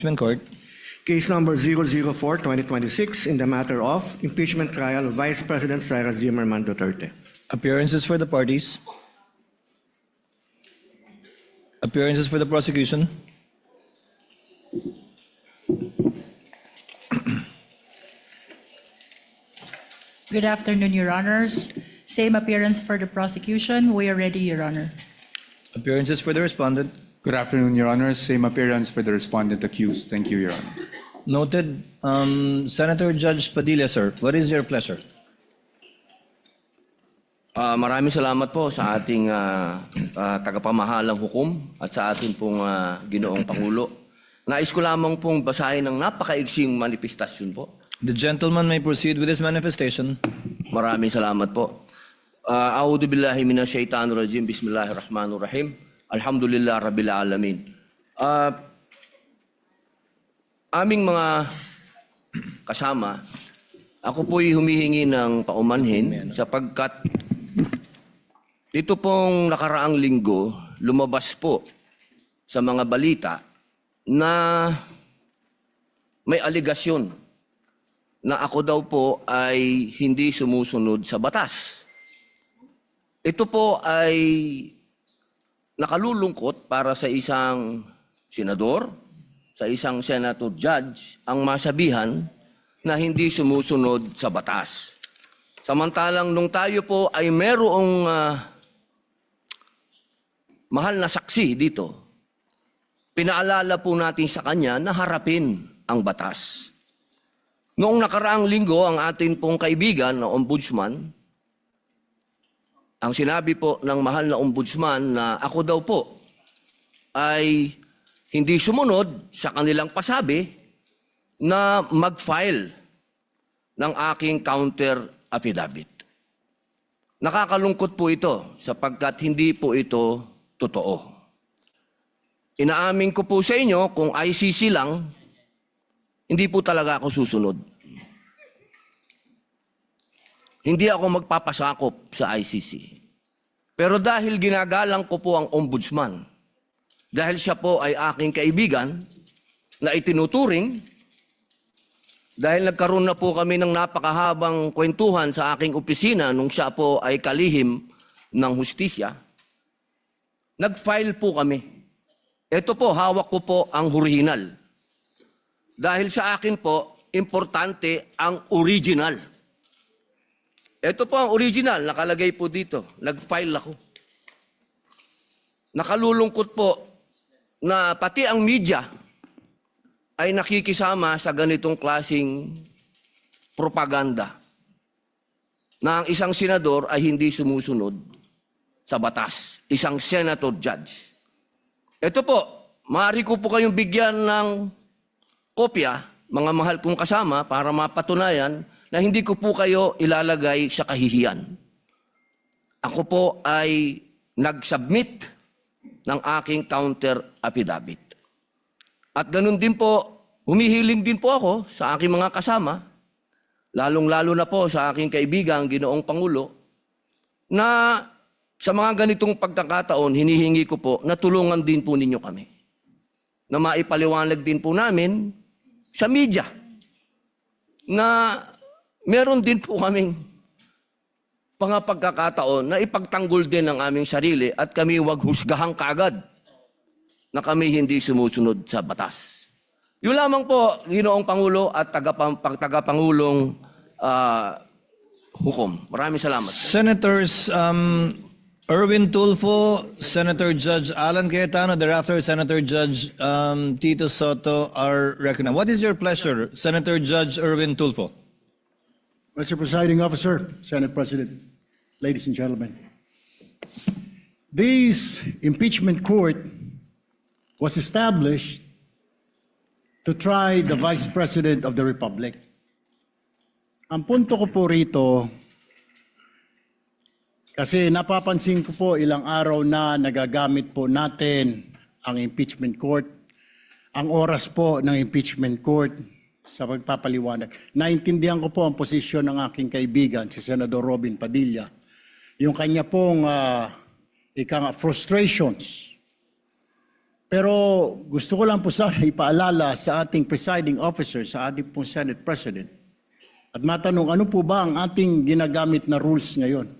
Court. Case number 004-2026 in the matter of impeachment trial of Vice President Sara Duterte. Appearances for the parties. Appearances for the prosecution. Good afternoon, Your Honors. Same appearance for the prosecution. We are ready, Your Honor. Appearances for the respondent. Good afternoon, Your Honor. Same appearance for the respondent accused. Thank you, Your Honor. Noted. Senator Judge Padilla, sir, what is your pleasure? Maraming salamat po sa ating tagapamahalang hukom at sa ating pong ginoong Pangulo. Nais ko lamang pong basahin ng napakaigsing manifestasyon po. The gentleman may proceed with his manifestation. Maraming salamat po. A'udhu billahi minash shaitanir rajim. Bismillahirrahmanirrahim. Alhamdulillah rabbil alamin. Aming mga kasama, ako po'y humihingi ng paumanhin sapagkat dito pong nakaraang linggo, lumabas po sa mga balita na may aligasyon na ako daw po ay hindi sumusunod sa batas. Ito po ay nakalulungkot para sa isang senador, sa isang senator judge, ang masabihan na hindi sumusunod sa batas. Samantalang nung tayo po ay merong mahal na saksi dito, pinaalala po natin sa kanya na harapin ang batas. Noong nakaraang linggo, ang atin pong kaibigan na ombudsman, ang sinabi po ng mahal na ombudsman na ako daw po ay hindi sumunod sa kanilang pasabi na mag-file ng aking counter affidavit. Nakakalungkot po ito sapagkat hindi po ito totoo. Inaamin ko po sa inyo kung ICC lang, hindi po talaga ako susunod. Hindi ako magpapasakop sa ICC. Pero dahil ginagalang ko po ang ombudsman, dahil siya po ay aking kaibigan na itinuturing, dahil nagkaroon na po kami ng napakahabang kwentuhan sa aking opisina nung siya po ay kalihim ng hustisya, nag-file po kami. Ito po, hawak ko po ang original. Dahil sa akin po, importante ang original. Ito po ang original, nakalagay po dito. Nag-file ako. Nakalulungkot po na pati ang media ay nakikisama sa ganitong klasing propaganda na ang isang senador ay hindi sumusunod sa batas. Isang senator judge. Ito po, maaari ko po kayong bigyan ng kopya, mga mahal kong kasama, para mapatunayan na hindi ko po kayo ilalagay sa kahihiyan. Ako po ay nag-submit ng aking counter affidavit. At ganun din po, humihiling din po ako sa aking mga kasama, lalong-lalo na po sa aking kaibigan, Ginoong Pangulo, na sa mga ganitong pagkakataon, hinihingi ko po na tulungan din po ninyo kami. Na maipaliwanag din po namin sa media na meron din po kaming mga pagkakataon na ipagtanggol din ang aming sarili at kami wag husgahang kagad na kami hindi sumusunod sa batas. Yun lamang po, Ginoong Pangulo at tagapangulong hukom. Maraming salamat. Senators Erwin Tulfo, Senator Judge Alan Cayetano, thereafter Senator Judge Tito Soto are recognized. What is your pleasure, Senator Judge Erwin Tulfo? Mr. Presiding Officer, Senate President, ladies and gentlemen, this impeachment court was established to try the Vice President of the Republic. Ang punto ko po rito, kasi napapansin ko po ilang araw na nagagamit po natin ang impeachment court, ang oras po ng impeachment court sa pagpapaliwanag. Naintindihan ko po ang posisyon ng aking kaibigan, si Senador Robin Padilla. Yung kanya pong frustrations Pero gusto ko lang po sana ipaalala sa ating presiding officer, sa ating pong Senate President, at matanong, ano po ba ang ating ginagamit na rules ngayon?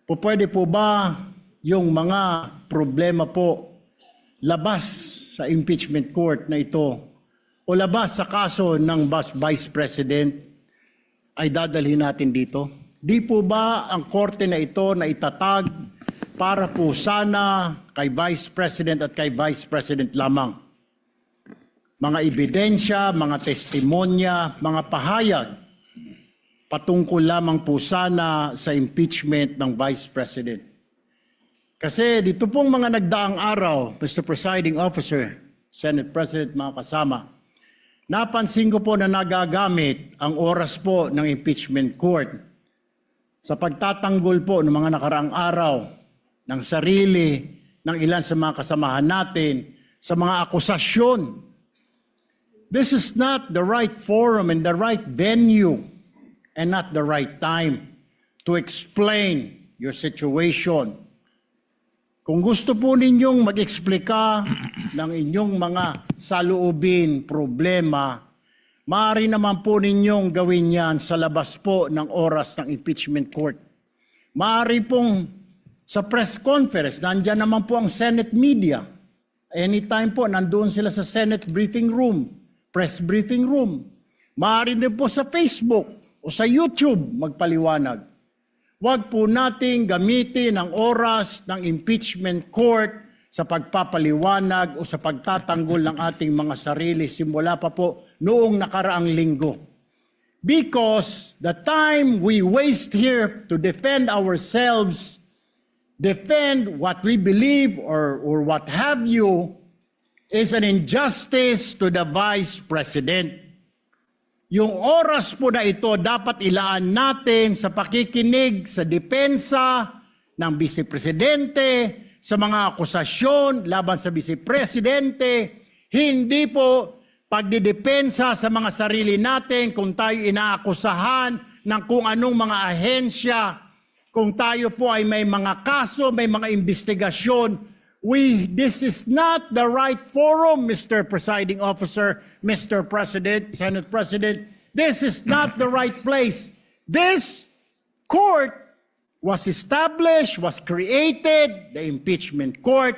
Pwede po ba yung mga problema po labas sa impeachment court na ito o labas sa kaso ng Vice President ay dadalhin natin dito? Di po ba ang korte na ito na itatag para po sana kay Vice President at kay Vice President lamang? Mga ebidensya, mga testimonya, mga pahayag patungkol lamang po sana sa impeachment ng Vice President. Kasi dito pong mga nagdaang araw, Mr. Presiding Officer, Senate President, mga kasama, napansin ko po na nagagamit ang oras po ng impeachment court sa pagtatanggol po ng mga nakaraang araw ng sarili, ng ilan sa mga kasamahan natin, sa mga akusasyon. This is not the right forum and the right venue and not the right time to explain your situation. Kung gusto po ninyong mag-eksplika ng inyong mga saloobin, problema, maaari naman po ninyong gawin yan sa labas po ng oras ng impeachment court. Maaari pong sa press conference, nandyan naman po ang Senate media. Anytime po, nandoon sila sa Senate briefing room, press briefing room. Maaari din po sa Facebook o sa YouTube magpaliwanag. Huwag po nating gamitin ang oras ng impeachment court sa pagpapaliwanag o sa pagtatanggol ng ating mga sarili simula pa po noong nakaraang linggo. Because the time we waste here to defend ourselves, defend what we believe or what have you, is an injustice to the Vice President. Yung oras po na ito dapat ilaan natin sa pakikinig sa depensa ng Vice Presidente, sa mga akusasyon laban sa Vice Presidente, hindi po pagdidepensa sa mga sarili natin kung tayo inaakusahan ng kung anong mga ahensya, kung tayo po ay may mga kaso, may mga investigasyon. This is not the right forum, Mr. Presiding Officer, Mr. President, Senate President. This is not the right place. This court was established, was created, the impeachment court,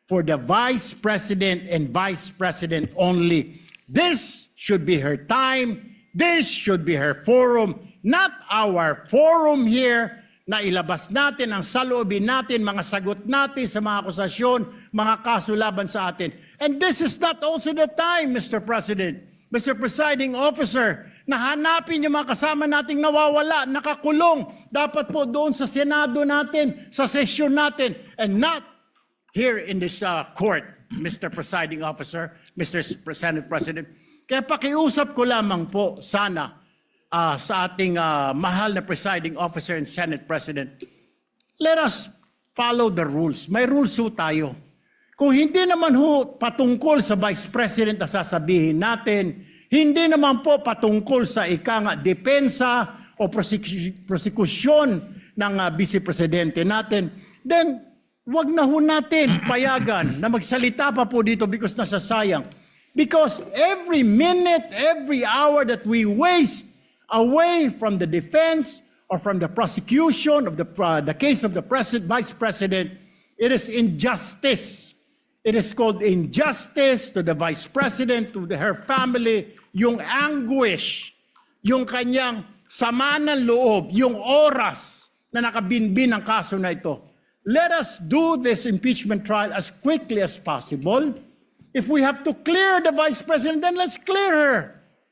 for the Vice President and Vice President only. This should be her time. This should be her forum, not our forum here, na ilabas natin ang saloobin natin, mga sagot natin sa mga akusasyon, mga kaso laban sa atin. And this is not also the time, Mr. President, Mr. Presiding Officer, na hanapin yung mga kasama nating nawawala, nakakulong, dapat po doon sa Senado natin, sa sesyon natin, and not here in this court, Mr. Presiding Officer, Mr. Senate President. Kaya pakiusap ko lamang po sana, sa ating mahal na presiding officer and Senate President, let us follow the rules. May rules ho tayo. Kung hindi naman ho patungkol sa Vice President na sasabihin natin, hindi naman po patungkol sa depensa o prosekusyon ng Vice Presidente natin, then wag na ho natin payagan na magsalita pa po dito because nasasayang. Because every minute, every hour that we waste away from the defense or from the prosecution of the case of the Vice President, it is injustice. It is called injustice to the Vice President, to her family, yung anguish, yung kanyang sama ng loob, yung oras na nakabinbin ang kaso na ito. Let us do this impeachment trial as quickly as possible. If we have to clear the Vice President, then let's clear her.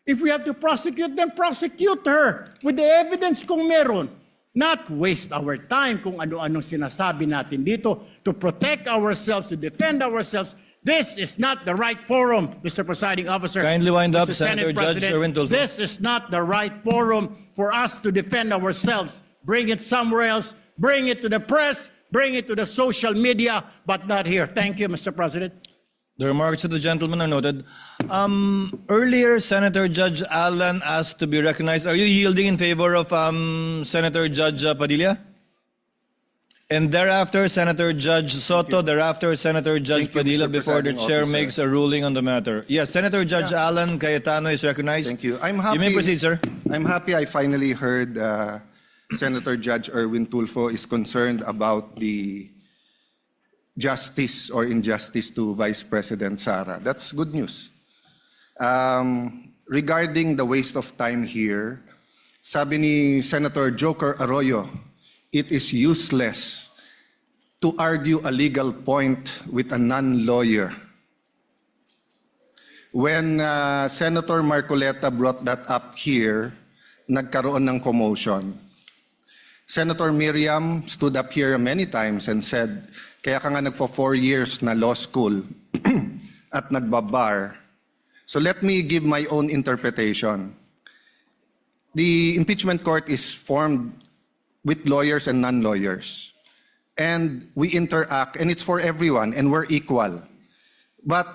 If we have to prosecute, then prosecute her with the evidence kung meron. Not waste our time kung ano-anong sinasabi natin dito to protect ourselves, to defend ourselves. This is not the right forum, Mr. Presiding Officer. Kindly wind up, Mr. Senator Senate Judge President. Erwin Tulfo. This is not the right forum for us to defend ourselves. Bring it somewhere else. Bring it to the press. Bring it to the social media, but not here. Thank you, Mr. President. The remarks of the gentleman are noted. Earlier, Senator Judge Allen asked to be recognized. Are you yielding in favor of Senator Judge Padilla? And thereafter, Senator Judge Soto, thereafter, Senator Judge Thank you, Padilla, Mr. before the Presiding chair Officer. makes a ruling on the matter. Yes, Senator Judge Alan Cayetano is recognized. Thank you. I'm You may happy. proceed, sir. I'm happy I finally heard Senator Judge Erwin Tulfo is concerned about the justice or injustice to Vice President Sara. That's good news. Regarding the waste of time here, sabi ni Senator Joker Arroyo, it is useless to argue a legal point with a non-lawyer. When Senator Marcoleta brought that up here, nagkaroon ng commotion. Senator Miriam stood up here many times and said, kaya ka nga nagpo 4 years na law school at nagbabar. So let me give my own interpretation. The impeachment court is formed with lawyers and non-lawyers. And we interact, and it's for everyone, and we're equal. But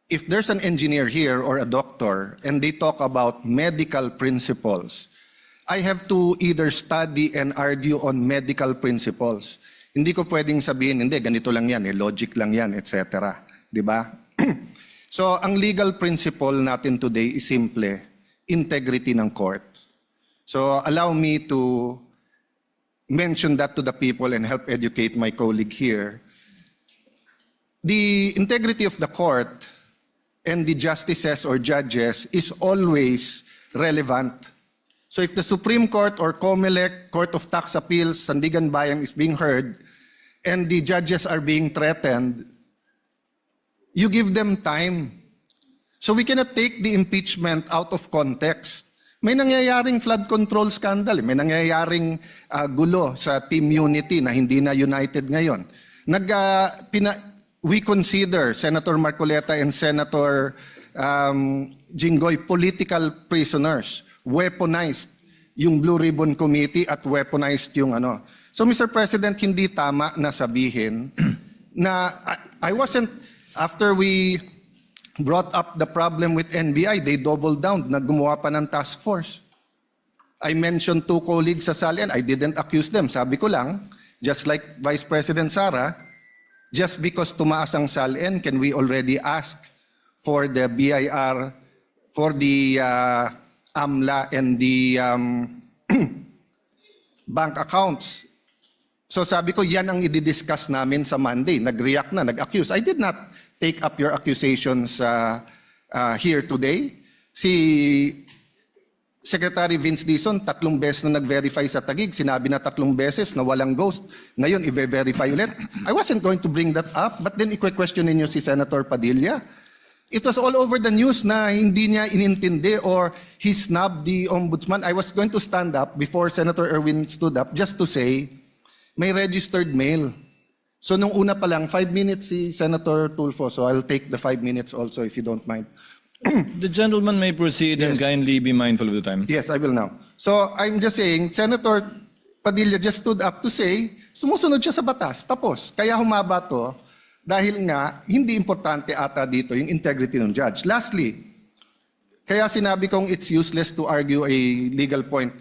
if there's an engineer here or a doctor, and they talk about medical principles, I have to either study and argue on medical principles. Hindi ko pwedeng sabihin, hindi, ganito lang yan, logic lang yan, etc. Di ba? So, ang legal principle natin today is simple, integrity ng court. So, allow me to mention that to the people and help educate my colleague here. The integrity of the court and the justices or judges is always relevant. So if the Supreme Court or COMELEC, Court of Tax Appeals, Sandigan Bayan is being heard and the judges are being threatened, you give them time. So we cannot take the impeachment out of context. May nangyayaring flood control scandal, may nangyayaring gulo sa Team Unity na hindi na united ngayon. We consider Senator Marcoleta and Senator Jinggoy political prisoners, weaponized yung Blue Ribbon Committee at weaponized yung ano. So Mr. President, hindi tama na sabihin na I wasn't, after we brought up the problem with NBI, they doubled down, naggumawa pa ng task force. I mentioned 2 colleagues sa Salian, I didn't accuse them. Sabi ko lang, just like Vice President Sara, just because tumaas ang Salian, can we already ask for the BIR, for the AMLA and the bank accounts? So sabi ko, yan ang i-discuss namin sa Monday. Nag-react na, nag-accuse. I did not take up your accusations here today. Si Secretary Vince Dizon, 3 beses na nag-verify sa Taguig. Sinabi na 3 beses na walang ghost. Ngayon, i-verify ulit. I wasn't going to bring that up, but then i-question ninyo si Senator Padilla. It was all over the news na hindi niya inintindi or he snubbed the ombudsman. I was going to stand up before Senator Erwin stood up just to say, may registered mail. So nung una pa lang, 5 minutes si Senator Tulfo, so I'll take the 5 minutes also if you don't mind. The gentleman may proceed and Yes. kindly be mindful of the time. Yes, I will now. So I'm just saying, Senator Padilla just stood up to say, sumusunod siya sa batas, tapos. Kaya humaba to, dahil nga, hindi importante ata dito yung integrity ng judge. Lastly, kaya sinabi kong it's useless to argue a legal point.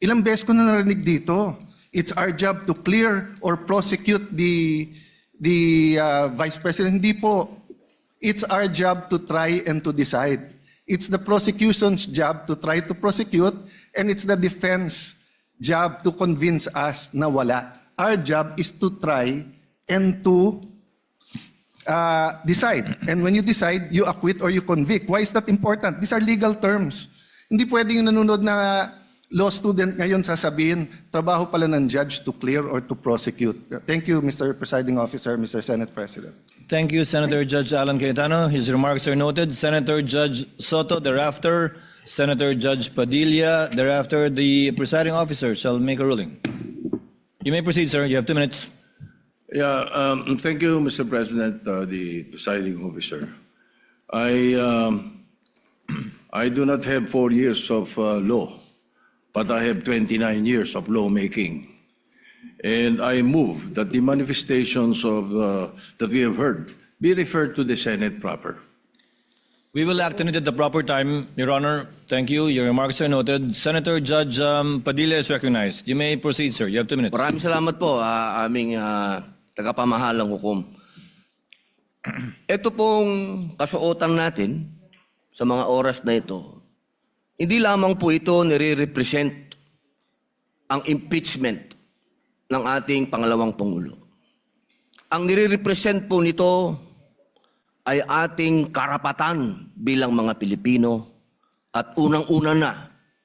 Ilang beses ko na narinig dito. It's our job to clear or prosecute the Vice President. Hindi po. It's our job to try and to decide. It's the prosecution's job to try to prosecute, and it's the defense job to convince us na wala. Our job is to try and to decide. And when you decide, you acquit or you convict. Why is that important? These are legal terms. Hindi pwede yung nanonood na law student ngayon sasabihin, trabaho pala ng judge to clear or to prosecute. Thank you, Mr. Presiding Officer, Mr. Senate President. Thank you, Senator Judge Alan Cayetano. His remarks are noted. Senator Judge Soto, thereafter, Senator Judge Padilla, thereafter, the presiding officer shall make a ruling. You may proceed, sir. You have 2 minutes. Yeah, thank you, Mr. President, the presiding officer. I do not have 4 years of law, but I have 29 years of lawmaking. And I move that the manifestations of that we have heard be referred to the Senate proper. We will act on it at the proper time, Your Honor. Thank you. Your remarks are noted. Senator Judge Padilla is recognized. You may proceed, sir. You have 2 minutes. Maraming salamat po, aming tagapamahalang hukom. Ito pong kasuotan natin sa mga oras na ito, hindi lamang po ito nire-represent ang impeachment ng ating pangalawang Pangulo. Ang nire-represent po nito ay ating karapatan bilang mga Pilipino at unang-una na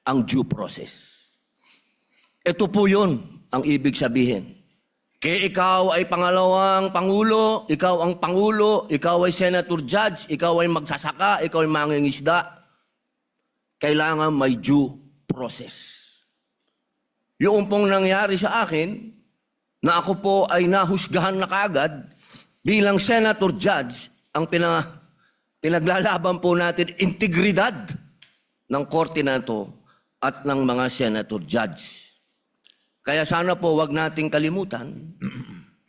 ang due process. Ito po yun ang ibig sabihin. Kaya ikaw ay pangalawang Pangulo, ikaw ang Pangulo, ikaw ay Senator Judge, ikaw ay magsasaka, ikaw ay mangingisda, kailangan may due process. Yung pong nangyari sa akin, na ako po ay nahusgahan na kagad bilang Senator Judge, ang pinaglalaban po natin integridad ng korte na ito at ng mga Senator Judge. Kaya sana po wag nating kalimutan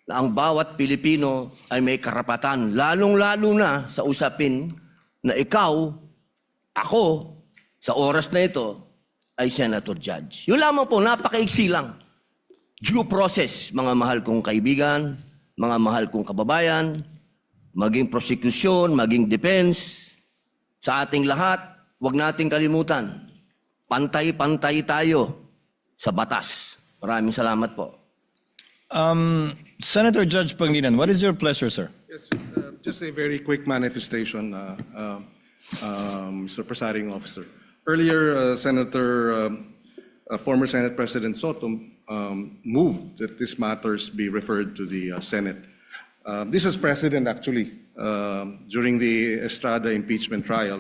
na ang bawat Pilipino ay may karapatan, lalong-lalo na sa usapin na ikaw, ako, sa oras na ito, ay Senator Judge. Yun lamang po, napakaiksi lang. Due process, mga mahal kong kaibigan, mga mahal kong kababayan, maging prosecution, maging defense, sa ating lahat, wag nating kalimutan, pantay-pantay tayo sa batas. Maraming salamat po. Senator Judge Pangilinan, what is your pleasure, sir? Yes, just a very quick manifestation, Mr. Presiding Officer. Earlier, former Senate President Soto moved that these matters be referred to the Senate. This is precedent, actually. During the Estrada impeachment trial,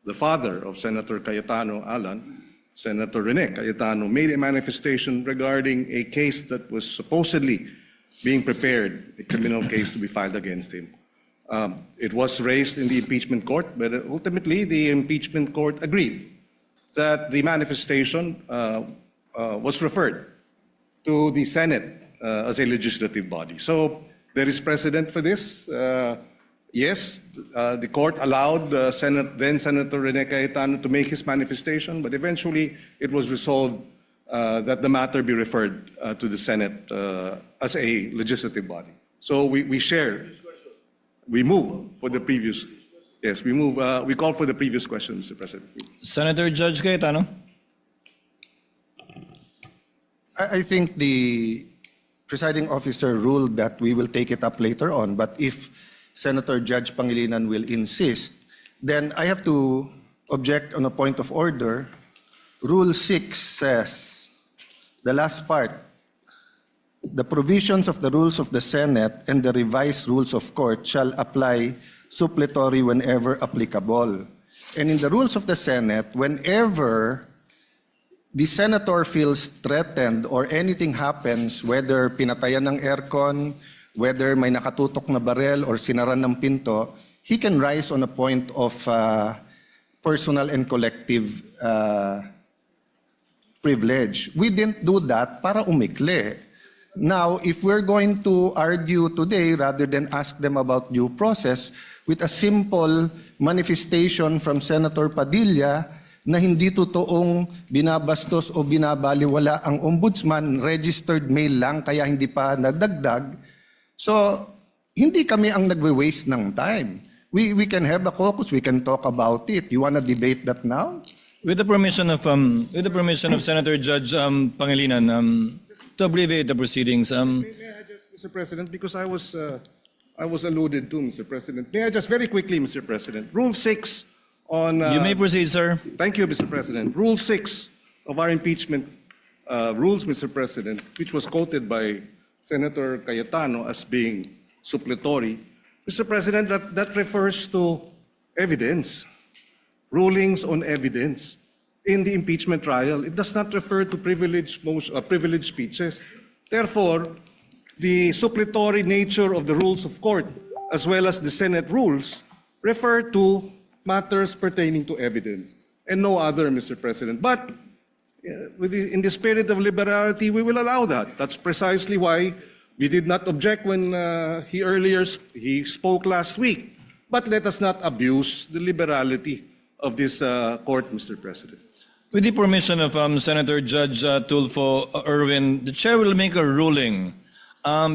the father of Senator Cayetano Alan, Senator Rene Cayetano, made a manifestation regarding a case that was supposedly being prepared, a criminal case to be filed against him. It was raised in the impeachment court, but ultimately the impeachment court agreed that the manifestation was referred to the Senate as a legislative body. So there is precedent for this. Yes, the court allowed then Senator Rene Cayetano to make his manifestation, but eventually it was resolved that the matter be referred to the Senate as a legislative body. So we share. We move for the previous. Yes, we move. We call for the previous question, Mr. President. Senator Judge Cayetano? I think the presiding officer ruled that we will take it up later on, but if Senator Judge Pangilinan will insist, then I have to object on a point of order. Rule 6 says, the last part, the provisions of the rules of the Senate and the revised rules of court shall apply suppletory whenever applicable. And in the rules of the Senate, whenever the senator feels threatened or anything happens, whether pinatayan ng aircon, whether may nakatutok na barel or sinaran ng pinto, he can rise on a point of personal and collective privilege. We didn't do that para umikli. Now, if we're going to argue today, rather than ask them about due process, with a simple manifestation from Senator Padilla na hindi totoong binabastos o binabaliwala ang ombudsman, registered mail lang, kaya hindi pa nadagdag. So, hindi kami ang nagwe-waste ng time. We can have a caucus, we can talk about it. You want to debate that now? With the permission of Senator Judge Pangilinan, to abbreviate the proceedings, May I just, Mr. President, because I was alluded to, Mr. President. May I just very quickly, Mr. President, Rule 6 on... you may proceed, sir. Thank you, Mr. President. Rule 6 of our impeachment rules, Mr. President, which was quoted by Senator Cayetano as being suppletory. Mr. President, that refers to evidence, rulings on evidence in the impeachment trial. It does not refer to privileged speeches. Therefore, the suppletory nature of the rules of court, as well as the Senate rules, refer to matters pertaining to evidence and no other, Mr. President. But in the spirit of liberality, we will allow that. That's precisely why we did not object when he spoke last week. But let us not abuse the liberality of this court, Mr. President. With the permission of Senator Judge Tulfo Erwin, the chair will make a ruling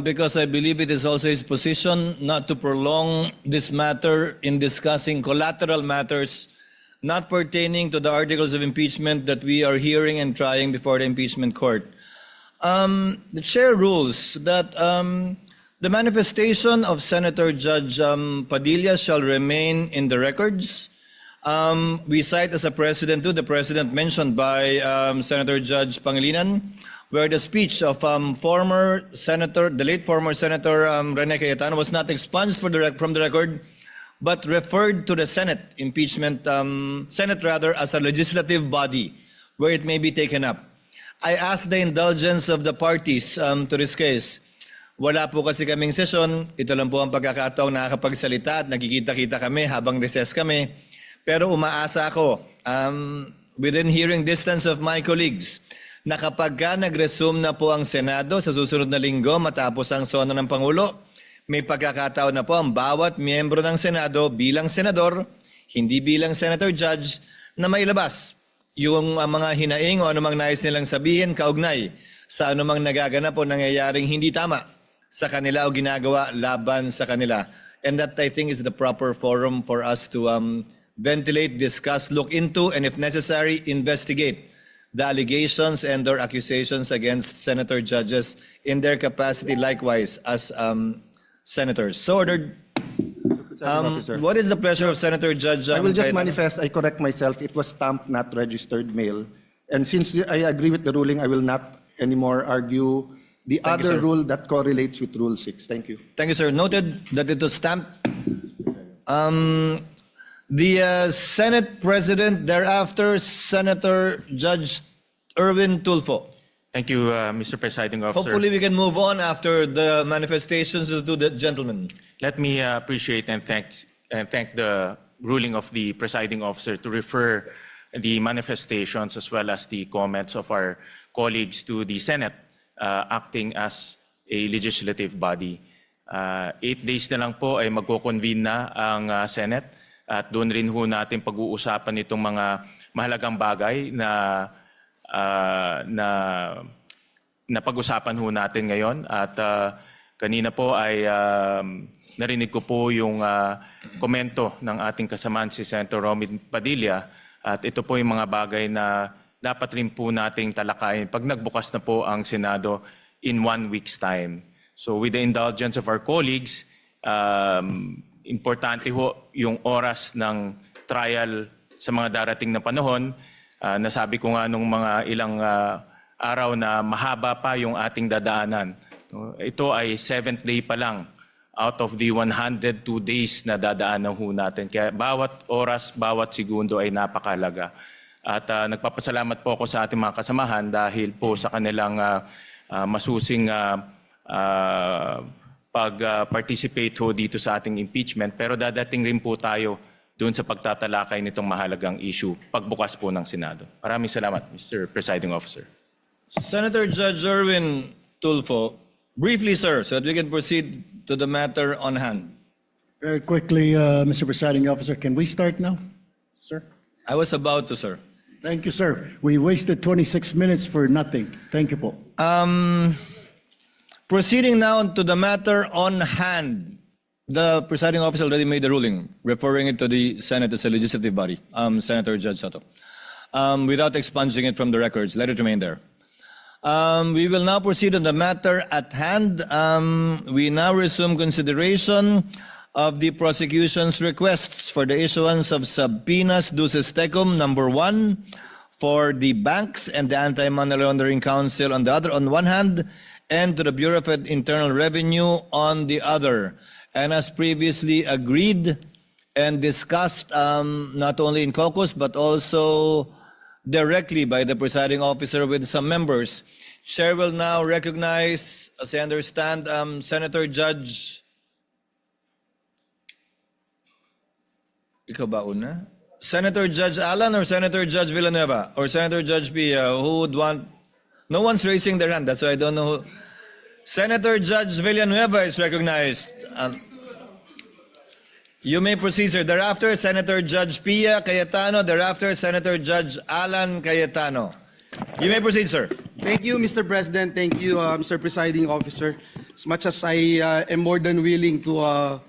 because I believe it is also his position not to prolong this matter in discussing collateral matters not pertaining to the articles of impeachment that we are hearing and trying before the impeachment court. The chair rules that the manifestation of Senator Judge Padilla shall remain in the records. We cite as a precedent to the precedent mentioned by Senator Judge Pangilinan, where the speech of former Senator, the late former Senator Rene Cayetano was not expunged from the record, but referred to the Senate impeachment, Senate rather, as a legislative body where it may be taken up. I ask the indulgence of the parties to this case. Wala po kasi kaming sesyon, ito lang po ang pagkakataong nakakapagsalita at nagkikita-kita kami habang recess kami. Pero umaasa ako, within hearing distance of my colleagues, na kapag nag-resume na po ang Senado sa susunod na linggo matapos ang sona ng Pangulo, may pagkakataon na po ang bawat miyembro ng Senado bilang senador, hindi bilang senator judge, na mailabas yung mga hinaing o anumang nais nilang sabihin kaugnay sa anumang nagaganap o nangyayaring hindi tama sa kanila o ginagawa laban sa kanila. And that I think is the proper forum for us to ventilate, discuss, look into, and if necessary, investigate the allegations and or accusations against senator judges in their capacity likewise as senators. So ordered. What is the pleasure of Senator Judge? I will just Cayetano? manifest, I correct myself, it was stamped, not registered mail. And since I agree with the ruling, I will not anymore argue the Thank you, other sir. rule that correlates with Rule 6. Thank you. Thank you, sir. Noted that it was stamped. The Senate President, thereafter, Senator Judge Erwin Tulfo. Thank you, Mr. Presiding Officer. Hopefully we can move on after the manifestations of the gentlemen. Let me appreciate and thank the ruling of the Presiding Officer to refer the manifestations as well as the comments of our colleagues to the Senate acting as a legislative body. 8 days na lang po ay magko-convene na ang Senate at doon rin ho natin pag-uusapan itong mga mahalagang bagay na pag-usapan ho natin ngayon. At kanina po ay narinig ko po yung komento ng ating kasamaan si Senator Robin Padilla. At ito po yung mga bagay na dapat rin po nating talakayin pag nagbukas na po ang Senado in 1 week's time. So with the indulgence of our colleagues, importante ho yung oras ng trial sa mga darating na panahon. Nasabi ko nga nung mga ilang araw na mahaba pa yung ating dadaanan. Ito ay 7th day pa lang out of the 102 days na dadaanan ho natin. Kaya bawat oras, bawat segundo ay napakalaga. At nagpapasalamat po ako sa ating mga kasamahan dahil po sa kanilang masusing pag-participate ho dito sa ating impeachment. Pero dadating rin po tayo doon sa pagtatalakay nitong mahalagang issue pagbukas po ng Senado. Maraming salamat, Mr. Presiding Officer. Senator Judge Erwin Tulfo, briefly, sir, so that we can proceed to the matter on hand. Very quickly, Mr. Presiding Officer, can we start now, sir? I was about to, sir. Thank you, sir. We wasted 26 minutes for nothing. Thank you po. Proceeding now to the matter on hand. The presiding officer already made the ruling, referring it to the Senate as a legislative body, Senator Judge Soto. Without expunging it from the records, let it remain there. We will now proceed on the matter at hand. We now resume consideration of the prosecution's requests for the issuance of subpoenas duces tecum number 1 for the banks and the Anti-Money Laundering Council on one hand, and to the Bureau of Internal Revenue on the other. And as previously agreed and discussed not only in caucus but also directly by the presiding officer with some members, Chair will now recognize, as I understand, Senator Judge. Ikaw ba una? Senator Judge Alan or Senator Judge Villanueva or Senator Judge Pia? Who would want? No one's raising their hand. That's why I don't know who. Senator Judge Villanueva is recognized. You may proceed, sir. Thereafter, Senator Judge Pia Cayetano. Thereafter, Senator Judge Alan Cayetano. You may proceed, sir. Thank you, Mr. President. Thank you, Mr. Presiding Officer. As much as I am more than willing to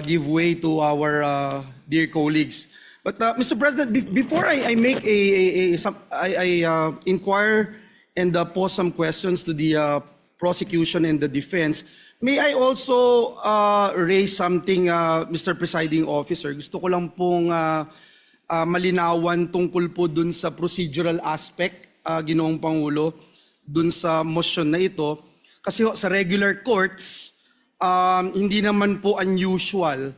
give way to our dear colleagues. But Mr. President, before I make I inquire and pose some questions to the prosecution and the defense, may I also raise something, Mr. Presiding Officer? Gusto ko lang pong malinawan tungkol po dun sa procedural aspect, Ginoong Pangulo, dun sa motion na ito. Kasi sa regular courts, hindi naman po unusual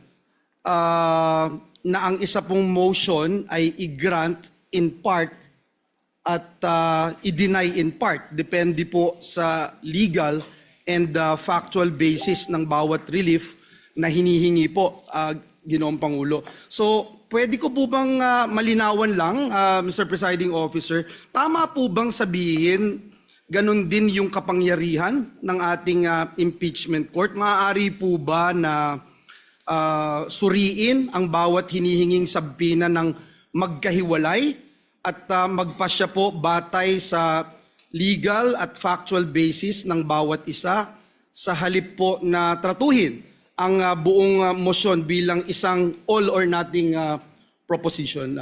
na ang isa pong motion ay i-grant in part at i-deny in part. Depende po sa legal and factual basis ng bawat relief na hinihingi po, Ginoong Pangulo. So, pwede ko po bang malinawan lang, Mr. Presiding Officer, tama po bang sabihin ganun din yung kapangyarihan ng ating impeachment court? Maaari po ba na suriin ang bawat hinihinging sabina ng magkahiwalay at magpasya po batay sa legal at factual basis ng bawat isa sa halip po na tratuhin ang buong motion bilang isang all or nothing proposition?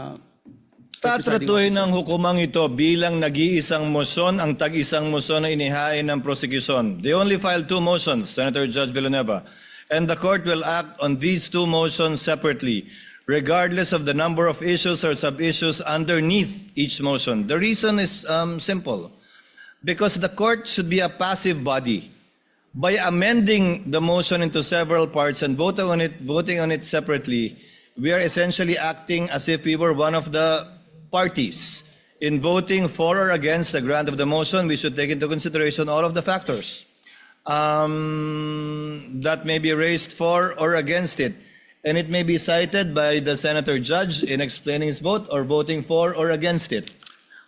Tatratuhin ng hukumang ito bilang nag-iisang motion ang tag-isang motion na inihain ng prosecution. They only filed 2 motions, Senator Judge Villanueva, and the court will act on these 2 motions separately, regardless of the number of issues or sub-issues underneath each motion. The reason is simple. Because the court should be a passive body. By amending the motion into several parts and voting on it separately, we are essentially acting as if we were one of the parties. In voting for or against the grant of the motion, we should take into consideration all of the factors that may be raised for or against it. And it may be cited by the Senator Judge in explaining his vote or voting for or against it.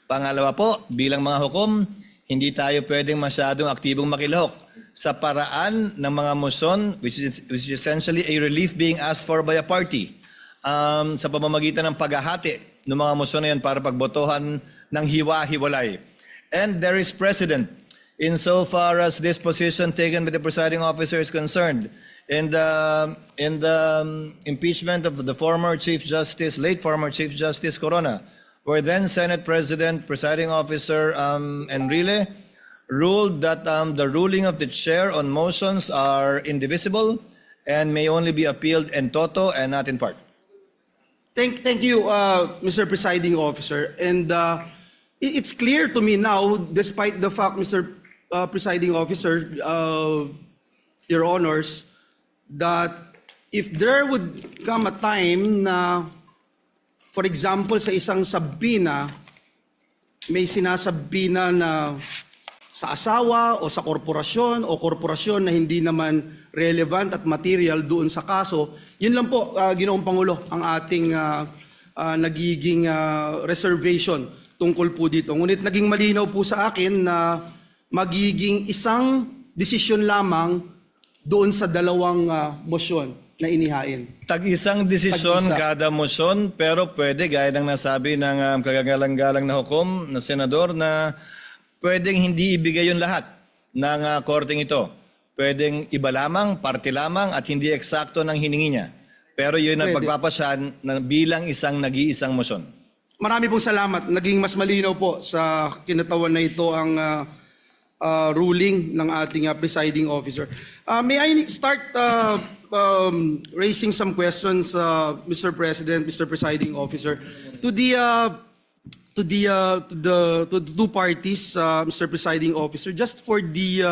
Pangalawa po, bilang mga hukom, hindi tayo pwedeng masyadong aktibong makilahok sa paraan ng mga motion which is essentially a relief being asked for by a party sa pamamagitan ng paghahati ng mga motion na yan para pagbotohan ng hiwa-hiwalay. And there is precedent insofar as this position taken by the presiding officer is concerned. In the impeachment of the former Chief Justice, late former Chief Justice Corona, where then Senate President, presiding officer Enrile ruled that the ruling of the chair on motions are indivisible and may only be appealed in toto and not in part. Thank you, Mr. Presiding Officer. And it's clear to me now, despite the fact, Mr. Presiding Officer, Your Honors, that if there would come a time na, for example, sa isang sabina, may sinasabina na sa asawa o sa korporasyon na hindi naman relevant at material doon sa kaso, yun lang po, Ginoong Pangulo, ang ating nagiging reservation tungkol po dito. Ngunit naging malinaw po sa akin na magiging isang desisyon lamang doon sa dalawang motion na inihain. Tag-isang desisyon kada motion, pero pwede, gaya ng nasabi ng kagagalang-galang na hukom na senador, na pwedeng hindi ibigay yung lahat ng korteng ito. Pwedeng iba lamang, parte lamang, at hindi eksakto ng hiningi niya. Pero yun ang pagpapasyan na bilang isang nag-iisang motion. Marami pong salamat. Naging mas malinaw po sa kinatawan na ito ang ruling ng ating presiding officer. May I start raising some questions, Mr. President, Mr. Presiding Officer, to the two parties, Mr. Presiding Officer, just for the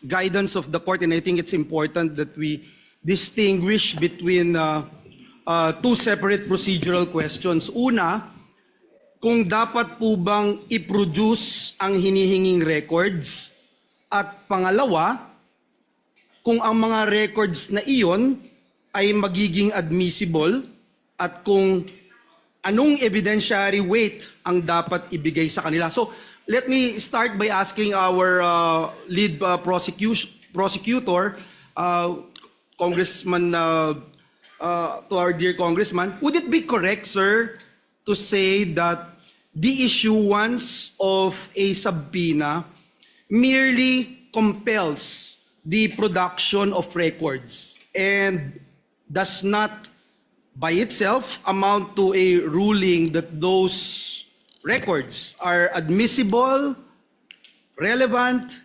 guidance of the court, and I think it's important that we distinguish between 2 separate procedural questions. Una, kung dapat po bang i-produce ang hinihinging records, at pangalawa, kung ang mga records na iyon ay magiging admissible at kung anong evidentiary weight ang dapat ibigay sa kanila. So let me start by asking our lead prosecutor, Congressman to our dear congressman, would it be correct, sir, to say that the issuance of a subpoena merely compels the production of records and does not by itself amount to a ruling that those records are admissible, relevant,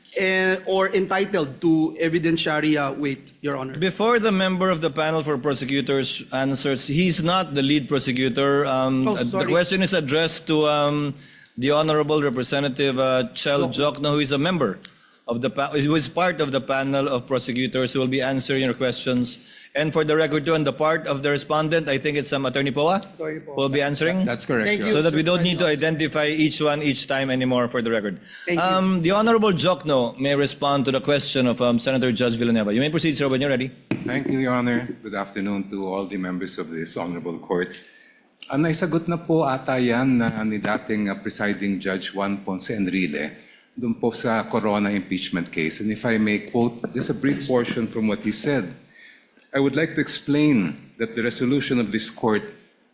or entitled to evidentiary weight, Your Honor? Before the member of the panel for prosecutors answers, he's not the lead prosecutor. The sorry. question is addressed to the Honorable Representative Chel Jokno, who is a member of who is part of the panel of prosecutors who will be answering your questions. And for the record too, on the part of the respondent, I think it's Attorney Poa who will be answering. That's correct. Thank Your you. So that we don't need to identify each one each time anymore for the record. Thank you. The Honorable Jokno may respond to the question of Senator Judge Villanueva. You may proceed, sir, when you're ready. Thank you, Your Honor. Good afternoon to all the members of this honorable court. Naisagot na po ata yan ni dating presiding Judge Juan Ponce Enrile dun po sa Corona impeachment case. And if I may quote just a brief portion from what he said, I would like to explain that the resolution of this court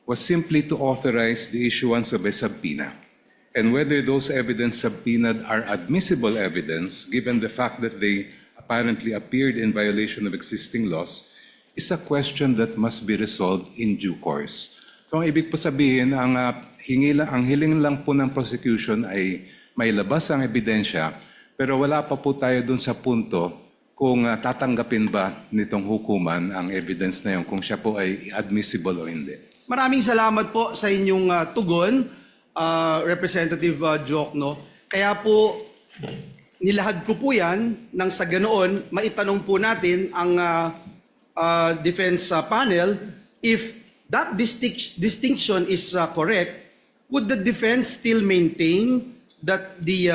was simply to authorize the issuance of a subpoena. And whether those evidence subpoenaed are admissible evidence, given the fact that they apparently appeared in violation of existing laws, is a question that must be resolved in due course. So ang ibig po sabihin, ang hiling lang po ng prosecution ay may labas ang ebidensya, pero wala pa po tayo dun sa punto kung tatanggapin ba nitong hukuman ang evidence na yun, kung siya po ay admissible o hindi. Maraming salamat po sa inyong tugon, Representative Jokno. Kaya po, nilahad ko po yan nang sa ganoon, maitanong po natin ang defense panel, if that distinction is correct, would the defense still maintain that the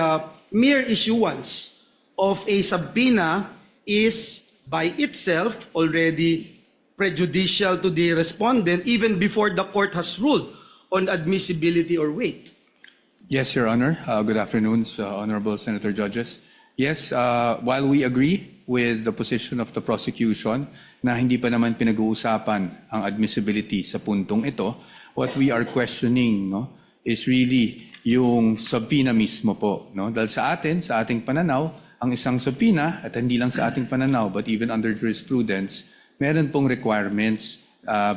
mere issuance of a subpoena is by itself already prejudicial to the respondent even before the court has ruled on admissibility or weight? Yes, Your Honor. Good afternoon, Honorable Senator Judges. Yes, while we agree with the position of the prosecution na hindi pa naman pinag-uusapan ang admissibility sa puntong ito, what we are questioning is really yung subpoena mismo po. Dahil sa ating pananaw, ang isang subpoena, at hindi lang sa ating pananaw, but even under jurisprudence, meron pong requirements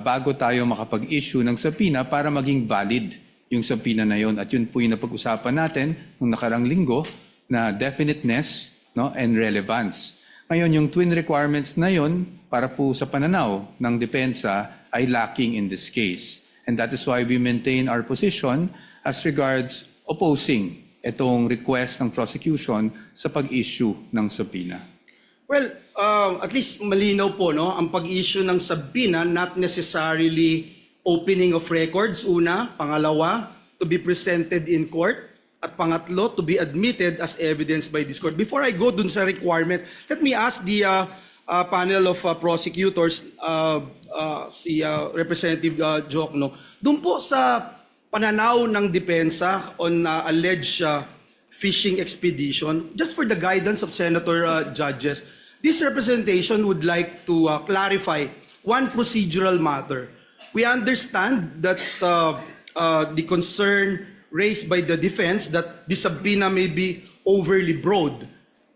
bago tayo makapag-issue ng subpoena para maging valid yung subpoena na yon. At yun po yung napag-usapan natin nung nakarang linggo na definiteness and relevance. Ngayon, yung twin requirements na yon para po sa pananaw ng depensa ay lacking in this case. And that is why we maintain our position as regards opposing itong request ng prosecution sa pag-issue ng subpoena. Well, at least malinaw po, ang pag-issue ng subpoena, not necessarily opening of records, una. Pangalawa, to be presented in court. At pangatlo, to be admitted as evidence by this court. Before I go dun sa requirements, let me ask the panel of prosecutors, si Representative Jokno, dun po sa pananaw ng depensa on alleged fishing expedition, just for the guidance of Senator Judges, this representation would like to clarify one procedural matter. We understand that the concern raised by the defense that the subpoena may be overly broad.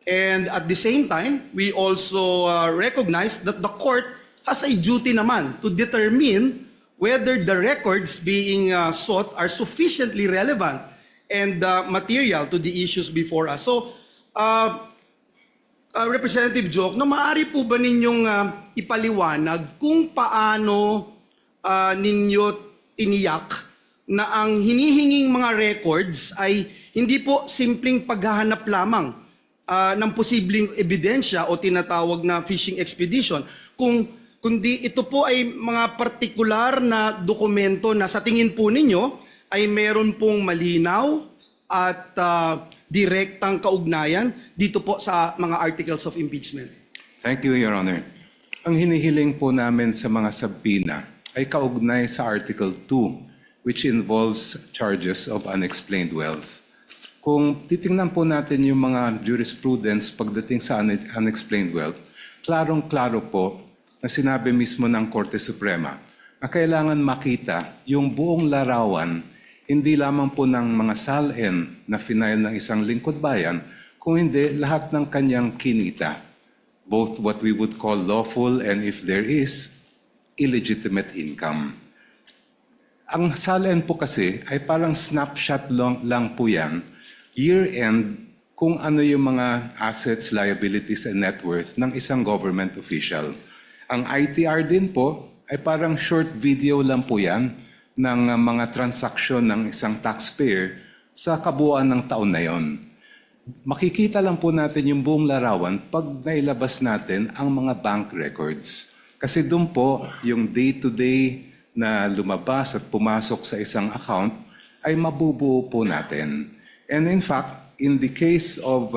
And at the same time, we also recognize that the court has a duty naman to determine whether the records being sought are sufficiently relevant and material to the issues before us. So, Representative Jokno, maaari po ba ninyong ipaliwanag kung paano ninyo tiniyak na ang hinihinging mga records ay hindi po simpleng paghahanap lamang ng posibleng ebidensya o tinatawag na fishing expedition, kundi ito po ay mga partikular na dokumento na sa tingin po ninyo ay meron pong malinaw at direktang kaugnayan dito po sa mga articles of impeachment. Thank you, Your Honor. Ang hinihiling po namin sa mga subpoena ay kaugnay sa Article 2, which involves charges of unexplained wealth. Kung titingnan po natin yung mga jurisprudence pagdating sa unexplained wealth, klarong-klaro po na sinabi mismo ng Korte Suprema na kailangan makita yung buong larawan, hindi lamang po ng mga SALN na final ng isang lingkod bayan, kung hindi lahat ng kanyang kinita, both what we would call lawful and if there is, illegitimate income. Ang SALN po kasi ay parang snapshot lang po yan, year-end, kung ano yung mga assets, liabilities, and net worth ng isang government official. Ang ITR din po ay parang short video lang po yan ng mga transaksyon ng isang taxpayer sa kabuuan ng taon na yon. Makikita lang po natin yung buong larawan pag nailabas natin ang mga bank records. Kasi doon po yung day-to-day na lumabas at pumasok sa isang account ay mabubuo po natin. And in fact, in the case of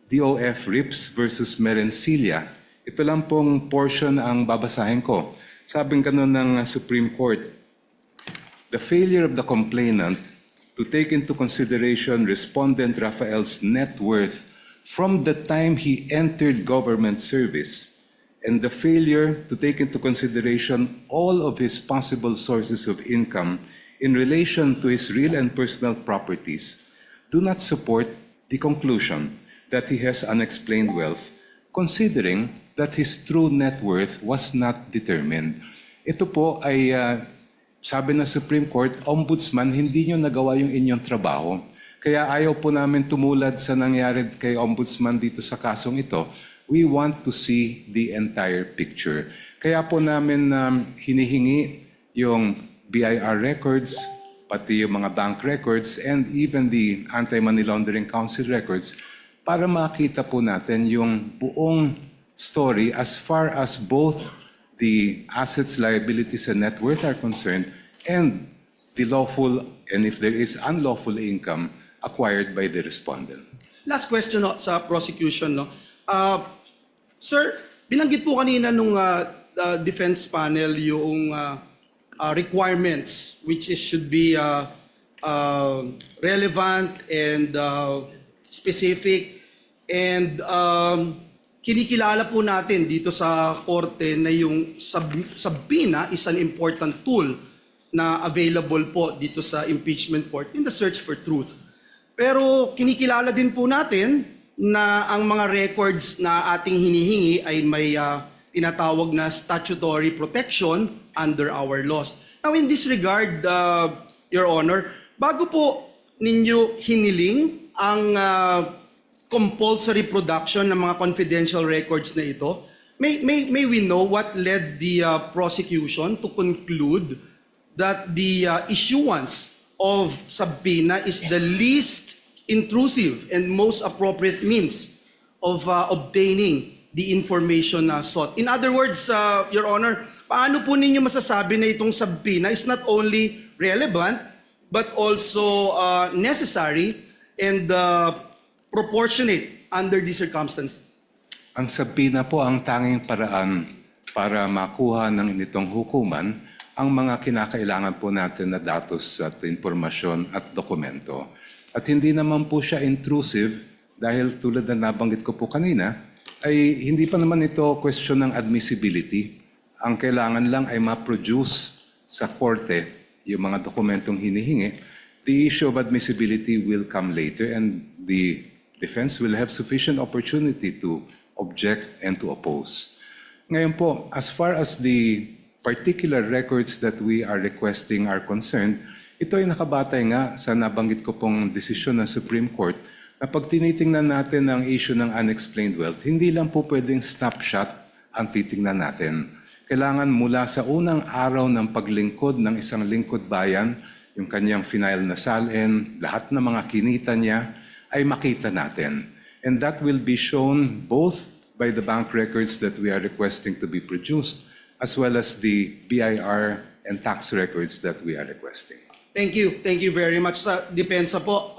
DOF Rips versus Merencilia, ito lang pong portion ang babasahin ko. Sabing ganun ng Supreme Court, the failure of the complainant to take into consideration respondent Rafael's net worth from the time he entered government service and the failure to take into consideration all of his possible sources of income in relation to his real and personal properties do not support the conclusion that he has unexplained wealth, considering that his true net worth was not determined. Ito po ay, sabi ng Supreme Court, Ombudsman, hindi nyo nagawa yung inyong trabaho. Kaya ayaw po namin tumulad sa nangyari kay Ombudsman dito sa kasong ito. We want to see the entire picture. Kaya po namin hinihingi yung BIR records, pati yung mga bank records, and even the Anti-Money Laundering Council records para makita po natin yung buong story as far as both the assets, liabilities, and net worth are concerned and the lawful and if there is unlawful income acquired by the respondent. Last question no, sa prosecution. No? Sir, binanggit po kanina nung defense panel yung requirements which should be relevant and specific and kinikilala po natin dito sa korte na yung subpoena is an important tool na available po dito sa impeachment court in the search for truth. Pero kinikilala din po natin na ang mga records na ating hinihingi ay may tinatawag na statutory protection under our laws. Now in this regard, Your Honor, bago po ninyo hiniling ang compulsory production ng mga confidential records na ito, may we know what led the prosecution to conclude that the issuance of subpoena is the least intrusive and most appropriate means of obtaining the information sought? In other words, Your Honor, paano po ninyo masasabi na itong subpoena is not only relevant but also necessary and proportionate under these circumstances? Ang subpoena po ang tanging paraan para makuha ng initong hukuman ang mga kinakailangan po natin na datos at impormasyon at dokumento. At hindi naman po siya intrusive dahil tulad na nabanggit ko po kanina, ay hindi pa naman ito question ng admissibility. Ang kailangan lang ay ma-produce sa korte yung mga dokumentong hinihingi. The issue of admissibility will come later and the defense will have sufficient opportunity to object and to oppose. Ngayon po, as far as the particular records that we are requesting are concerned, ito ay nakabatay nga sa nabanggit ko pong desisyon ng Supreme Court na pag tinitingnan natin ang issue ng unexplained wealth, hindi lang po pwedeng snapshot ang titingnan natin. Kailangan mula sa unang araw ng paglingkod ng isang lingkod bayan, yung kanyang final na salin, lahat ng mga kinita niya, ay makita natin. And that will be shown both by the bank records that we are requesting to be produced, as well as the BIR and tax records that we are requesting. Thank you. Thank you very much. Sa depensa po,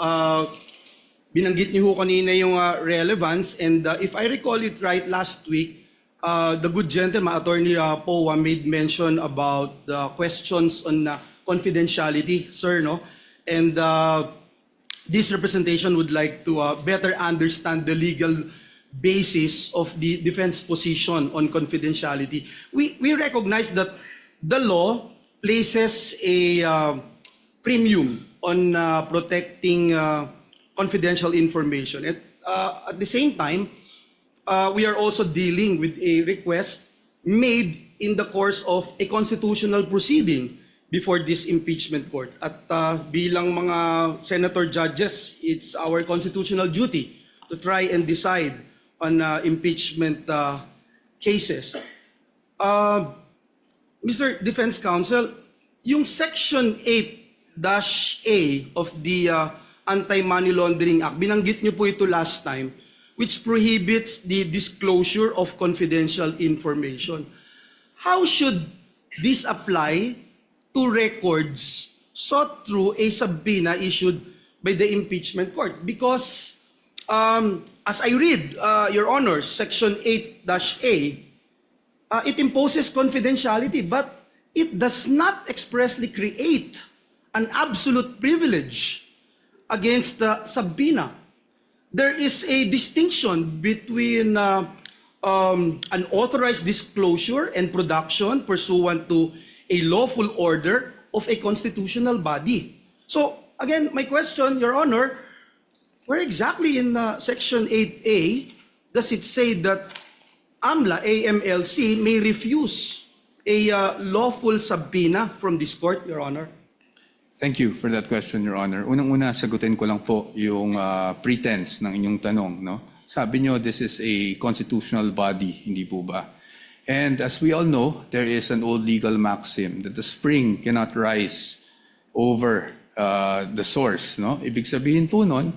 binanggit niyo ho kanina yung relevance and if I recall it right last week, the good gentleman, Attorney Powa, made mention about the questions on confidentiality, sir, no? And this representation would like to better understand the legal basis of the defense position on confidentiality. We recognize that the law places a premium on protecting confidential information. At the same time, we are also dealing with a request made in the course of a constitutional proceeding before this impeachment court. At bilang mga senator judges, it's our constitutional duty to try and decide on impeachment cases. Mr. Defense Counsel, yung Section 8-A of the Anti-Money Laundering Act, binanggit niyo po ito last time, which prohibits the disclosure of confidential information. How should this apply to records sought through a subpoena issued by the impeachment court? Because as I read, Your Honor, Section 8-A, it imposes confidentiality, but it does not expressly create an absolute privilege against the subpoena. There is a distinction between an authorized disclosure and production pursuant to a lawful order of a constitutional body. So, again, my question, Your Honor, where exactly in Section 8A does it say that AMLC may refuse a lawful subpoena from this court, Your Honor? Thank you for that question, Your Honor. Unang-una, sagutin ko lang po yung pretense ng inyong tanong. No? Sabi nyo, this is a constitutional body, hindi po ba? And as we all know, there is an old legal maxim that the spring cannot rise over the source. No? Ibig sabihin po nun,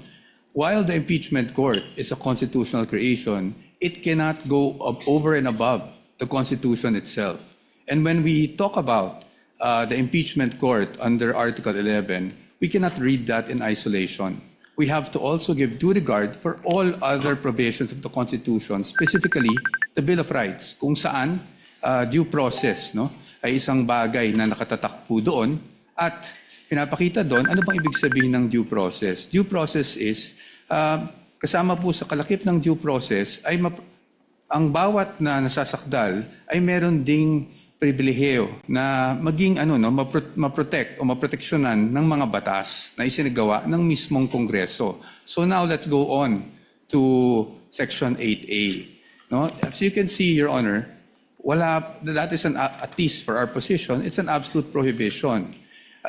while the impeachment court is a constitutional creation, it cannot go up over and above the Constitution itself. And when we talk about the impeachment court under Article 11, we cannot read that in isolation. We have to also give due regard for all other provisions of the Constitution, specifically the Bill of Rights, kung saan due process ay isang bagay na nakatatak po doon at pinapakita doon ano bang ibig sabihin ng due process. Due process is kasama po sa kalakip ng due process ay ang bawat na nasasakdal ay meron ding pribilehiyo na maging maprotect o maproteksyonan ng mga batas na isinagawa ng mismong Kongreso. So now let's go on to Section 8A. No? As you can see, Your Honor, that is at least for our position, it's an absolute prohibition.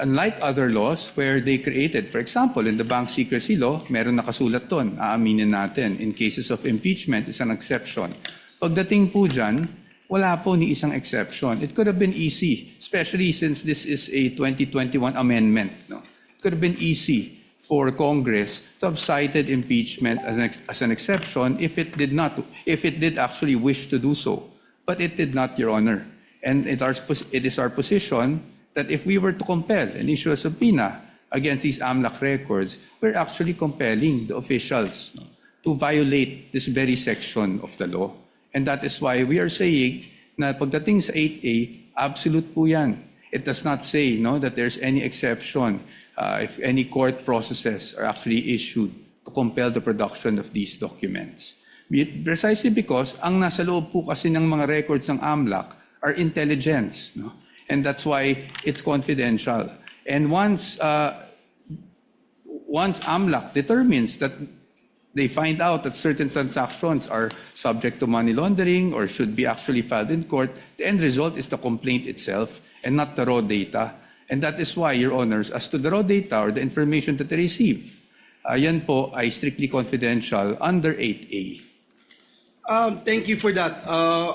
Unlike other laws where they created, for example, in the bank secrecy law, meron nakasulat doon, aaminin natin, in cases of impeachment is an exception. Pagdating po dyan, wala po ni isang exception. It could have been easy, especially since this is a 2021 amendment. No? It could have been easy for Congress to have cited impeachment as an exception if it did actually wish to do so. But it did not, Your Honor. And it is our position that if we were to compel and issue a subpoena against these AMLAC records, we're actually compelling the officials to violate this very section of the law. And that is why we are saying na pagdating sa 8A, absolute po yan. It does not say that there's any exception if any court processes are actually issued to compel the production of these documents. Precisely because ang nasa loob po kasi ng mga records ng AMLAC are intelligence. And that's why it's confidential. And once AMLAC determines that they find out that certain transactions are subject to money laundering or should be actually filed in court, the end result is the complaint itself and not the raw data. And that is why, Your Honors, as to the raw data or the information that they receive, yan po ay strictly confidential under 8A. Thank you for that.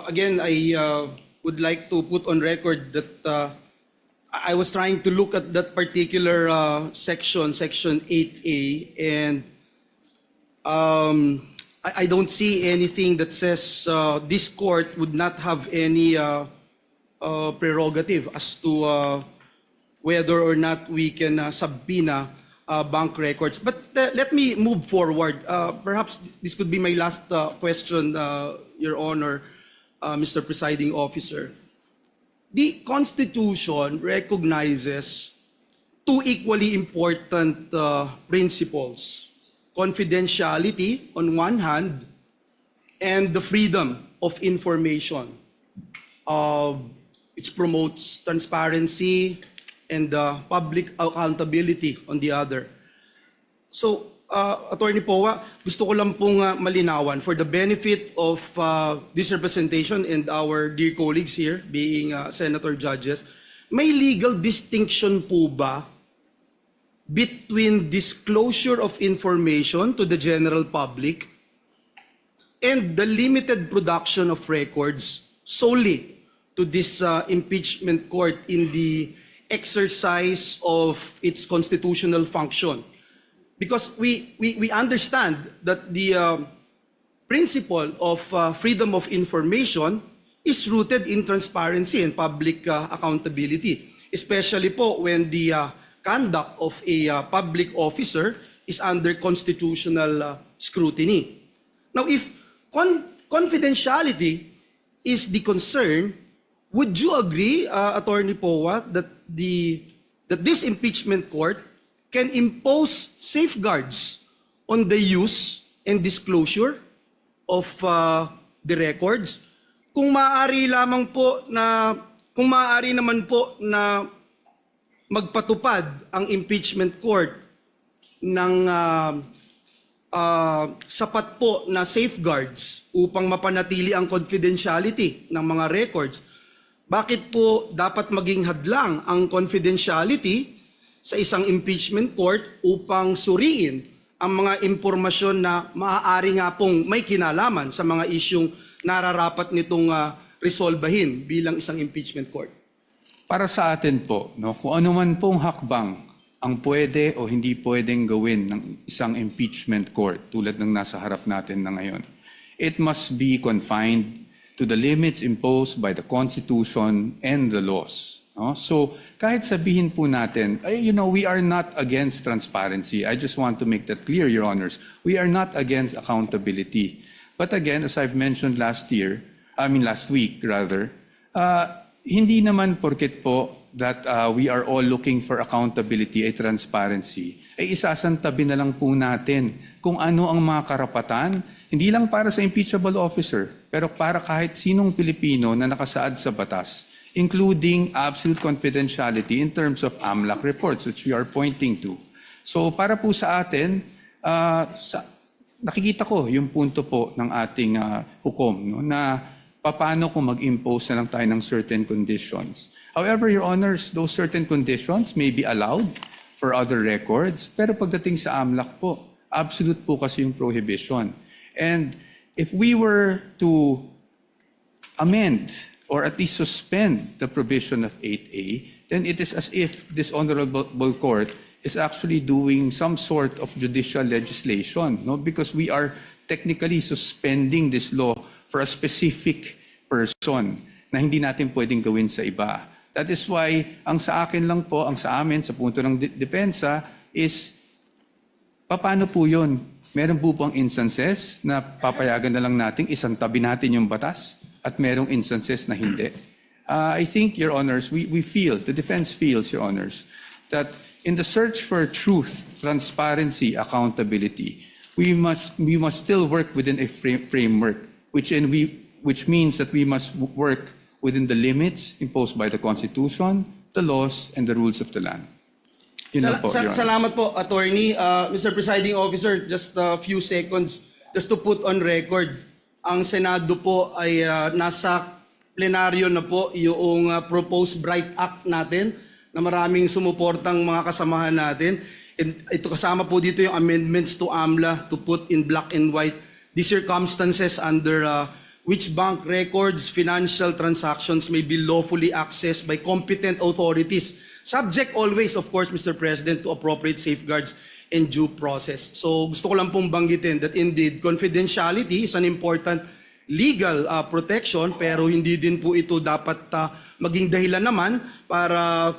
Again, I would like to put on record that I was trying to look at that particular section 8A, and I don't see anything that says this court would not have any prerogative as to whether or not we can subpoena bank records. But let me move forward. Perhaps this could be my last question, Your Honor, Mr. Presiding Officer. The Constitution recognizes two equally important principles: confidentiality on one hand and the freedom of information, which promotes transparency and public accountability on the other. So, Attorney Powa, gusto ko lang pong malinawan for the benefit of this representation and our dear colleagues here, being senator judges, may legal distinction po ba between disclosure of information to the general public and the limited production of records solely to this impeachment court in the exercise of its constitutional function? Because we understand that the principle of freedom of information is rooted in transparency and public accountability, especially po when the conduct of a public officer is under constitutional scrutiny. Now, if confidentiality is the concern, would you agree, Attorney Powa, that this impeachment court can impose safeguards on the use and disclosure of the records? Kung maaari naman po na magpatupad ang impeachment court ng sapat po na safeguards upang mapanatili ang confidentiality ng mga records, bakit po dapat maging hadlang ang confidentiality sa isang impeachment court upang suriin ang mga impormasyon na maaari nga pong may kinalaman sa mga isyung nararapat nitong resolbahin bilang isang impeachment court? Para sa atin po, no, kung ano man pong hakbang ang pwede o hindi pwedeng gawin ng isang impeachment court tulad ng nasa harap natin na ngayon, it must be confined to the limits imposed by the Constitution and the laws. No? So kahit sabihin po natin, we are not against transparency. I just want to make that clear, Your Honors. We are not against accountability. But again, as I've mentioned last week, hindi naman porket po that we are all looking for accountability ay transparency, ay isasantabi na lang po natin kung ano ang mga karapatan, hindi lang para sa impeachable officer, pero para kahit sinong Pilipino na nakasaad sa batas, including absolute confidentiality in terms of AMLAC reports, which we are pointing to. So para po sa atin, nakikita ko yung punto po ng ating hukom, no, na paano kung mag-impose na lang tayo ng certain conditions. However, Your Honors, those certain conditions may be allowed for other records, pero pagdating sa AMLAC po, absolute po kasi yung prohibition. And if we were to amend or at least suspend the provision of 8A, then it is as if this honorable court is actually doing some sort of judicial legislation, no? Because we are technically suspending this law for a specific person na hindi natin pwedeng gawin sa iba. That is why, ang sa akin lang po, ang sa amin, sa punto ng depensa, is paano po yun? Meron po bang instances na papayagan na lang natin, isang tabi natin yung batas, at merong instances na hindi? I think, Your Honors, we feel, the defense feels, Your Honors, that in the search for truth, transparency, accountability, we must still work within a framework, which means that we must work within the limits imposed by the Constitution, the laws, and the rules of the land. Yun lang po, Your Honor. Salamat po, Attorney. Mr. Presiding Officer, just a few seconds, just to put on record, ang Senado po ay nasa plenaryo na po yung proposed Bright Act natin na maraming sumuportang mga kasamahan natin. And ito kasama po dito yung amendments to AMLA to put in black and white the circumstances under which bank records, financial transactions may be lawfully accessed by competent authorities, subject always, of course, Mr. President, to appropriate safeguards and due process. So gusto ko lang pong banggitin that indeed, confidentiality is an important legal protection, pero hindi din po ito dapat maging dahilan naman para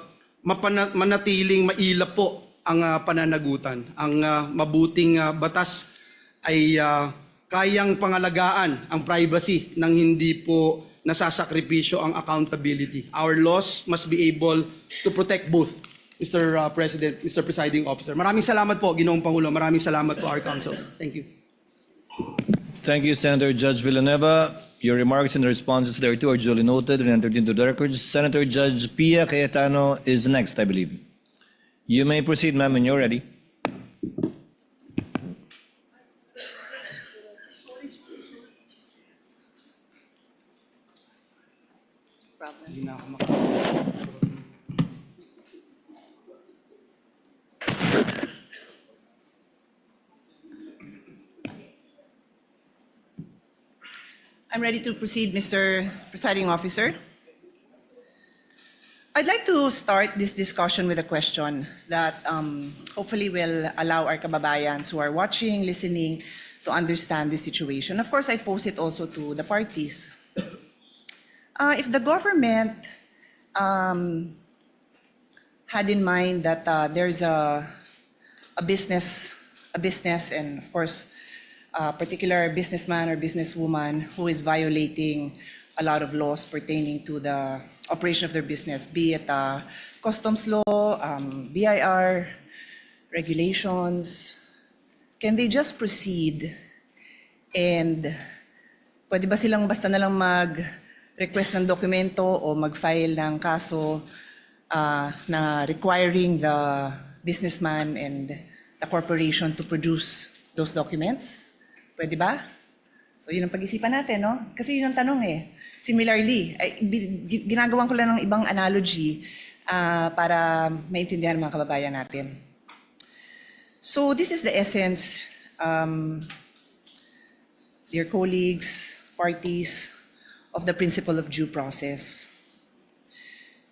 manatiling mailap po ang pananagutan. Ang mabuting batas ay kayang pangalagaan ang privacy nang hindi po nasasakripisyo ang accountability. Our laws must be able to protect both, Mr. President, Mr. Presiding Officer. Maraming salamat po, Ginoong Pangulo. Maraming salamat po, our council. Thank you. Thank you, Senator Judge Villanueva. Your remarks and responses thereto are duly noted and entered into the records. Senator Judge Pia Cayetano is next, I believe. You may proceed, ma'am, when you're ready. I'm ready to proceed, Mr. Presiding Officer. I'd like to start this discussion with a question that hopefully will allow our kababayans who are watching, listening, to understand the situation. Of course, I pose it also to the parties. If the government had in mind that there's a business, and of course, a particular businessman or businesswoman who is violating a lot of laws pertaining to the operation of their business, be it customs law, BIR, regulations, can they just proceed and pwede ba silang basta na lang mag-request ng dokumento o mag-file ng kaso na requiring the businessman and the corporation to produce those documents? Pwede ba? So yun ang pag-isipan natin, no? Kasi yun ang tanong eh. Similarly, ginagawan ko lang ng ibang analogy para maintindihan ng mga kababayan natin. So this is the essence, dear colleagues, parties, of the principle of due process.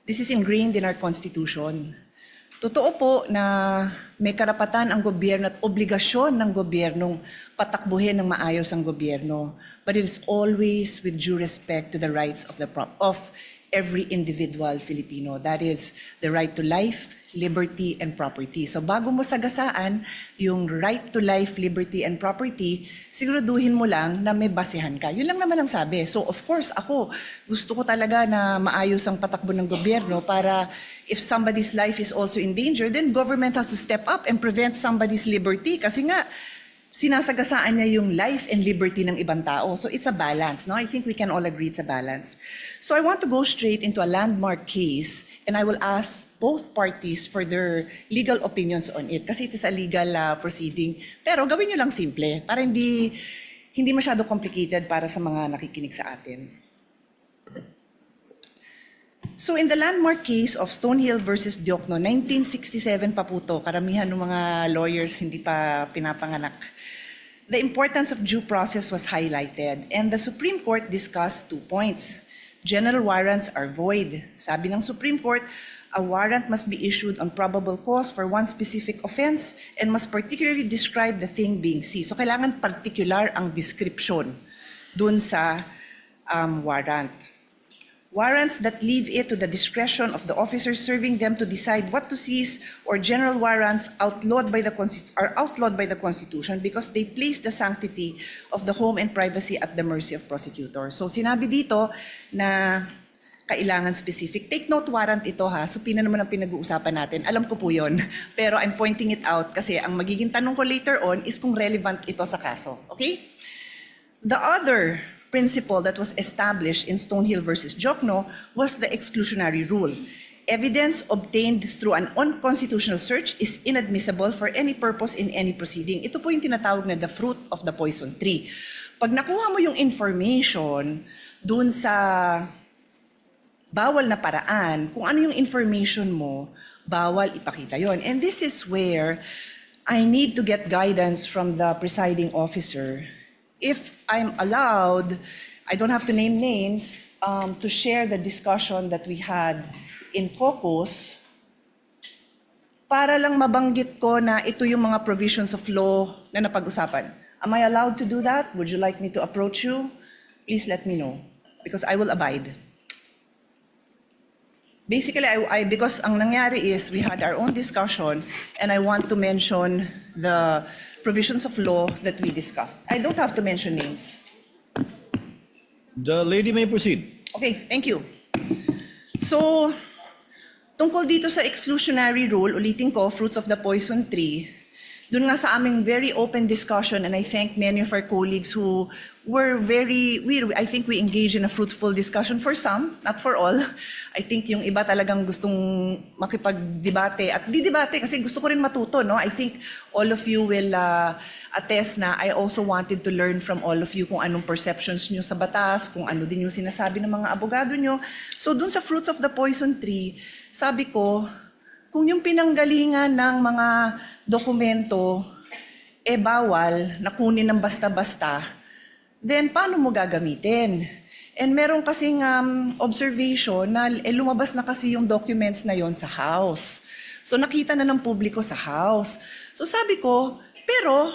This is ingrained in our Constitution. Totoo po na may karapatan ang gobyerno at obligasyon ng gobyernong patakbuhin ng maayos ang gobyerno, but it is always with due respect to the rights of every individual Filipino. That is the right to life, liberty, and property. So bago mo sagasaan yung right to life, liberty, and property, siguraduhin mo lang na may basehan ka. Yun lang naman ang sabi. So of course, ako, gusto ko talaga na maayos ang patakbo ng gobyerno para if somebody's life is also in danger, then government has to step up and prevent somebody's liberty. Kasi nga, sinasagasaan niya yung life and liberty ng ibang tao. So it's a balance, no? I think we can all agree it's a balance. So I want to go straight into a landmark case and I will ask both parties for their legal opinions on it kasi it is a legal proceeding. Pero gawin nyo lang simple para hindi masyado complicated para sa mga nakikinig sa atin. So in the landmark case of Stonehill versus Diokno, 1967 pa po to, karamihan ng mga lawyers hindi pa pinapanganak. The importance of due process was highlighted and the Supreme Court discussed 2 points. General warrants are void. Sabi ng Supreme Court, a warrant must be issued on probable cause for one specific offense and must particularly describe the thing being seized. So kailangan particular ang description dun sa warrant. Warrants that leave it to the discretion of the officers serving them to decide what to seize or general warrants are outlawed by the Constitution because they place the sanctity of the home and privacy at the mercy of prosecutors. So sinabi dito na kailangan specific. Take note warrant ito ha. So naman ang pinag-uusapan natin. Alam ko po yun. Pero I'm pointing it out kasi ang magiging tanong ko later on is kung relevant ito sa kaso. Okay? The other principle that was established in Stonehill versus Diokno was the exclusionary rule. Evidence obtained through an unconstitutional search is inadmissible for any purpose in any proceeding. Ito po yung tinatawag na the fruit of the poison tree. Pag nakuha mo yung information dun sa bawal na paraan, kung ano yung information mo, bawal ipakita yon. And this is where I need to get guidance from the presiding officer. If I'm allowed, I don't have to name names, to share the discussion that we had in caucus para lang mabanggit ko na ito yung mga provisions of law na napag-usapan. Am I allowed to do that? Would you like me to approach you? Please let me know because I will abide. Basically, because ang nangyari is we had our own discussion and I want to mention the provisions of law that we discussed. I don't have to mention names. The lady may proceed. Okay, thank you. So, tungkol dito sa exclusionary rule, ulitin ko, fruits of the poison tree, Dun nga sa aming very open discussion, and I thank many of our colleagues who were I think we engaged in a fruitful discussion for some, not for all. I think yung iba talagang gustong makipag-debate at di-debate kasi gusto ko rin matuto, no? I think all of you will attest na I also wanted to learn from all of you kung anong perceptions nyo sa batas, kung ano din yung sinasabi ng mga abogado nyo. So dun sa Fruits of the Poison Tree, sabi ko, kung yung pinanggalingan ng mga dokumento bawal na kunin ng basta-basta, then paano mo gagamitin? And meron kasing observation na lumabas na kasi yung documents na yon sa House. So nakita na ng publiko sa House. So sabi ko, pero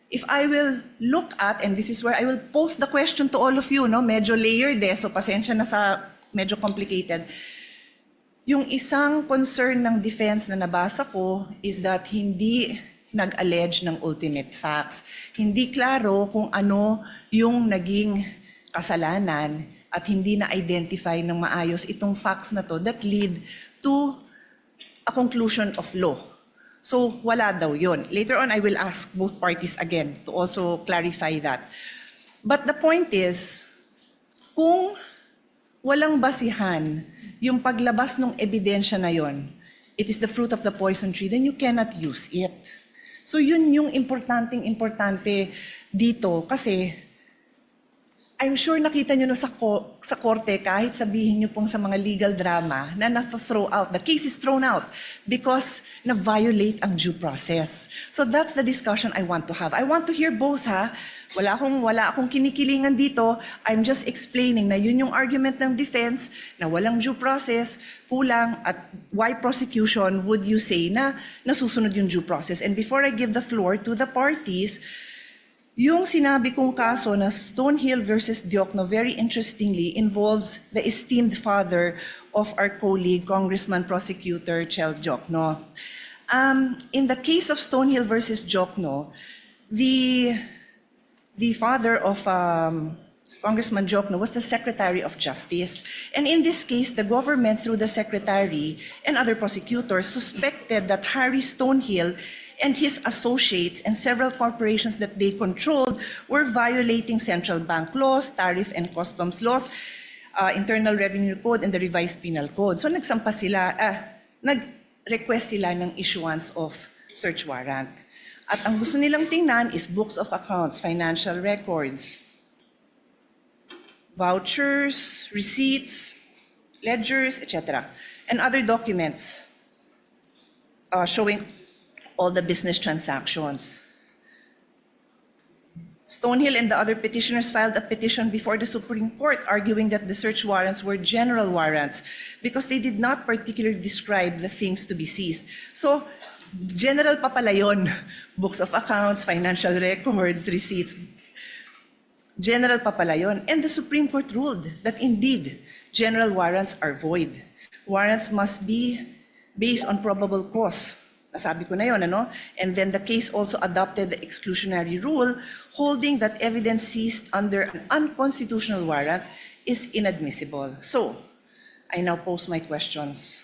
if I will look at, and this is where I will pose the question to all of you, no? Medyo layered so pasensya na sa medyo complicated. Yung isang concern ng defense na nabasa ko is that hindi nag-allege ng ultimate facts. Hindi klaro kung ano yung naging kasalanan at hindi na-identify ng maayos itong facts na to that lead to a conclusion of law. So wala daw yun. Later on, I will ask both parties again to also clarify that. But the point is, kung walang basihan yung paglabas ng ebidensya na yon, it is the fruit of the poison tree, then you cannot use it. So yun yung importante dito kasi I'm sure nakita nyo no sa korte kahit sabihin nyo pong sa mga legal drama na na-throw out, the case is thrown out because na-violate ang due process. So that's the discussion I want to have. I want to hear both ha. Wala akong kinikilingan dito. I'm just explaining na yun yung argument ng defense na walang due process, kulang at why prosecution would you say na nasusunod yung due process. And before I give the floor to the parties, yung sinabi kong kaso na Stonehill versus Diokno, very interestingly, involves the esteemed father of our colleague, Congressman Prosecutor Chel Diokno. In the case of Stonehill versus Diokno, the father of Congressman Diokno was the Secretary of Justice. And in this case, the government, through the Secretary and other prosecutors, suspected that Harry Stonehill and his associates and several corporations that they controlled were violating central bank laws, tariff and customs laws, Internal Revenue Code, and the Revised Penal Code. So nag-request sila ng issuance of search warrant. At ang gusto nilang tingnan is books of accounts, financial records, vouchers, receipts, ledgers, etc., and other documents showing all the business transactions. Stonehill and the other petitioners filed a petition before the Supreme Court arguing that the search warrants were general warrants because they did not particularly describe the things to be seized. So, general pa pala yun. Books of accounts, financial records, receipts. General pa pala yun. And the Supreme Court ruled that indeed, general warrants are void. Warrants must be based on probable cause. Nasabi ko na yun, ano? And then the case also adopted the exclusionary rule, holding that evidence seized under an unconstitutional warrant is inadmissible. So, I now pose my questions.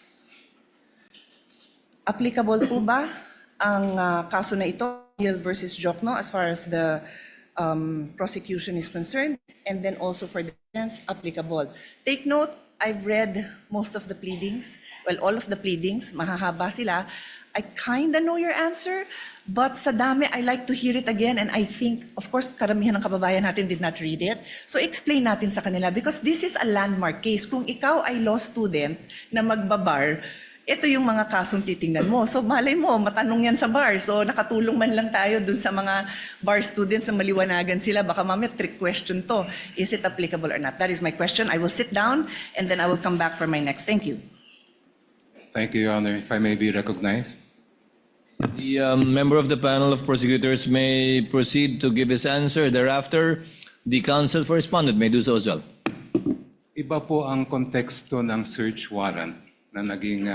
Applicable po ba ang kaso na ito, Hill versus Diokno, as far as the prosecution is concerned, and then also for the defense, applicable? Take note, I've read most of the pleadings, well, all of the pleadings, mahahaba sila. I kinda know your answer, but sa dami, I like to hear it again, and I think, of course, karamihan ng kababayan natin did not read it. So explain natin sa kanila, because this is a landmark case. Kung ikaw ay law student na magbabar, ito yung mga kasong titingnan mo. So malay mo, matanong yan sa bar. So nakatulong man lang tayo dun sa mga bar students na maliwanagan sila. Baka mamaya trick question to. Is it applicable or not? That is my question. I will sit down and then I will come back for my next. Thank you. Thank you, Your Honor. If I may be recognized. The member of the panel of prosecutors may proceed to give his answer. Thereafter, the counsel for respondent may do so as well. Iba po ang konteksto ng search warrant na naging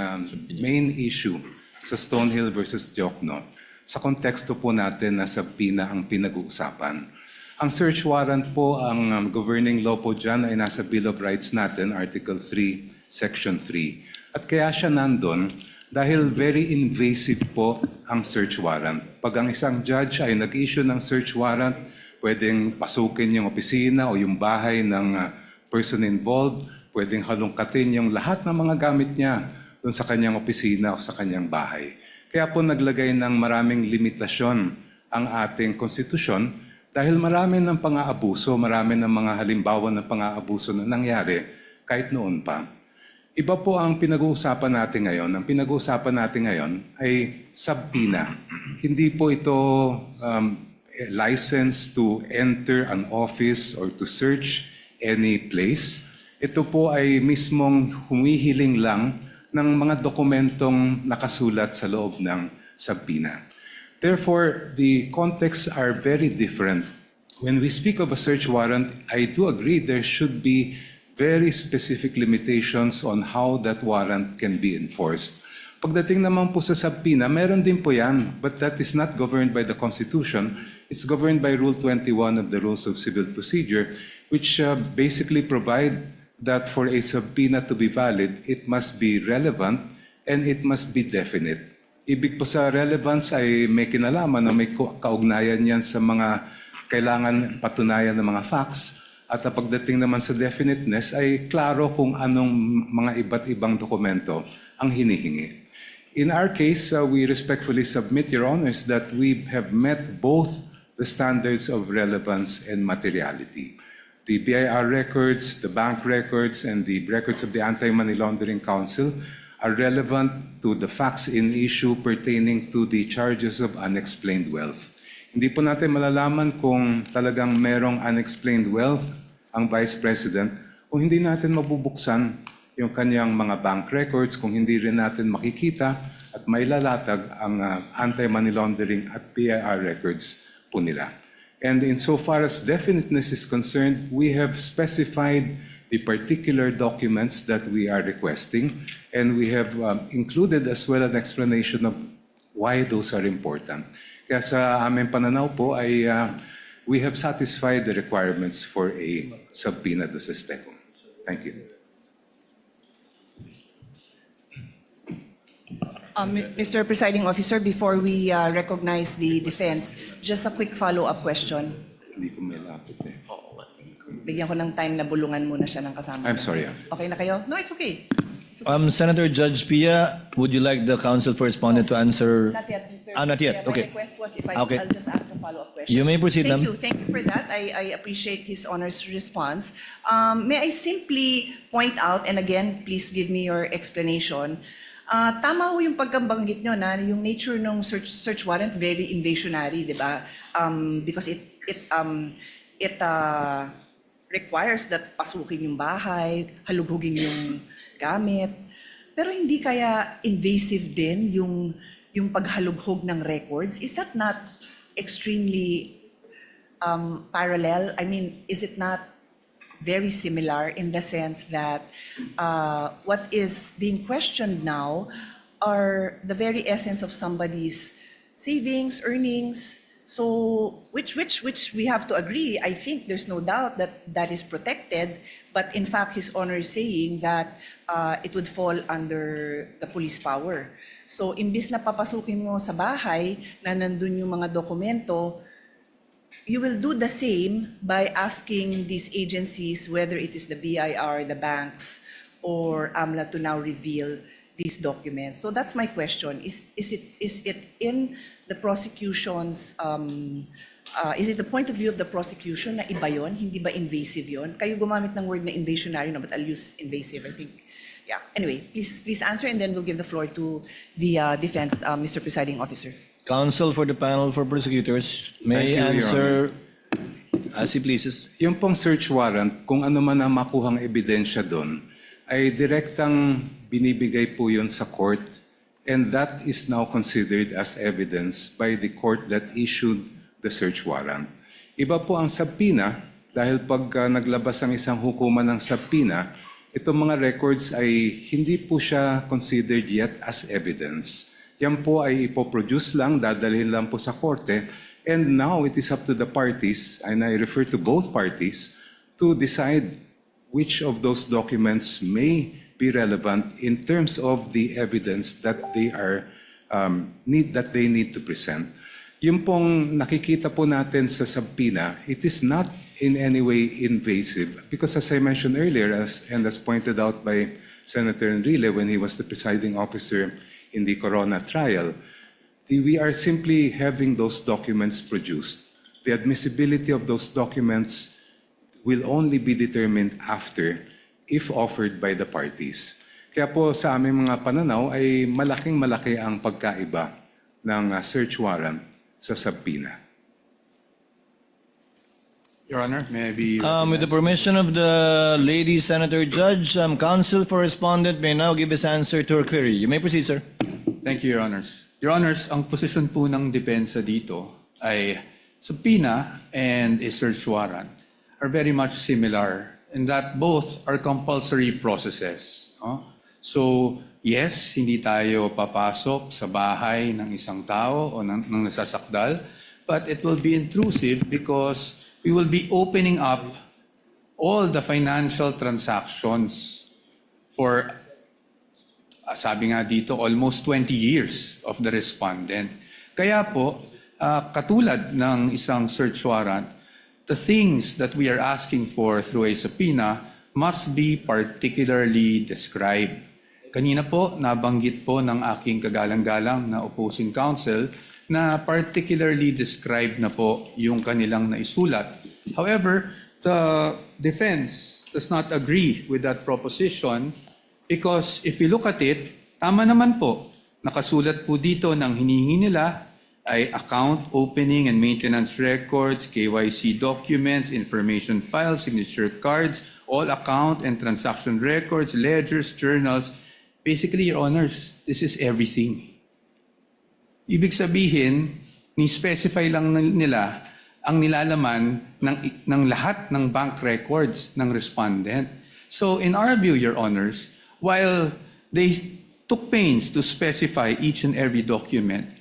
main issue sa Stonehill versus Diokno. Sa konteksto po natin na sa PINA ang pinag-uusapan. Ang search warrant po, ang governing law po dyan ay nasa Bill of Rights natin, Article 3, Section 3. At kaya siya nandun, dahil very invasive po ang search warrant. Pag ang isang judge ay nag-issue ng search warrant, pwedeng pasukin yung opisina o yung bahay ng person involved, pwedeng halongkatin yung lahat ng mga gamit niya doon sa kanyang opisina o sa kanyang bahay. Kaya po naglagay ng maraming limitasyon ang ating konstitusyon dahil marami ng pang-aabuso, marami ng mga halimbawa ng pang-aabuso na nangyari kahit noon pa. Iba po ang pinag-uusapan natin ngayon. Ang pinag-uusapan natin ngayon ay subpoena. Hindi po ito license to enter an office or to search any place. Ito po ay mismong humihiling lang ng mga dokumentong nakasulat sa loob ng subpoena. Therefore, the contexts are very different. When we speak of a search warrant, I do agree there should be very specific limitations on how that warrant can be enforced. Pagdating naman po sa subpoena, meron din po yan, but that is not governed by the Constitution. It's governed by Rule 21 of the Rules of Civil Procedure, which basically provide that for a subpoena to be valid, it must be relevant and it must be definite. Ibig po sa relevance ay may kinalaman na may kaugnayan yan sa mga kailangan patunayan ng mga facts. At pagdating naman sa definiteness ay klaro kung anong mga iba't ibang dokumento ang hinihingi. In our case, we respectfully submit, Your Honors, that we have met both the standards of relevance and materiality. The BIR records, the bank records, and the records of the Anti-Money Laundering Council are relevant to the facts in issue pertaining to the charges of unexplained wealth. Hindi po natin malalaman kung talagang merong unexplained wealth ang Vice President kung hindi natin mabubuksan yung kanyang mga bank records, kung hindi rin natin makikita at mailalatag ang anti-money laundering at PIR records po nila. And insofar as definiteness is concerned, we have specified the particular documents that we are requesting, and we have included as well an explanation of why those are important. Kaya sa aming pananaw po ay we have satisfied the requirements for a subpoena do Sesteco. Thank you. Mr. Presiding Officer, before we recognize the defense, just a quick follow-up question. Hindi ko may lapit eh. Bigyan ko ng time na bulungan muna siya ng kasama. I'm sorry. Okay na kayo? No, it's okay. Senator Judge Pia, would you like the counsel for respondent to answer? Not yet, Mr. Not yet. Yeah, Okay. my request was if Okay. I'll just ask a follow-up question. You may proceed, Thank ma'am. you. Thank you for that. I appreciate his Honor's response. May I simply point out, and again, please give me your explanation. Tama ho yung pagkabanggit nyo na yung nature ng search warrant very invasionary, di ba? Because it requires that pasukin yung bahay, halugugin yung gamit. Pero hindi kaya invasive din yung paghalughog ng records? Is that not extremely parallel? I mean, is it not very similar in the sense that what is being questioned now are the very essence of somebody's savings, earnings? So, which we have to agree, I think there's no doubt that that is protected, but in fact, His Honor is saying that it would fall under the police power. So, imbis na papasukin mo sa bahay na nandun yung mga dokumento, you will do the same by asking these agencies, whether it is the BIR, the banks, or AMLA, to now reveal these documents. So that's my question. Is it in the prosecution's, is it the point of view of the prosecution na iba yun? Hindi ba invasive yun? Kayo gumamit ng word na invasionary, no? But I'll use invasive, I think. Yeah. Anyway, please answer, and then we'll give the floor to the defense, Mr. Presiding Officer. Counsel for the panel for prosecutors may Thank you, Your answer as he pleases. Yung pong search warrant, kung ano man ang makuhang ebidensya doon, ay direktang binibigay po yun sa court, and that is now considered as evidence by the court that issued the search warrant. Iba po ang subpoena, dahil pag naglabas ang isang hukuman ng subpoena, itong mga records ay hindi po siya considered yet as evidence. Yan po ay ipoproduce lang, dadalhin lang po sa korte, and now it is up to the parties, and I refer to both parties, to decide which of those documents may be relevant in terms of the evidence that they are that they need to present. Yung pong nakikita po natin sa subpoena, it is not in any way invasive because as I mentioned earlier, and as pointed out by Senator Enrile when he was the presiding officer in the Corona trial, we are simply having those documents produced. The admissibility of those documents will only be determined after if offered by the parties. Kaya po sa aming mga pananaw ay malaking-malaki ang pagkaiba ng search warrant sa subpoena. Your Honor, may I be With the recognized? permission of the lady Senator Judge, counsel for respondent may now give his answer to her query. You may proceed, sir. Thank you, Your Honors. Your Honors, ang posisyon po ng depensa dito ay subpoena and a search warrant are very much similar in that both are compulsory processes. No? So, yes, hindi tayo papasok sa bahay ng isang tao o ng nasasakdal, but it will be intrusive because we will be opening up all the financial transactions for, sabi nga dito, almost 20 years of the respondent. Kaya po, katulad ng isang search warrant, the things that we are asking for through a subpoena must be particularly described. Kanina po, nabanggit po ng aking kagalang-galang na opposing counsel na particularly described na po yung kanilang naisulat. However, the defense does not agree with that proposition because if you look at it, tama naman po, nakasulat po dito ng hinihingi nila ay account opening and maintenance records, KYC documents, information files, signature cards, all account and transaction records, ledgers, journals. Basically, Your Honors, this is everything. Ibig sabihin, ni-specify lang nila ang nilalaman ng lahat ng bank records ng respondent. So in our view, Your Honors, while they took pains to specify each and every document,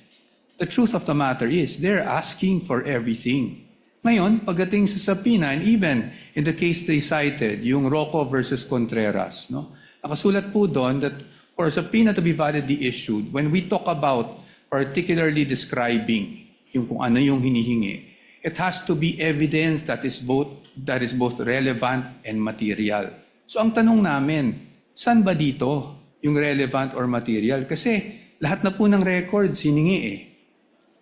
the truth of the matter is they're asking for everything. Ngayon, pagdating sa subpoena, and even in the case they cited, yung Rocco versus Contreras, no? Nakasulat po doon that for a subpoena to be validly issued, when we talk about particularly describing yung kung ano yung hinihingi, it has to be evidence that is both relevant and material. So ang tanong namin, saan ba dito yung relevant or material? Kasi lahat na po ng records hiningi eh.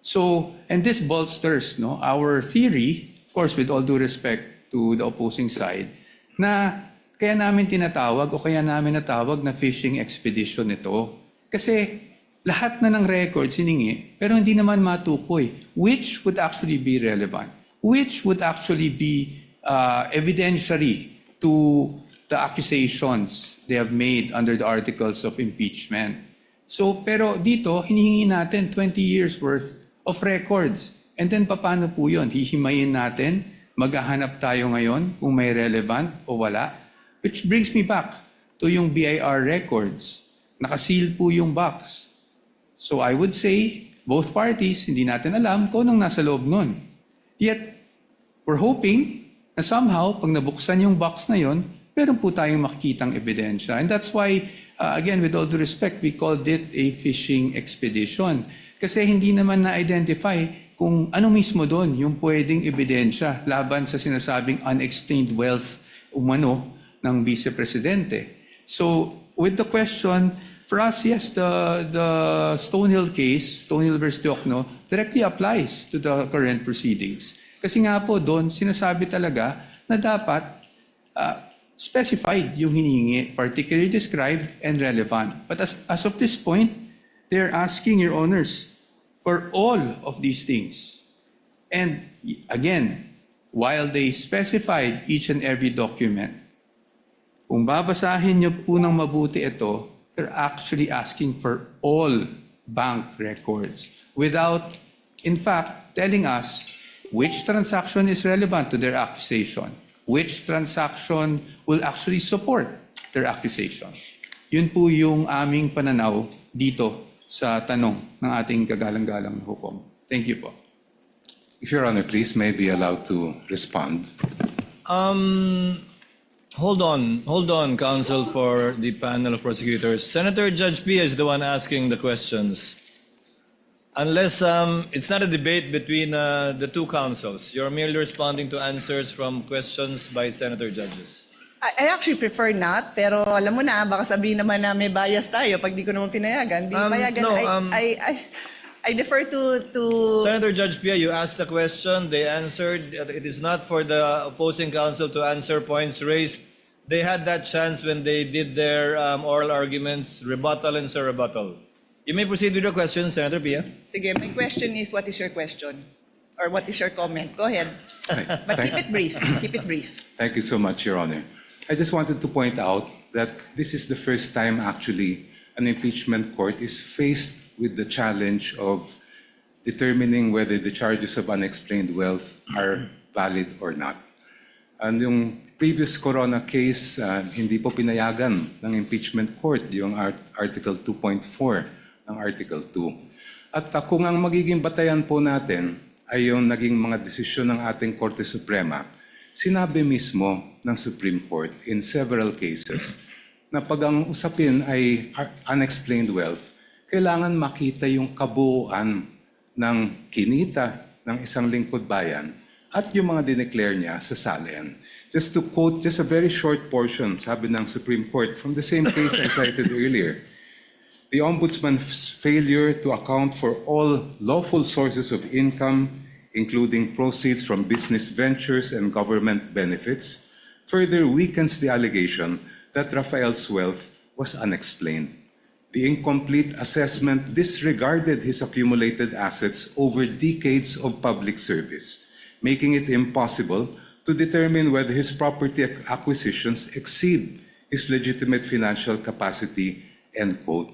So, and this bolsters our theory, of course with all due respect to the opposing side, na kaya namin tinatawag o kaya namin natawag na fishing expedition ito. Kasi lahat na ng records hiningi, pero hindi naman matukoy which would actually be relevant, which would actually be evidentiary to the accusations they have made under the articles of impeachment. So, pero dito, hinihingi natin 20 years worth of records. And then, paano po yun? Hihimayin natin, maghahanap tayo ngayon kung may relevant o wala. Which brings me back to yung BIR records. Nakaseal po yung box. So I would say, both parties, hindi natin alam kung anong nasa loob nun. Yet, we're hoping na somehow, pag nabuksan yung box na yon, meron po tayong makikitang ebidensya. And that's why, again, with all due respect, we called it a fishing expedition. Kasi hindi naman na-identify kung ano mismo doon yung pwedeng ebidensya laban sa sinasabing unexplained wealth umano ng Vice Presidente. So, with the question, for us, yes, the Stonehill case, Stonehill versus Diokno, directly applies to the current proceedings. Kasi nga po doon, sinasabi talaga na dapat specified yung hiningi, particularly described and relevant. But as of this point, they're asking, Your Honors, for all of these things. And again, while they specified each and every document, kung babasahin niyo po ng mabuti ito, they're actually asking for all bank records without, in fact, telling us which transaction is relevant to their accusation, which transaction will actually support their accusation. Yun po yung aming pananaw dito sa tanong ng ating kagalang-galang na hukom. Thank you po. If Your Honor, please may be allowed to respond. Hold on, counsel for the panel of prosecutors. Senator Judge Pia is the one asking the questions. Unless it's not a debate between the two counsels. You're merely responding to answers from questions by senator judges. I actually prefer not, pero alam mo na, baka sabihin naman na may bias tayo pag di ko naman pinayagan. Di payagan. no, I defer to Senator Judge Pia, you asked the question, they answered. It is not for the opposing counsel to answer points raised. They had that chance when they did their oral arguments, rebuttal and surrebuttal. You may proceed with your question, Senator Pia. Sige, my question is, what is your question? Or what is your comment? Go ahead. Right. But keep it brief. Keep it brief. Thank you so much, Your Honor. I just wanted to point out that this is the first time actually an impeachment court is faced with the challenge of determining whether the charges of unexplained wealth are valid or not. And yung previous Corona case, hindi po pinayagan ng impeachment court yung Article 2.4 ng Article 2. At kung ang magiging batayan po natin ay yung naging mga desisyon ng ating Korte Suprema, sinabi mismo ng Supreme Court in several cases na pag ang usapin ay unexplained wealth, kailangan makita yung kabuuan ng kinita ng isang lingkod bayan at yung mga dineclare niya sa salian. Just to quote just a very short portion, sabi ng Supreme Court from the same case I cited earlier, the Ombudsman's failure to account for all lawful sources of income, including proceeds from business ventures and government benefits, further weakens the allegation that Rafael's wealth was unexplained. The incomplete assessment disregarded his accumulated assets over decades of public service, making it impossible to determine whether his property acquisitions exceed his legitimate financial capacity, end quote.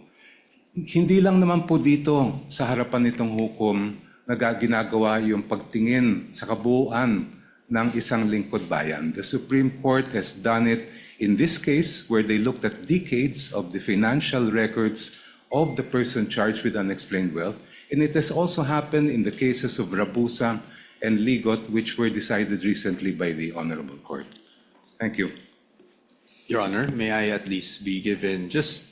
Hindi lang naman po dito sa harapan nitong hukom na ginagawa yung pagtingin sa kabuuan ng isang lingkod bayan. The Supreme Court has done it in this case where they looked at decades of the financial records of the person charged with unexplained wealth, and it has also happened in the cases of Rabusa and Ligot, which were decided recently by the Honorable Court. Thank you. Your Honor, may I at least be given just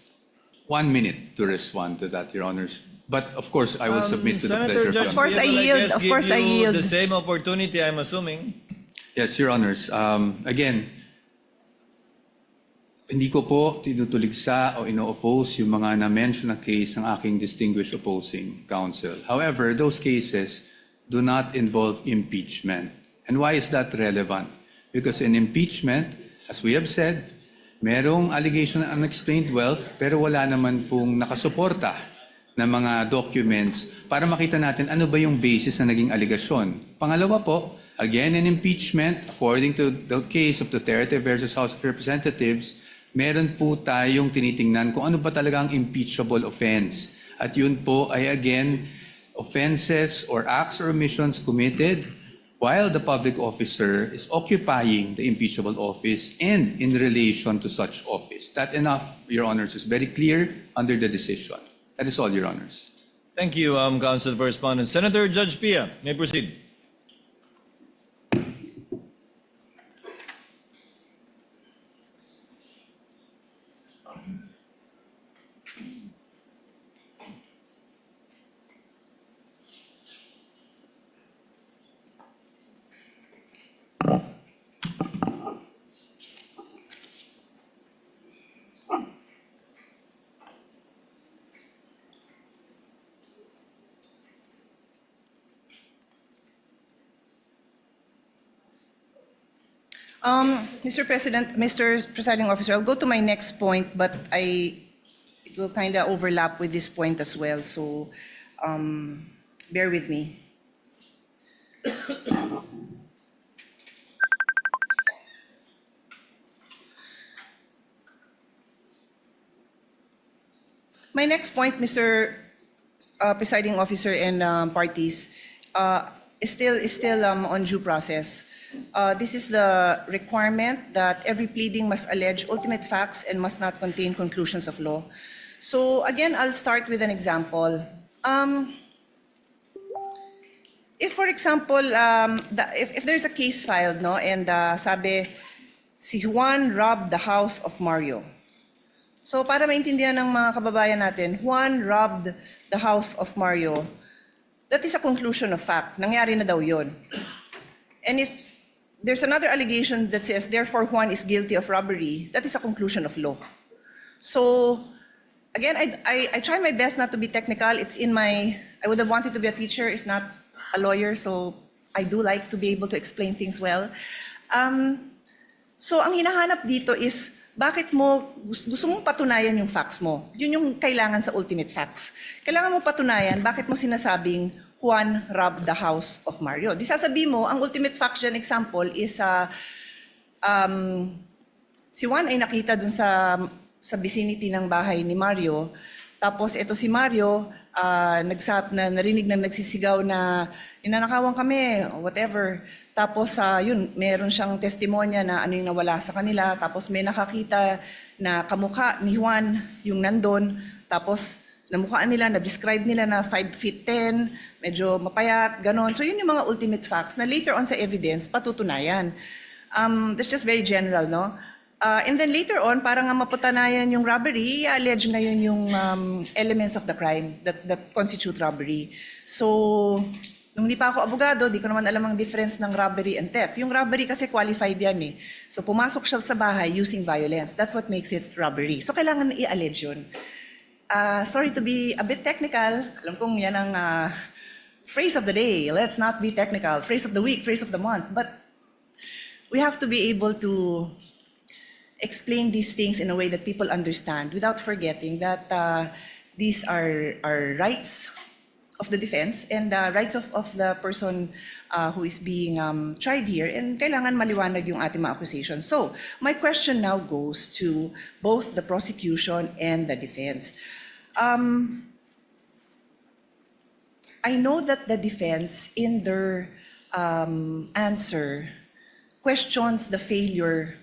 1 minute to respond to that, Your Honors? But of course, I will submit to the Senator pleasure of Judge Your course, Pia I will, yield. guess, Of course, I give you yield. the same opportunity, I'm assuming. Yes, Your Honors. Again, hindi ko po tinutuligsa o ino-oppose yung mga na-mention na case ng aking distinguished opposing counsel. However, those cases do not involve impeachment. And why is that relevant? Because in impeachment, as we have said, merong allegation ng unexplained wealth pero wala naman pong nakasuporta na mga documents para makita natin ano ba yung basis na naging aligasyon. Pangalawa po, again in impeachment, according to the case of Duterte versus House of Representatives, meron po tayong tinitingnan kung ano ba talaga ang impeachable offense. At yun po ay again, offenses or acts or omissions committed while the public officer is occupying the impeachable office and in relation to such office. That enough, Your Honors, is very clear under the decision. That is all, Your Honors. Thank you, counsel for respondents. Senator Judge Pia, may proceed. Mr. President, Mr. Presiding Officer, I'll go to my next point, but it will kind of overlap with this point as well, so bear with me. My next point, Mr. Presiding Officer and parties, is still on due process. This is the requirement that every pleading must allege ultimate facts and must not contain conclusions of law. So again, I'll start with an example. If, for example, if there's a case filed, no, and si Juan robbed the house of Mario. So para maintindihan ng mga kababayan natin, Juan robbed the house of Mario. That is a conclusion of fact. Nangyari na daw yun. And if there's another allegation that says, therefore Juan is guilty of robbery, that is a conclusion of law. So, again, I try my best not to be technical. It's in my, I would have wanted to be a teacher if not a lawyer, so I do like to be able to explain things well. So, ang hinahanap dito is, bakit mo, gusto mong patunayan yung facts mo? Yun yung kailangan sa ultimate facts. Kailangan mo patunayan, bakit mo sinasabing Juan robbed the house of Mario? Di sasabihin mo, ang ultimate fact dyan example is si Juan ay nakita dun sa vicinity ng bahay ni Mario. Tapos ito si Mario, narinig na nagsisigaw na ninanakawan kami, whatever. Tapos yun, meron siyang testimonya na ano yung nawala sa kanila. Tapos may nakakita na kamukha ni Juan yung nandun. Tapos namukhaan nila, na-describe nila na 5 feet 10, medyo mapayat, ganon. So yun yung mga ultimate facts na later on sa evidence, patutunayan. That's just very general, no? And then later on, para nga mapatunayan yung robbery, i-allege ngayon yung elements of the crime that constitute robbery. So, nung di pa ako abogado, di ko naman alam ang difference ng robbery and theft. Yung robbery kasi qualified yan eh. So, pumasok siya sa bahay using violence. That's what makes it robbery. So, kailangan i-allege yun. Sorry to be a bit technical. Alam kong yan ang phrase of the day. Let's not be technical. Phrase of the week, phrase of the month. But we have to be able to explain these things in a way that people understand without forgetting that these are rights of the defense and rights of the person who is being tried here, and kailangan maliwanag yung ating mga accusations. So, my question now goes to both the prosecution and the defense. I know that the defense, in their answer, questions the failure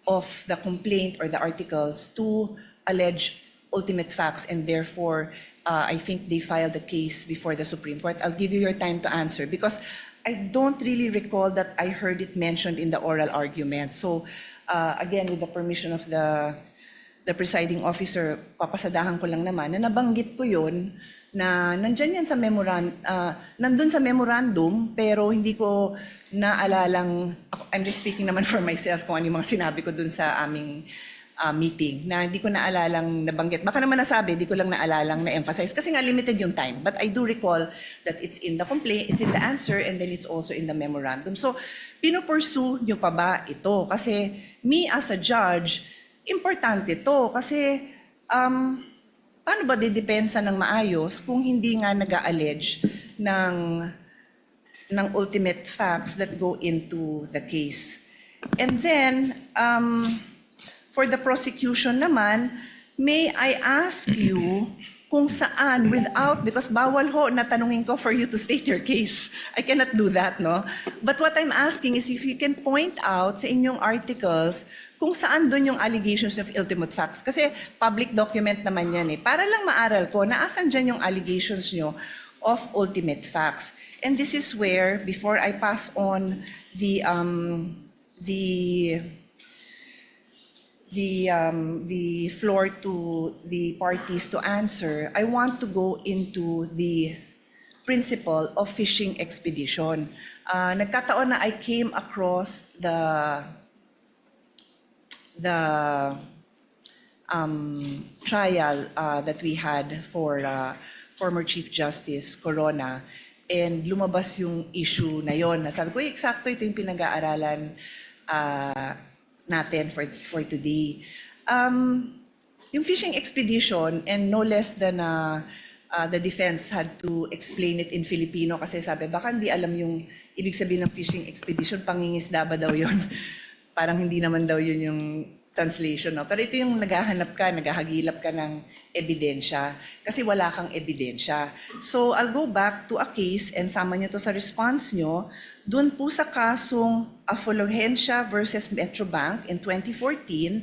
of the complaint or the articles to allege ultimate facts, and therefore, I think they filed a case before the Supreme Court. I'll give you your time to answer because I don't really recall that I heard it mentioned in the oral argument. So, again, with the permission of the presiding officer, papasadahan ko lang naman na nabanggit ko yun na nandyan yan sa nandun sa memorandum, pero hindi ko naalalang, I'm just speaking naman for myself kung ano yung mga sinabi ko dun sa aming meeting, na hindi ko naalalang nabanggit. Baka naman nasabi, hindi ko lang naalalang na-emphasize kasi nga limited yung time. But I do recall that it's in the complaint, it's in the answer, and then it's also in the memorandum. So, pinupursue nyo pa ba ito? Kasi me as a judge, importante to kasi paano ba didepensa ng maayos kung hindi nga nag-a-allege ng ultimate facts that go into the case. And then, for the prosecution naman, may I ask you kung saan, because bawal ho na tanungin ko for you to state your case. I cannot do that, no? But what I'm asking is if you can point out sa inyong articles kung saan doon yung allegations of ultimate facts. Kasi public document naman yan eh. Para lang maaral ko, naasan dyan yung allegations nyo of ultimate facts. And this is where, before I pass on the floor to the parties to answer, I want to go into the principle of fishing expedition. Nagkataon na I came across the trial that we had for former Chief Justice Corona, and lumabas yung issue na yon. Nasabi ko, eksakto ito yung pinag-aaralan natin for today. Yung fishing expedition, and no less than the defense had to explain it in Filipino kasi sabi, baka hindi alam yung ibig sabihin ng fishing expedition, pangingisda ba daw yun? Parang hindi naman daw yun yung translation, no? Pero ito yung naghahagilap ka ng ebidensya kasi wala kang ebidensya. So I'll go back to a case and sama nyo to sa response nyo. Doon po sa kasong Afluencia versus Metrobank in 2014,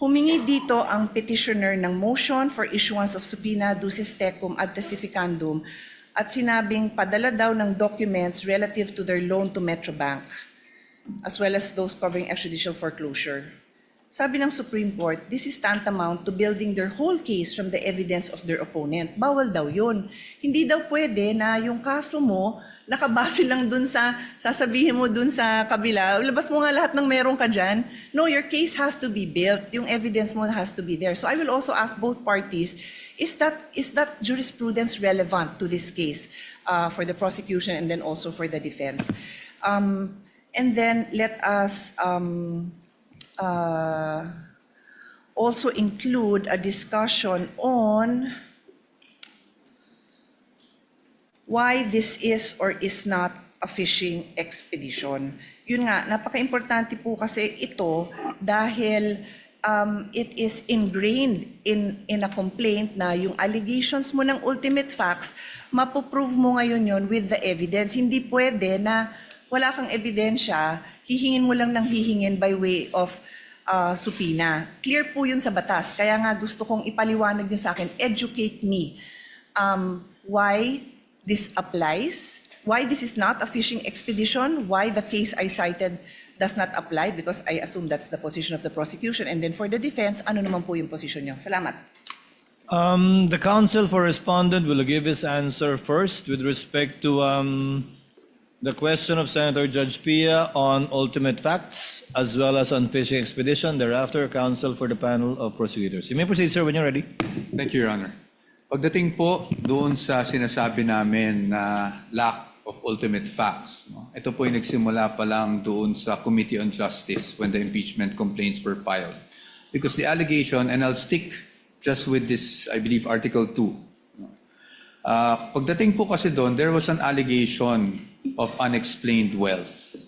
humingi dito ang petitioner ng motion for issuance of subpoena ducis tecum ad testificandum at sinabing padala daw ng documents relative to their loan to Metrobank. as well as those covering extrajudicial foreclosure. Sabi ng Supreme Court, this is tantamount to building their whole case from the evidence of their opponent. Bawal daw yun. Hindi daw pwede na yung kaso mo, nakabase lang dun sa, sasabihin mo dun sa kabila, labas mo nga lahat ng meron ka dyan. No, your case has to be built. Yung evidence mo has to be there. So I will also ask both parties, is that jurisprudence relevant to this case for the prosecution and then also for the defense? And then let us also include a discussion on why this is or is not a fishing expedition. Yun nga, napaka-importante po kasi ito dahil it is ingrained in a complaint na yung allegations mo ng ultimate facts, mapoprove mo ngayon yon with the evidence. Hindi pwede na wala kang ebidensya, hihingin mo lang ng hihingin by way of subpoena. Clear po yun sa batas. Kaya nga gusto kong ipaliwanag nyo sa akin, educate me why this applies, why this is not a fishing expedition, why the case I cited does not apply, because I assume that's the position of the prosecution. And then for the defense, ano naman po yung position nyo? Salamat. The counsel for respondent will give his answer first with respect to the question of Senator Judge Pia on ultimate facts as well as on fishing expedition. Thereafter, counsel for the panel of prosecutors. You may proceed, sir, when you're ready. Thank you, Your Honor. Pagdating po doon sa sinasabi namin na lack of ultimate facts, no? Ito po yung nagsimula pa lang doon sa Committee on Justice when the impeachment complaints were filed. Because the allegation, and I'll stick just with this, I believe, Article 2. Pagdating po kasi doon, there was an allegation of unexplained wealth.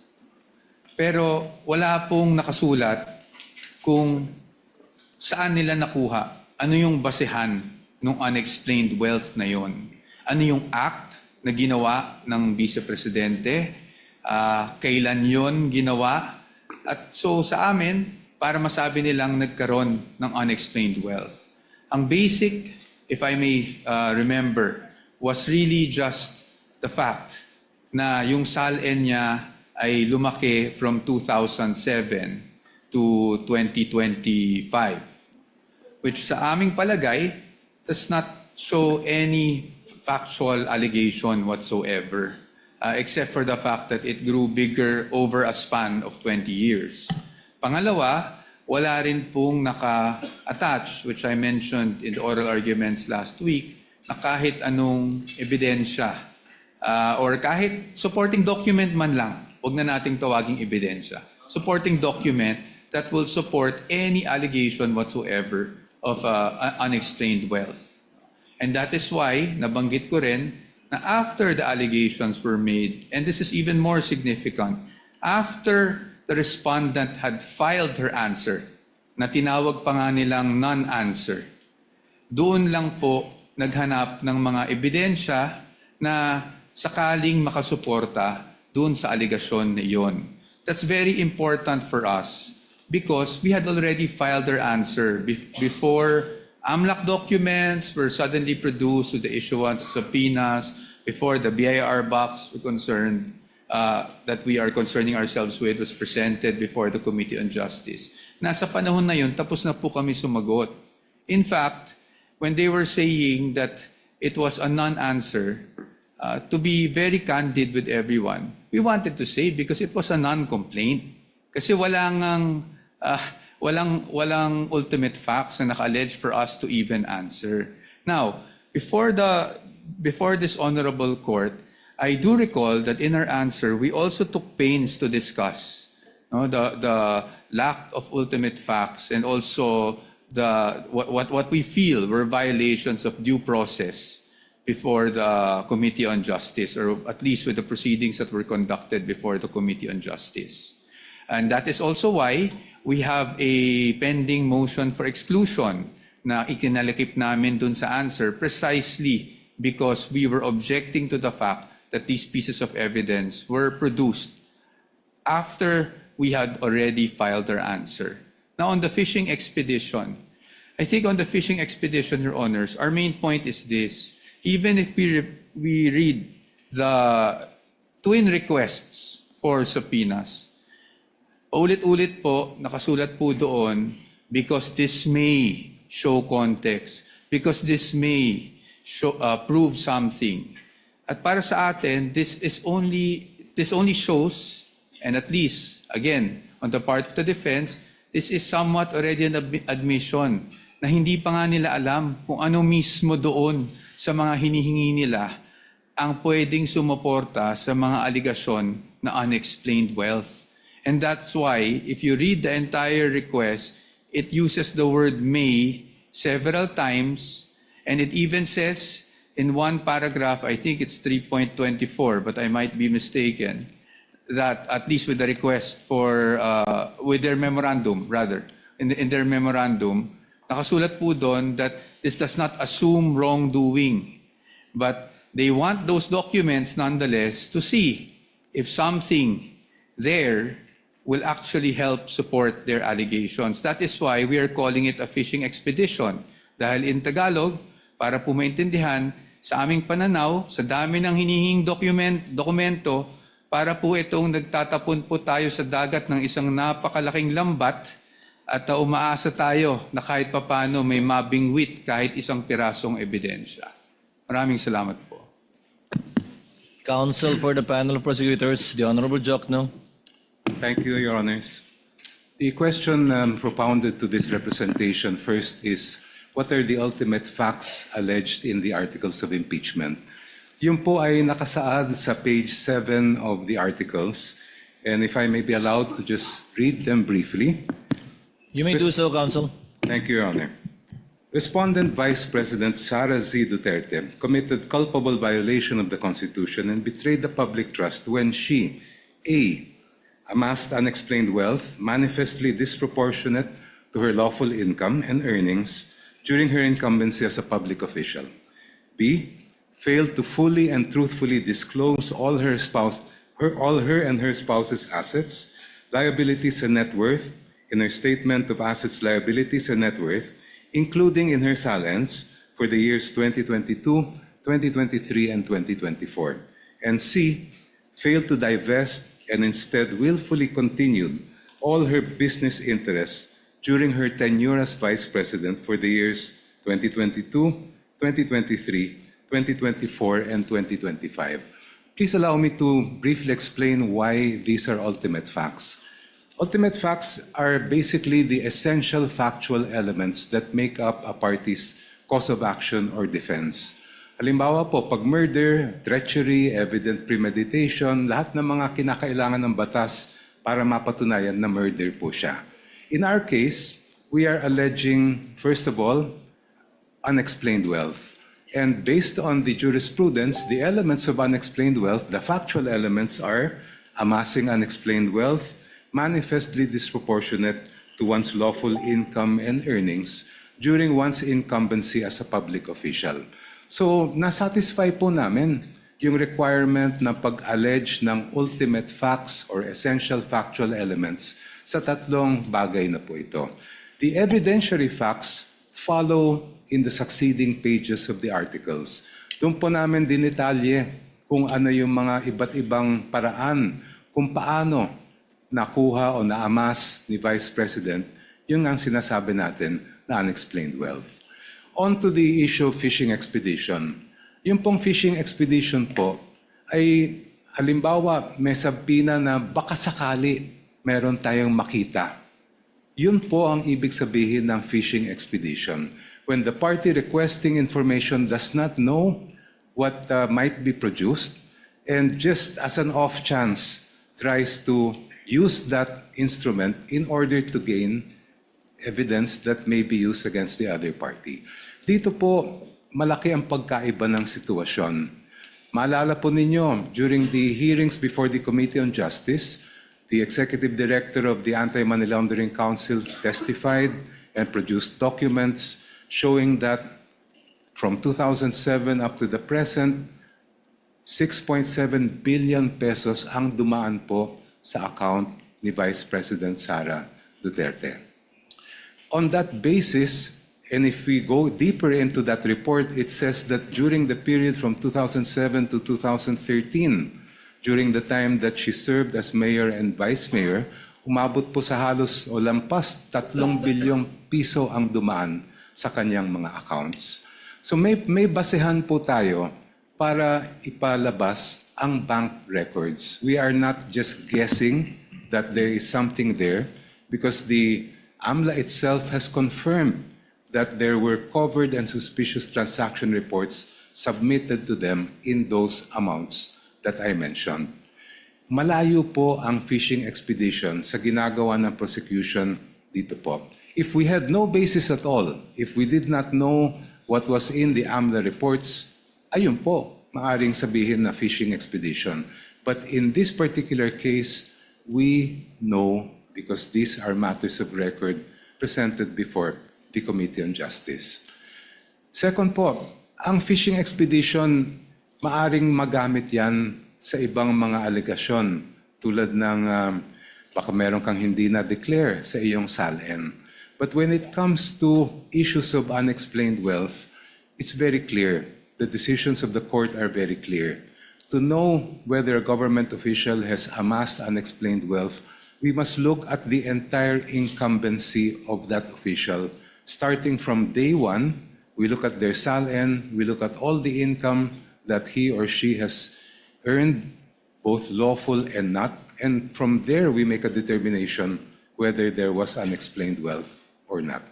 Pero wala pong nakasulat kung saan nila nakuha, ano yung basehan ng unexplained wealth na yon. Ano yung act na ginawa ng Vice Presidente, kailan yon ginawa. At so sa amin, para masabi nilang nagkaroon ng unexplained wealth. Ang basic, if I may remember, was really just the fact na yung SALN niya ay lumaki from 2007 to 2025, which sa aming palagay does not show any factual allegation whatsoever, except for the fact that it grew bigger over a span of 20 years. Pangalawa, wala rin pong naka-attach, which I mentioned in the oral arguments last week, na kahit anong ebidensya or kahit supporting document man lang, huwag na nating tawaging ebidensya, supporting document that will support any allegation whatsoever of unexplained wealth. And that is why, nabanggit ko rin, na after the allegations were made, and this is even more significant, after the respondent had filed her answer, na tinawag pa nga nilang non-answer, doon lang po naghanap ng mga ebidensya na sakaling makasuporta doon sa aligasyon na iyon. That's very important for us because we had already filed our answer before AMLAC documents were suddenly produced with the issuance of subpoenas, before the BIR box were concerned, that we are concerning ourselves with was presented before the Committee on Justice. Nasa panahon na yun, tapos na po kami sumagot. In fact, when they were saying that it was a non-answer, to be very candid with everyone, we wanted to say because it was a non-complaint. Kasi walang ultimate facts na naka-allege for us to even answer. Now, before this honorable court, I do recall that in our answer, we also took pains to discuss the lack of ultimate facts and also what we feel were violations of due process before the Committee on Justice, or at least with the proceedings that were conducted before the Committee on Justice. And that is also why we have a pending motion for exclusion na ikinalakip namin dun sa answer precisely because we were objecting to the fact that these pieces of evidence were produced after we had already filed our answer. Now, on the fishing expedition, I think on the fishing expedition, Your Honors, our main point is this. Even if we read the twin requests for subpoenas, Paulit-ulit po, nakasulat po doon, because this may show context, because this may show, prove something. At para sa atin, this only shows, and at least, again, on the part of the defense, this is somewhat already an admission na hindi pa nga nila alam kung ano mismo doon sa mga hinihingi nila ang pwedeng sumuporta sa mga aligasyon na unexplained wealth. And that's why, if you read the entire request, it uses the word may several times, and it even says in one paragraph, I think it's 3.24, but I might be mistaken, that at least with the request for, with their memorandum, rather, in their memorandum, nakasulat po doon that this does not assume wrongdoing, but they want those documents nonetheless to see if something there will actually help support their allegations. That is why we are calling it a fishing expedition. Dahil in Tagalog, para po maintindihan, sa aming pananaw, sa dami ng hinihing dokumento, para po itong nagtatapon po tayo sa dagat ng isang napakalaking lambat at umaasa tayo na kahit papano may mabingwit kahit isang pirasong ebidensya. Maraming salamat po. Counsel for the panel of prosecutors, the Honorable Jokno. Thank you, Your Honors. The question propounded to this representation first is, what are the ultimate facts alleged in the articles of impeachment? Yun po ay nakasaad sa page 7 of the articles. And if I may be allowed to just read them briefly. You may do so, Counsel. Thank you, Your Honor. Respondent Vice President Sara Z. Duterte committed culpable violation of the Constitution and betrayed the public trust when she, A, amassed unexplained wealth manifestly disproportionate to her lawful income and earnings during her incumbency as a public official. B, failed to fully and truthfully disclose all her and her spouse's assets, liabilities, and net worth in her statement of assets, liabilities, and net worth, including in her salents for the years 2022, 2023, and 2024. And C, failed to divest and instead willfully continued all her business interests during her tenure as Vice President for the years 2022, 2023, 2024, and 2025. Please allow me to briefly explain why these are ultimate facts. Ultimate facts are basically the essential factual elements that make up a party's cause of action or defense. Halimbawa po, pag murder, treachery, evident premeditation, lahat ng mga kinakailangan ng batas para mapatunayan na murder po siya. In our case, we are alleging, first of all, unexplained wealth. And based on the jurisprudence, the elements of unexplained wealth, the factual elements are amassing unexplained wealth, manifestly disproportionate to one's lawful income and earnings during one's incumbency as a public official. So, nasatisfy po namin yung requirement na pag-allege ng ultimate facts or essential factual elements sa tatlong bagay na po ito. The evidentiary facts follow in the succeeding pages of the articles. Doon po namin dinitalye kung ano yung mga iba't ibang paraan kung paano nakuha o naamas ni Vice President yung ang sinasabi natin na unexplained wealth. On to the issue of fishing expedition. Yung pong fishing expedition po ay halimbawa may sabina na baka sakali meron tayong makita. Yun po ang ibig sabihin ng fishing expedition. When the party requesting information does not know what might be produced and just as an off chance tries to use that instrument in order to gain evidence that may be used against the other party. Dito po, malaki ang pagkaiba ng sitwasyon. Maalala po ninyo, during the hearings before the Committee on Justice, the Executive Director of the Anti-Money Laundering Council testified and produced documents showing that from 2007 up to the present, 6.7 billion pesos ang dumaan po sa account ni Vice President Sara Duterte. On that basis, and if we go deeper into that report, it says that during the period from 2007 to 2013, during the time that she served as mayor and vice mayor, umabot po sa halos o lampas 3 bilyong piso ang dumaan sa kanyang mga accounts. So may basehan po tayo para ipalabas ang bank records. We are not just guessing that there is something there because the AMLA itself has confirmed that there were covered and suspicious transaction reports submitted to them in those amounts that I mentioned. Malayo po ang fishing expedition sa ginagawa ng prosecution dito po. If we had no basis at all, if we did not know what was in the AMLA reports, ayun po, maaring sabihin na fishing expedition. But in this particular case, we know because these are matters of record presented before the Committee on Justice. Second po, ang fishing expedition, maaring magamit yan sa ibang mga alegasyon tulad ng baka meron kang hindi na-declare sa iyong SALN. But when it comes to issues of unexplained wealth, it's very clear. The decisions of the court are very clear. To know whether a government official has amassed unexplained wealth, we must look at the entire incumbency of that official. Starting from day one, we look at their SALN, we look at all the income that he or she has earned, both lawful and not, and from there we make a determination whether there was unexplained wealth or not.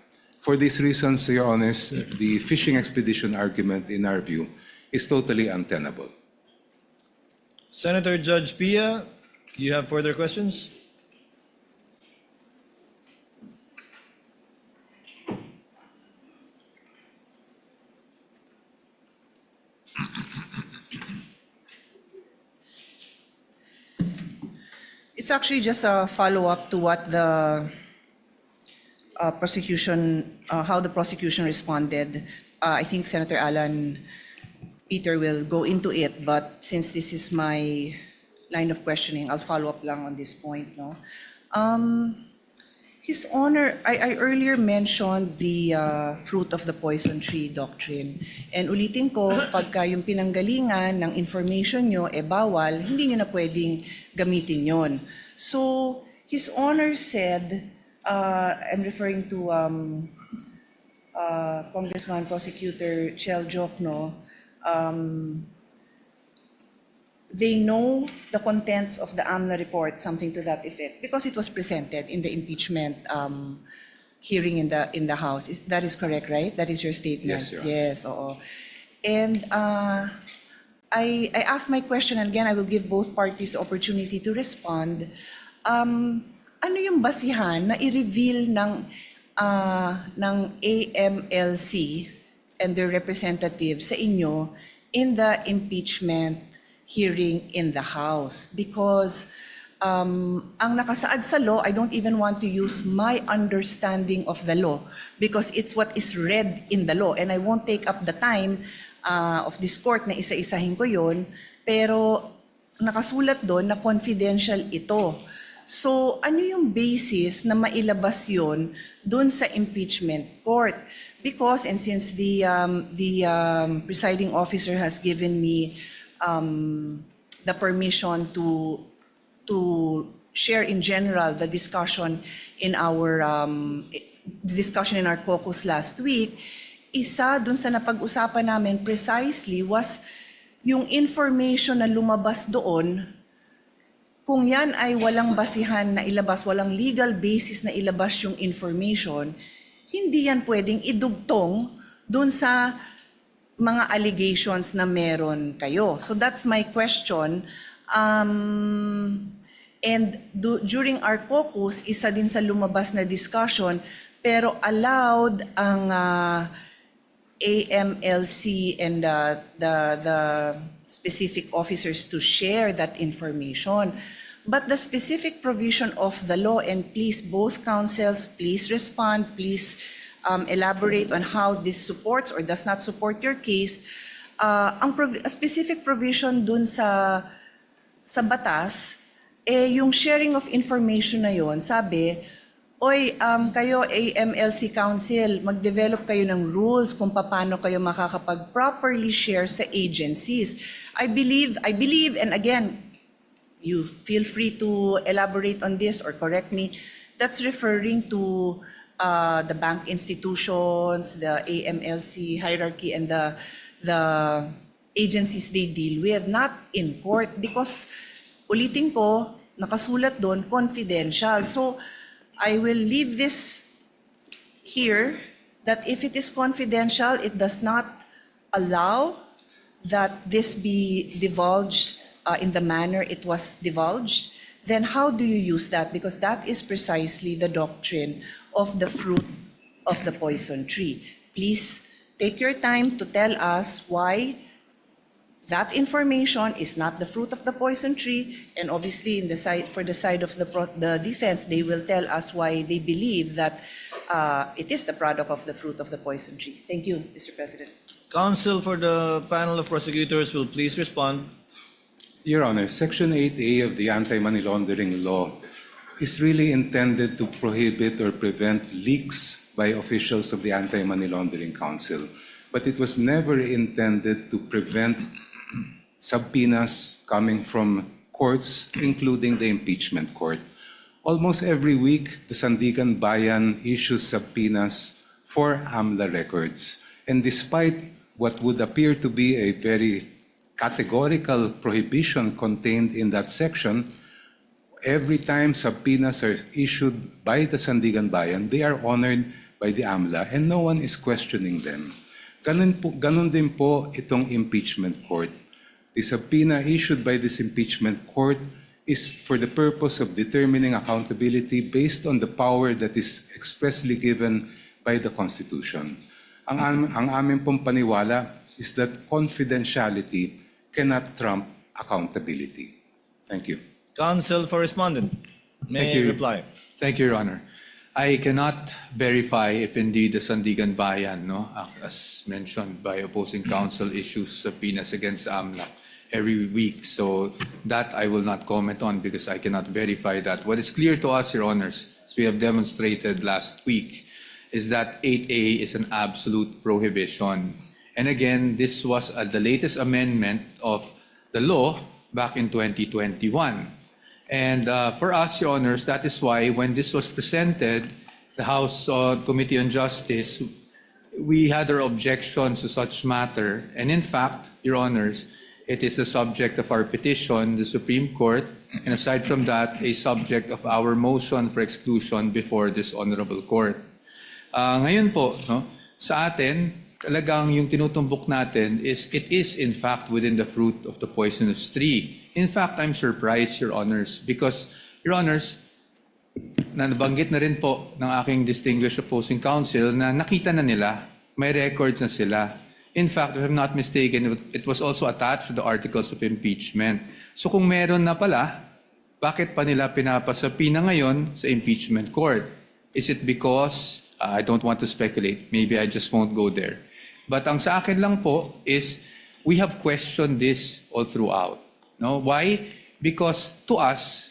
For these reasons, Your Honors, the fishing expedition argument, in our view, is totally untenable. Senator Judge Pia, do you have further questions? It's actually just a follow-up to what the how the prosecution responded. I think Senator Alan Peter will go into it, but since this is my line of questioning, I'll follow up lang on this point. No, His Honor, I earlier mentioned the fruit of the poison tree doctrine. And ulitin ko, pagka yung pinanggalingan ng information nyo, bawal, hindi nyo na pwedeng gamitin yon. So, His Honor said, I'm referring to Congressman Prosecutor Chel Jokno, they know the contents of the AMLA report, something to that effect, because it was presented in the impeachment hearing in the House. That is correct, right? That is your statement? Yes, Your Honor. Yes, oo. And I asked my question, and again, I will give both parties the opportunity to respond. Ano yung basihan na i-reveal ng AMLC and their representatives sa inyo in the impeachment hearing in the House? Because ang nakasaad sa law, I don't even want to use my understanding of the law because it's what is read in the law. And I won't take up the time of this court na isa-isahin ko yun, pero nakasulat doon na confidential ito. So ano yung basis na mailabas yun doon sa impeachment court? Because, and since the presiding officer has given me the permission to share in general the discussion in our caucus last week, isa dun sa napag-usapan namin precisely was yung information na lumabas doon, kung yan ay walang basihan na ilabas, walang legal basis na ilabas yung information, hindi yan pwedeng idugtong dun sa mga allegations na meron kayo. So that's my question. During our caucus, isa din sa lumabas na discussion, pero allowed ang AMLC and the specific officers to share that information. But the specific provision of the law, and please, both counsels, please respond, please elaborate on how this supports or does not support your case. A specific provision dun sa batas, yung sharing of information na yon, sabi, oy, kayo AMLC Council, mag-develop kayo ng rules kung paano kayo makakapag-properly share sa agencies. I believe, and again, you feel free to elaborate on this or correct me. That's referring to the bank institutions, the AMLC hierarchy, and the agencies they deal with, not in court. Because ulitin ko, nakasulat doon, confidential. So I will leave this here, that if it is confidential, it does not allow that this be divulged in the manner it was divulged. Then how do you use that? Because that is precisely the doctrine of the fruit of the poison tree. Please take your time to tell us why that information is not the fruit of the poison tree, and obviously for the side of the defense, they will tell us why they believe that it is the product of the fruit of the poison tree. Thank you, Mr. President. Counsel for the panel of prosecutors will please respond. Your Honor, Section 8A of the Anti-Money Laundering Law is really intended to prohibit or prevent leaks by officials of the Anti-Money Laundering Council, but it was never intended to prevent subpoenas coming from courts, including the impeachment court. Almost every week, the Sandigan Bayan issues subpoenas for AMLA records. And despite what would appear to be a very categorical prohibition contained in that section, every time subpoenas are issued by the Sandigan Bayan, they are honored by the AMLA and no one is questioning them. Ganun din po itong impeachment court. The subpoena issued by this impeachment court is for the purpose of determining accountability based on the power that is expressly given by the Constitution. Ang aming pong paniwala is that confidentiality cannot trump accountability. Thank you. Counsel for respondent, may reply. Thank you, Your Honor. I cannot verify if indeed the Sandigan Bayan, as mentioned by opposing counsel, issues subpoenas against AMLAC every week. So that I will not comment on because I cannot verify that. What is clear to us, Your Honors, as we have demonstrated last week, is that 8A is an absolute prohibition. And again, this was the latest amendment of the law back in 2021. And for us, Your Honors, that is why when this was presented, the House Committee on Justice, we had our objections to such matter. And in fact, Your Honors, it is the subject of our petition, the Supreme Court, and aside from that, a subject of our motion for exclusion before this Honorable Court. Ngayon po, sa atin, talagang yung tinutumbok natin is it is in fact within the fruit of the poisonous tree. In fact, I'm surprised, Your Honors, because, Your Honors, nabanggit na rin po ng aking distinguished opposing counsel na nakita na nila, may records na sila. In fact, if I'm not mistaken, it was also attached to the articles of impeachment. So kung meron na pala, bakit pa nila pinapasapina ngayon sa impeachment court? Is it because, I don't want to speculate, maybe I just won't go there. But ang sa akin lang po is, we have questioned this all throughout. No? Why? Because to us,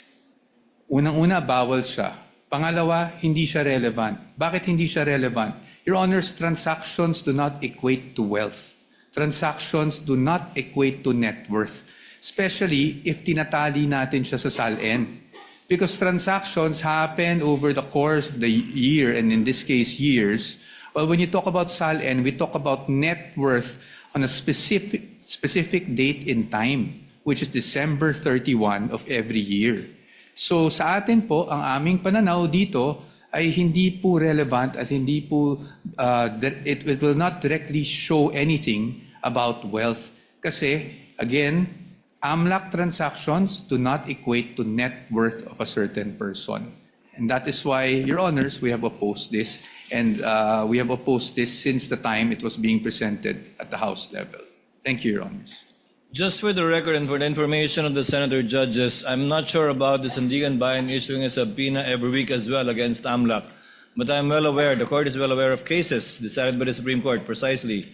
unang-una, bawal siya. Pangalawa, hindi siya relevant. Bakit hindi siya relevant? Your Honors, transactions do not equate to wealth. Transactions do not equate to net worth. Especially if tinatali natin siya sa SALN. Because transactions happen over the course of the year, and in this case, years. Well, when you talk about SALN, we talk about net worth on a specific date in time, which is December 31 of every year. So sa atin po, ang aming pananaw dito ay hindi po relevant at hindi po, it will not directly show anything about wealth. Kasi, again, AMLAC transactions do not equate to net worth of a certain person. And that is why, Your Honors, we have opposed this. And we have opposed this since the time it was being presented at the House level. Thank you, Your Honors. Just for the record and for the information of the Senator Judges, I'm not sure about the Sandigan Bayan issuing a subpoena every week as well against AMLAC. But I'm well aware, the court is well aware of cases decided by the Supreme Court precisely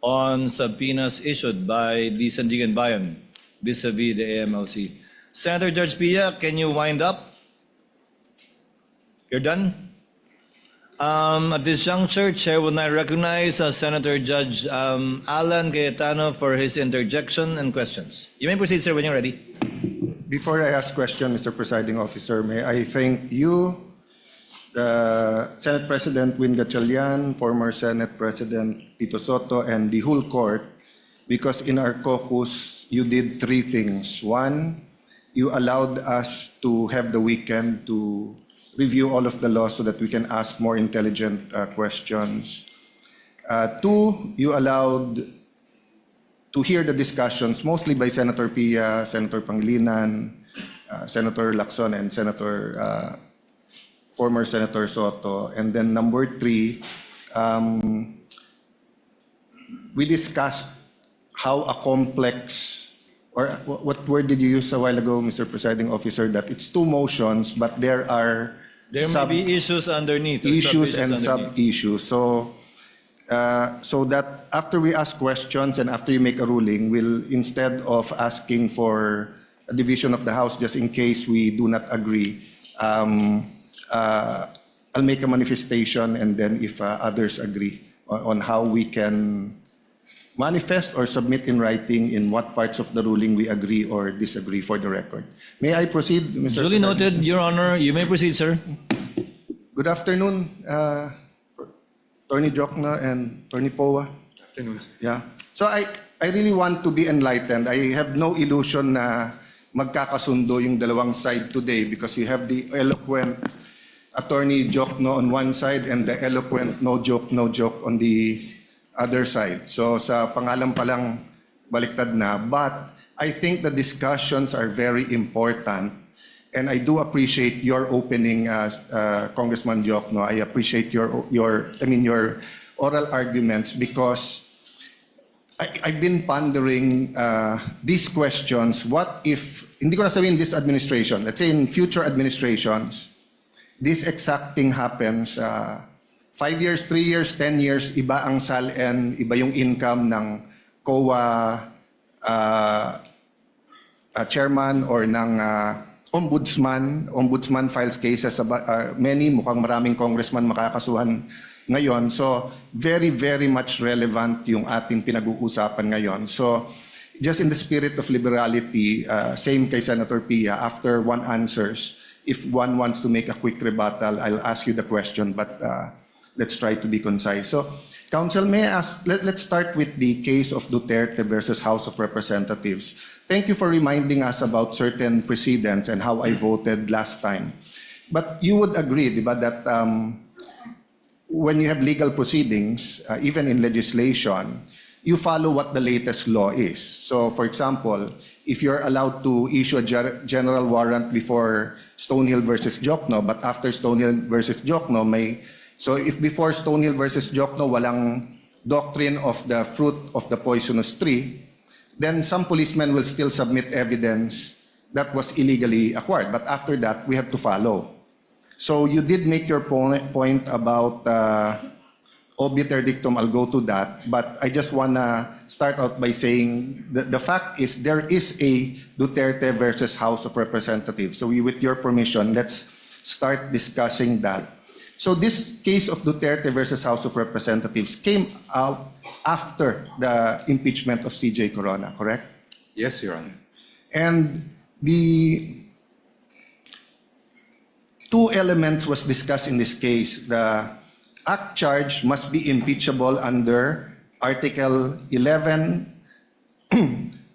on subpoenas issued by the Sandigan Bayan vis-a-vis the AMLC. Senator Judge Pia, can you wind up? You're done? At this juncture, Chair will now recognize Senator Judge Alan Cayetano for his interjection and questions. You may proceed, sir, when you're ready. before I ask question, Mr. Presiding Officer, may I thank you, the Senate President Win Gatchalian, former Senate President Tito Soto, and the whole court, because in our caucus, you did three things. One, you allowed us to have the weekend to review all of the laws so that we can ask more intelligent questions. Two, you allowed to hear the discussions, mostly by Senator Pia, Senator Pangilinan, Senator Lacson, and former Senator Soto. And then number three, we discussed how a complex, or what word did you use a while ago, Mr. Presiding Officer, that it's two motions, but there may be issues underneath. Or issues and underneath. sub-issues. So that after we ask questions and after you make a ruling, we'll, instead of asking for a division of the House just in case we do not agree, I'll make a manifestation, and then if others agree on how we can manifest or submit in writing in what parts of the ruling we agree or disagree for the record. May I proceed, Mr. Duly President? noted, Your Honor. You may proceed, sir. Good afternoon, Attorney Jokno and Attorney Poa. Afternoon, sir. Yeah. So I really want to be enlightened. I have no illusion na magkakasundo yung dalawang side today because you have the eloquent Attorney Jokno on one side and the eloquent no joke on the other side. So sa pangalan pa lang baliktad na. But I think the discussions are very important. And I do appreciate your opening, Congressman Jokno. I appreciate your oral arguments because I've been pondering these questions. What if, hindi ko na sabihin this administration, let's say in future administrations, this exact thing happens, 5 years, 3 years, 10 years, iba ang SALN, iba yung income ng COA chairman or ng ombudsman files cases, mukhang maraming congressman makakasuhan ngayon. So very, very much relevant yung ating pinag-uusapan ngayon. So just in the spirit of liberality, same kay Senator Pia, after one answers, if one wants to make a quick rebuttal, I'll ask you the question, but let's try to be concise. So, Counsel, may I ask, let's start with the case of Duterte versus House of Representatives. Thank you for reminding us about certain precedents and how I voted last time. But you would agree, di ba, that when you have legal proceedings, even in legislation, you follow what the latest law is. So, for example, if you're allowed to issue a general warrant before Stonehill versus Jokno, but after Stonehill versus Jokno, so if before Stonehill versus Jokno, walang doctrine of the fruit of the poisonous tree, then some policemen will still submit evidence that was illegally acquired. But after that, we have to follow. So you did make your point about obiter dictum. I'll go to that. But I just want to start out by saying the fact is there is a Duterte versus House of Representatives. So with your permission, let's start discussing that. So this case of Duterte versus House of Representatives came out after the impeachment of CJ Corona, correct? Yes, Your Honor. And the two elements was discussed in this case. The act charge must be impeachable under Article 11,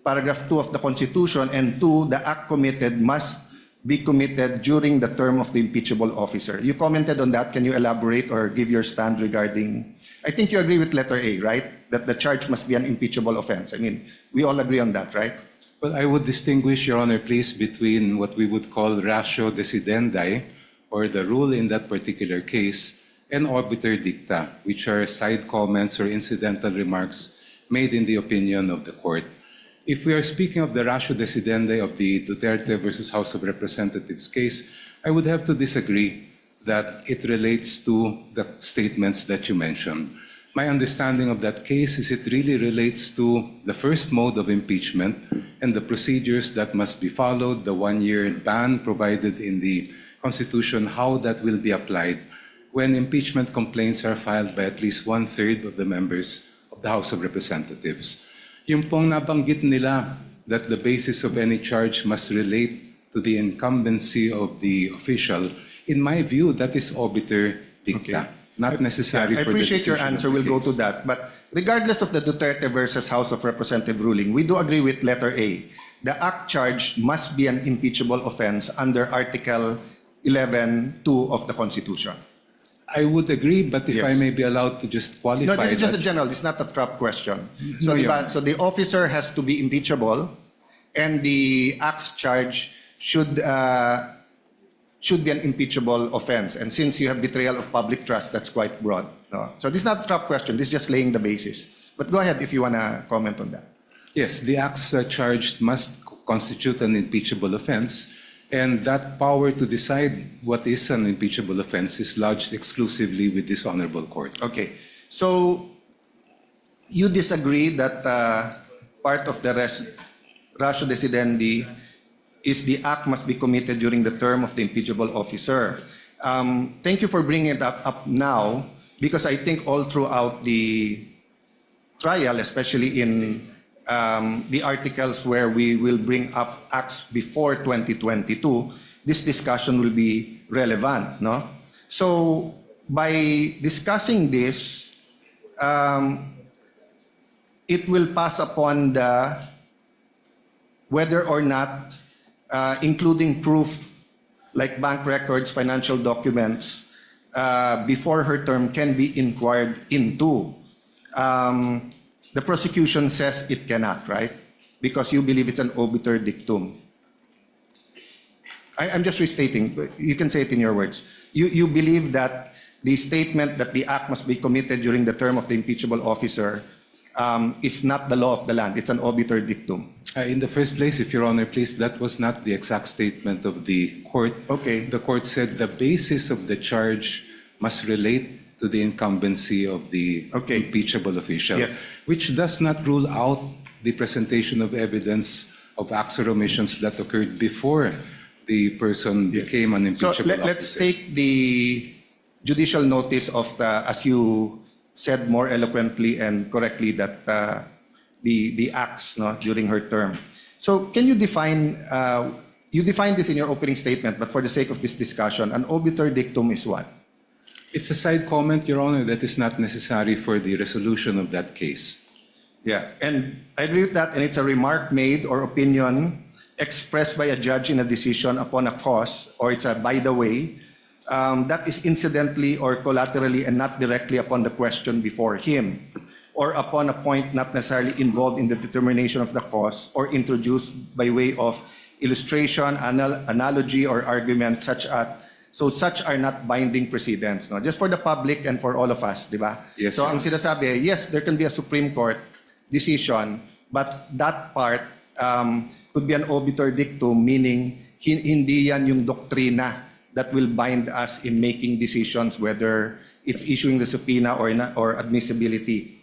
Paragraph 2 of the Constitution, and 2, the act committed must be committed during the term of the impeachable officer. You commented on that. Can you elaborate or give your stand regarding, I think you agree with letter A, right? That the charge must be an impeachable offense. I mean, we all agree on that, right? Well, I would distinguish, Your Honor, please, between what we would call ratio decidendi, or the rule in that particular case, and obiter dicta, which are side comments or incidental remarks made in the opinion of the court. If we are speaking of the ratio decidendi of the Duterte versus House of Representatives case, I would have to disagree that it relates to the statements that you mentioned. My understanding of that case is it really relates to the first mode of impeachment and the procedures that must be followed, the one-year ban provided in the Constitution, how that will be applied when impeachment complaints are filed by at least 1/3 of the members of the House of Representatives. Yung pong nabanggit nila that the basis of any charge must relate to the incumbency of the official, in my view, that is obiter dicta, not necessary I for the appreciate your decision of answer. the We'll go case. to that. But regardless of the Duterte versus House of Representative ruling, we do agree with letter A. The act charged must be an impeachable offense under Article 11(2) of the Constitution. I would agree, but if Yes. I may be allowed to just qualify No, this is just a that. general. This is not a trap question. No, So, Your diba, Honor. so the officer has to be impeachable, and the acts charge should be an impeachable offense. And since you have betrayal of public trust, that's quite broad. No? So this is not a trap question. This is just laying the basis. But go ahead if you want to comment on that. Yes, the acts charged must constitute an impeachable offense, and that power to decide what is an impeachable offense is lodged exclusively with this honorable court. Okay. So you disagree that part of the ratio decidendi is the act must be committed during the term of the impeachable officer. Thank you for bringing it up now, because I think all throughout the trial, especially in the articles where we will bring up acts before 2022, this discussion will be relevant, no? So by discussing this, it will pass upon the whether or not including proof like bank records, financial documents before her term can be inquired into. The prosecution says it cannot, right? Because you believe it's an obiter dictum. I'm just restating. You can say it in your words. You believe that the statement that the act must be committed during the term of the impeachable officer is not the law of the land. It's an obiter dictum. In the first place, if Your Honor, please, that was not the exact statement of the court. Okay. The court said the basis of the charge must relate to the incumbency of the Okay. impeachable official, Yes. which does not rule out the presentation of evidence of acts or omissions that occurred before the person became an So impeachable let's officer. take the judicial notice of the, as you said more eloquently and correctly, that the acts, no, during her term. So can you define, you defined this in your opening statement, but for the sake of this discussion, an obiter dictum is what? It's a side comment, Your Honor, that is not necessary for the resolution of that case. Yeah, and I agree with that, and it's a remark made or opinion expressed by a judge in a decision upon a cause, or it's a by the way, that is incidentally or collaterally and not directly upon the question before him, or upon a point not necessarily involved in the determination of the cause, or introduced by way of illustration, analogy, or argument, such are not binding precedents. No? Just for the public and for all of us, di ba? Yes, So Your ang sinasabi, yes, there can be a Supreme Court decision, but that part could be an obiter dictum, meaning hindi yan yung doktrina that will bind us in making decisions, whether it's issuing the subpoena or admissibility.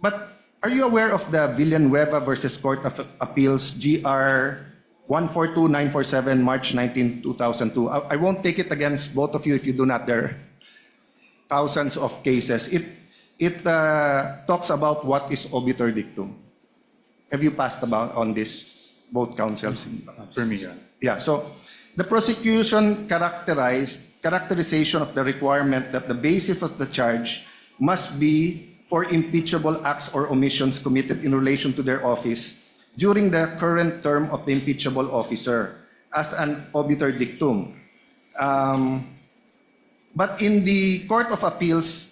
But are you aware of the Villanueva versus Court of Appeals, GR 142947, March 19, 2002? I won't take it against both of you if you do not. There are thousands of cases. It talks about what is obiter dictum. Have you passed about on this, both counsels? For me, Your Honor. Yeah, so the prosecution characterization of the requirement that the basis of the charge must be for impeachable acts or omissions committed in relation to their office during the current term of the impeachable officer as an obiter dictum. But in the Court of Appeals,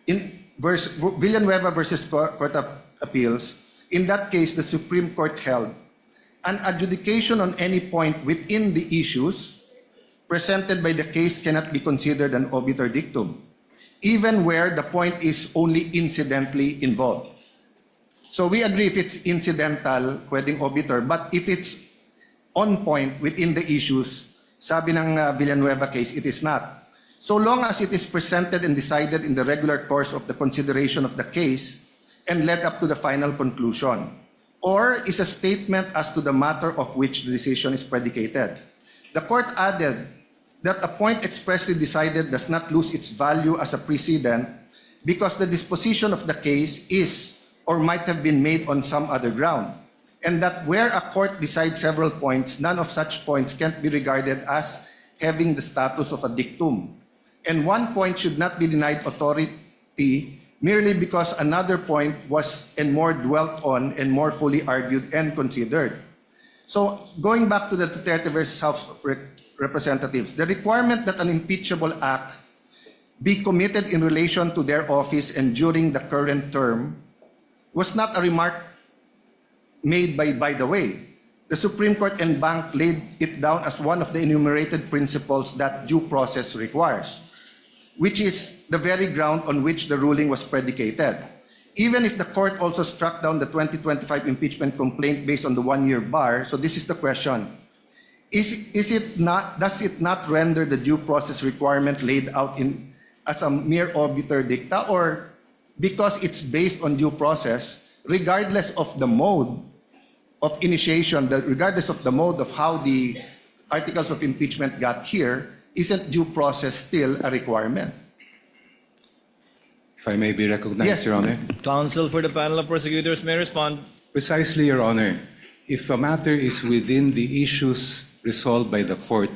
in Villanueva versus Court of Appeals, in that case, the Supreme Court held an adjudication on any point within the issues presented by the case cannot be considered an obiter dictum, even where the point is only incidentally involved. So we agree if it's incidental, pwedeng obiter, but if it's on point within the issues, sabi ng Villanueva case, it is not. So long as it is presented and decided in the regular course of the consideration of the case and led up to the final conclusion, or is a statement as to the matter of which the decision is predicated. The court added that a point expressly decided does not lose its value as a precedent because the disposition of the case is or might have been made on some other ground, and that where a court decides several points, none of such points can't be regarded as having the status of a dictum. And one point should not be denied authority merely because another point was and more dwelt on and more fully argued and considered. So going back to the Duterte versus House of Representatives, the requirement that an impeachable act be committed in relation to their office and during the current term was not a remark made by the way. The Supreme Court en banc laid it down as one of the enumerated principles that due process requires, which is the very ground on which the ruling was predicated. Even if the court also struck down the 2025 impeachment complaint based on the one-year bar, so this is the question, does it not render the due process requirement laid out as a mere obiter dicta, or because it's based on due process, regardless of the mode of initiation, regardless of the mode of how the articles of impeachment got here, isn't due process still a requirement? If I may be recognized, Yes. Your Honor. Counsel for the panel of prosecutors may respond. Precisely, Your Honor. If a matter is within the issues resolved by the court,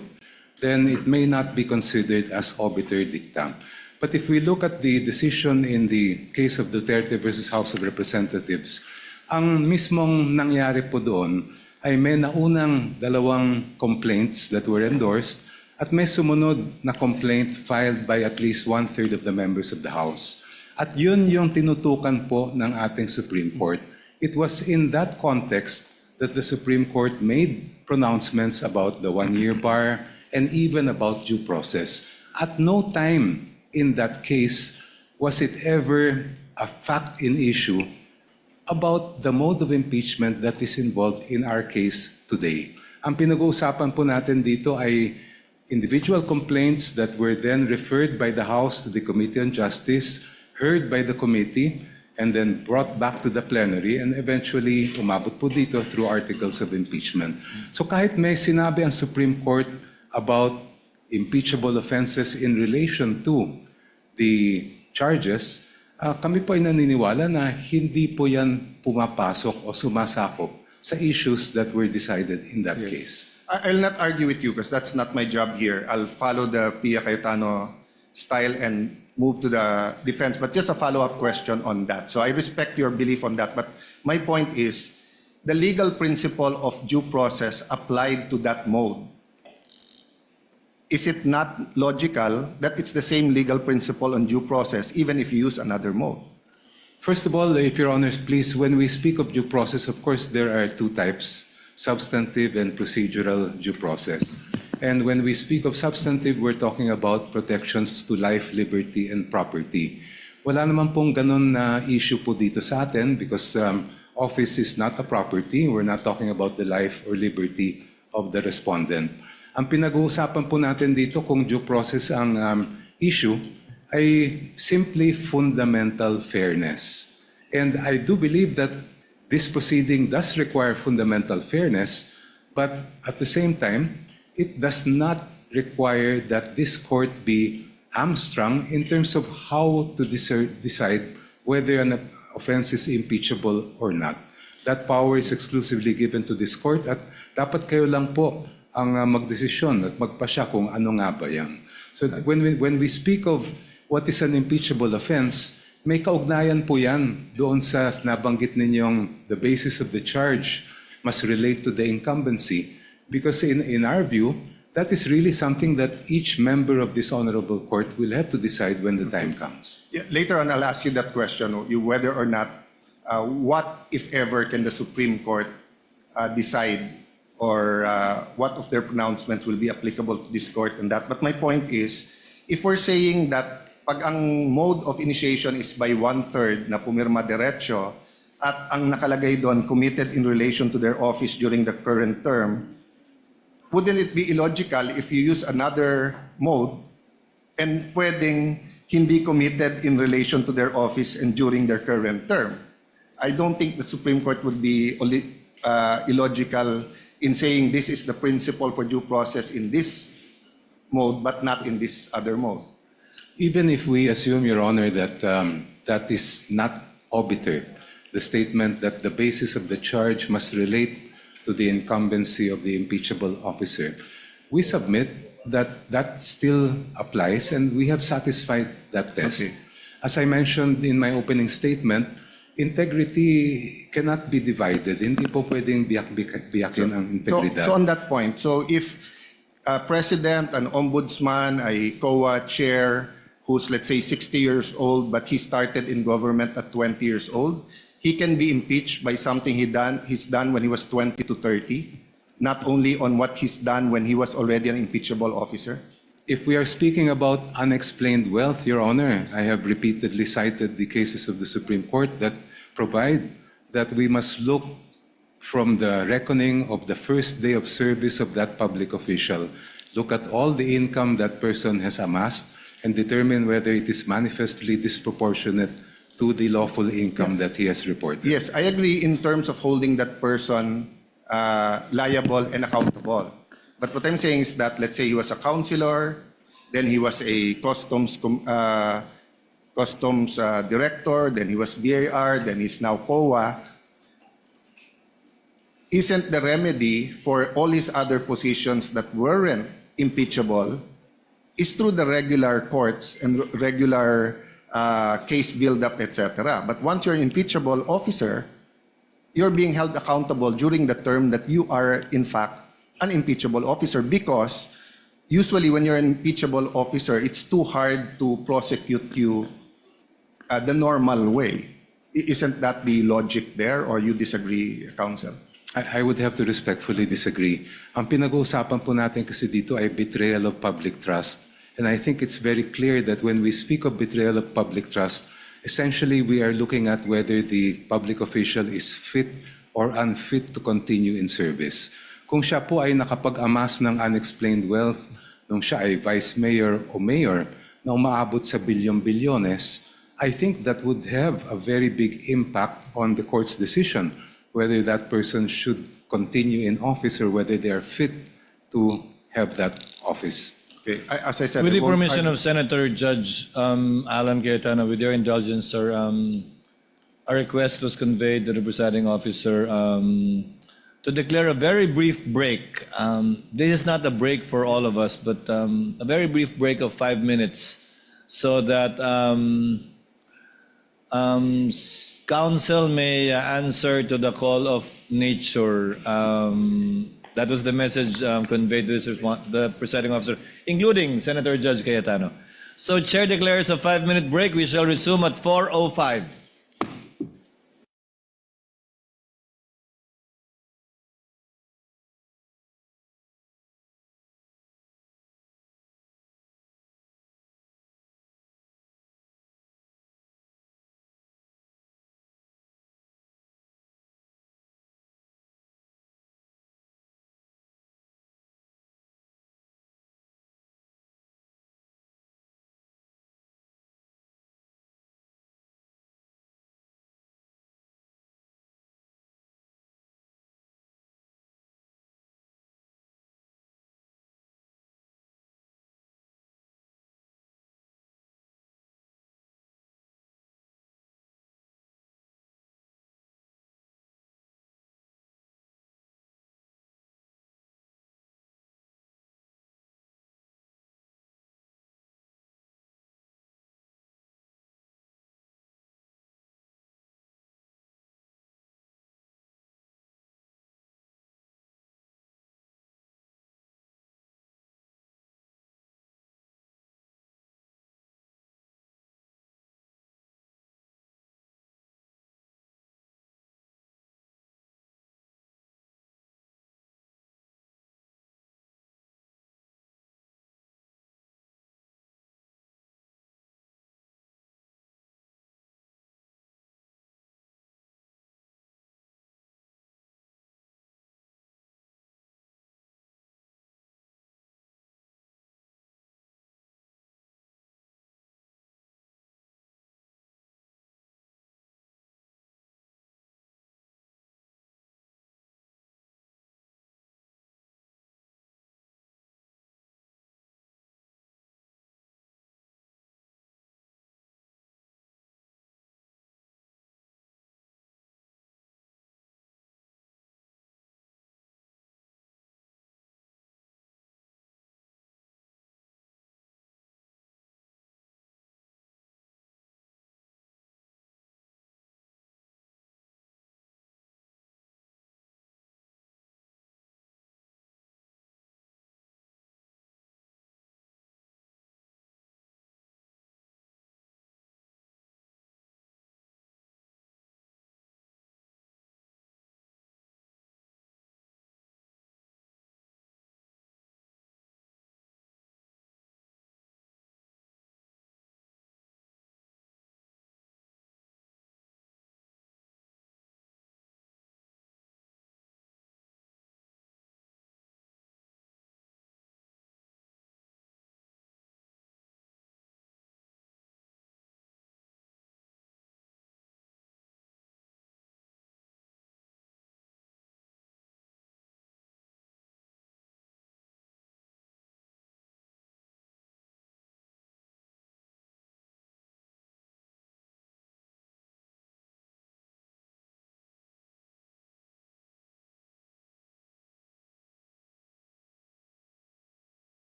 then it may not be considered as obiter dicta. But if we look at the decision in the case of Duterte versus House of Representatives, ang mismong nangyari po doon ay may naunang dalawang complaints that were endorsed at may sumunod na complaint filed by at least one-third of the members of the House. At yun yung tinutukan po ng ating Supreme Court. It was in that context that the Supreme Court made pronouncements about the one-year bar and even about due process. At no time in that case was it ever a fact in issue about the mode of impeachment that is involved in our case today. Ang pinag-uusapan po natin dito ay individual complaints that were then referred by the House to the Committee on Justice, heard by the committee, and then brought back to the plenary, and eventually umabot po dito through articles of impeachment. So kahit may sinabi ang Supreme Court about impeachable offenses in relation to the charges, kami po ay naniniwala na hindi po yan pumapasok o sumasakop sa issues that were decided in that case. I'll not argue with you because that's not my job here. I'll follow the Pia Cayetano style and move to the defense. But just a follow-up question on that. So I respect your belief on that. But my point is, the legal principle of due process applied to that mode, is it not logical that it's the same legal principle on due process even if you use another mode? First of all, if Your Honors, please, when we speak of due process, of course, there are two types, substantive and procedural due process. And when we speak of substantive, we're talking about protections to life, liberty, and property. Wala naman pong ganun na issue po dito sa atin because office is not a property. We're not talking about the life or liberty of the respondent. Ang pinag-uusapan po natin dito kung due process ang issue ay simply fundamental fairness. And I do believe that this proceeding does require fundamental fairness, but at the same time, it does not require that this court be hamstrung in terms of how to decide whether an offense is impeachable or not. That power is exclusively given to this court at dapat kayo lang po ang magdesisyon at magpasya kung ano nga ba yan. So when we speak of what is an impeachable offense, may kaugnayan po yan doon sa nabanggit ninyong the basis of the charge must relate to the incumbency. Because in our view, that is really something that each member of this honorable court will have to decide when the time comes. Yeah, later on, I'll ask you that question, whether or not, what, if ever, can the Supreme Court decide, or what of their pronouncements will be applicable to this court and that. But my point is, if we're saying that pag ang mode of initiation is by one-third na pumirma derecho, at ang nakalagay doon committed in relation to their office during the current term, wouldn't it be illogical if you use another mode and pwedeng hindi committed in relation to their office and during their current term? I don't think the Supreme Court would be illogical in saying this is the principle for due process in this mode but not in this other mode. Even if we assume, Your Honor, that that is not obiter, the statement that the basis of the charge must relate to the incumbency of the impeachable officer. We submit that that still applies and we have satisfied that test. Okay. As I mentioned in my opening statement, integrity cannot be divided. Hindi po pwedeng biyakin ang integridad. So on that point, so if a president, an ombudsman, a COA chair who's let's say 60 years old but he started in government at 20 years old, he can be impeached by something he's done when he was 20 to 30, not only on what he's done when he was already an impeachable officer? If we are speaking about unexplained wealth, Your Honor, I have repeatedly cited the cases of the Supreme Court that provide that we must look from the reckoning of the first day of service of that public official, look at all the income that person has amassed, and determine whether it is manifestly disproportionate to the lawful income that he has reported. Yes, I agree in terms of holding that person liable and accountable. But what I'm saying is that, let's say he was a counselor, then he was a customs director, then he was BAR, then he's now COA. Isn't the remedy for all his other positions that weren't impeachable is through the regular courts and regular case build-up, etc. But once you're an impeachable officer, you're being held accountable during the term that you are, in fact, an impeachable officer, because usually when you're an impeachable officer, it's too hard to prosecute you the normal way. Isn't that the logic there, or you disagree, counsel? I would have to respectfully disagree. Ang pinag-uusapan po natin kasi dito ay betrayal of public trust. And I think it's very clear that when we speak of betrayal of public trust, essentially we are looking at whether the public official is fit or unfit to continue in service. Kung siya po ay nakapag-amass ng unexplained wealth, nung siya ay vice mayor o mayor na umaabot sa bilyon-bilyones, I think that would have a very big impact on the court's decision whether that person should continue in office or whether they are fit to have that office. Okay, as I said, With the I won't permission argue. of Senator Judge Alan Cayetano, with your indulgence, sir, a request was conveyed to the presiding officer to declare a very brief break. This is not a break for all of us, but a very brief break of 5 minutes so that council may answer to the call of nature. That was the message conveyed to the presiding officer, including Senator Judge Cayetano. So Chair declares a 5-minute break. We shall resume at 4:05.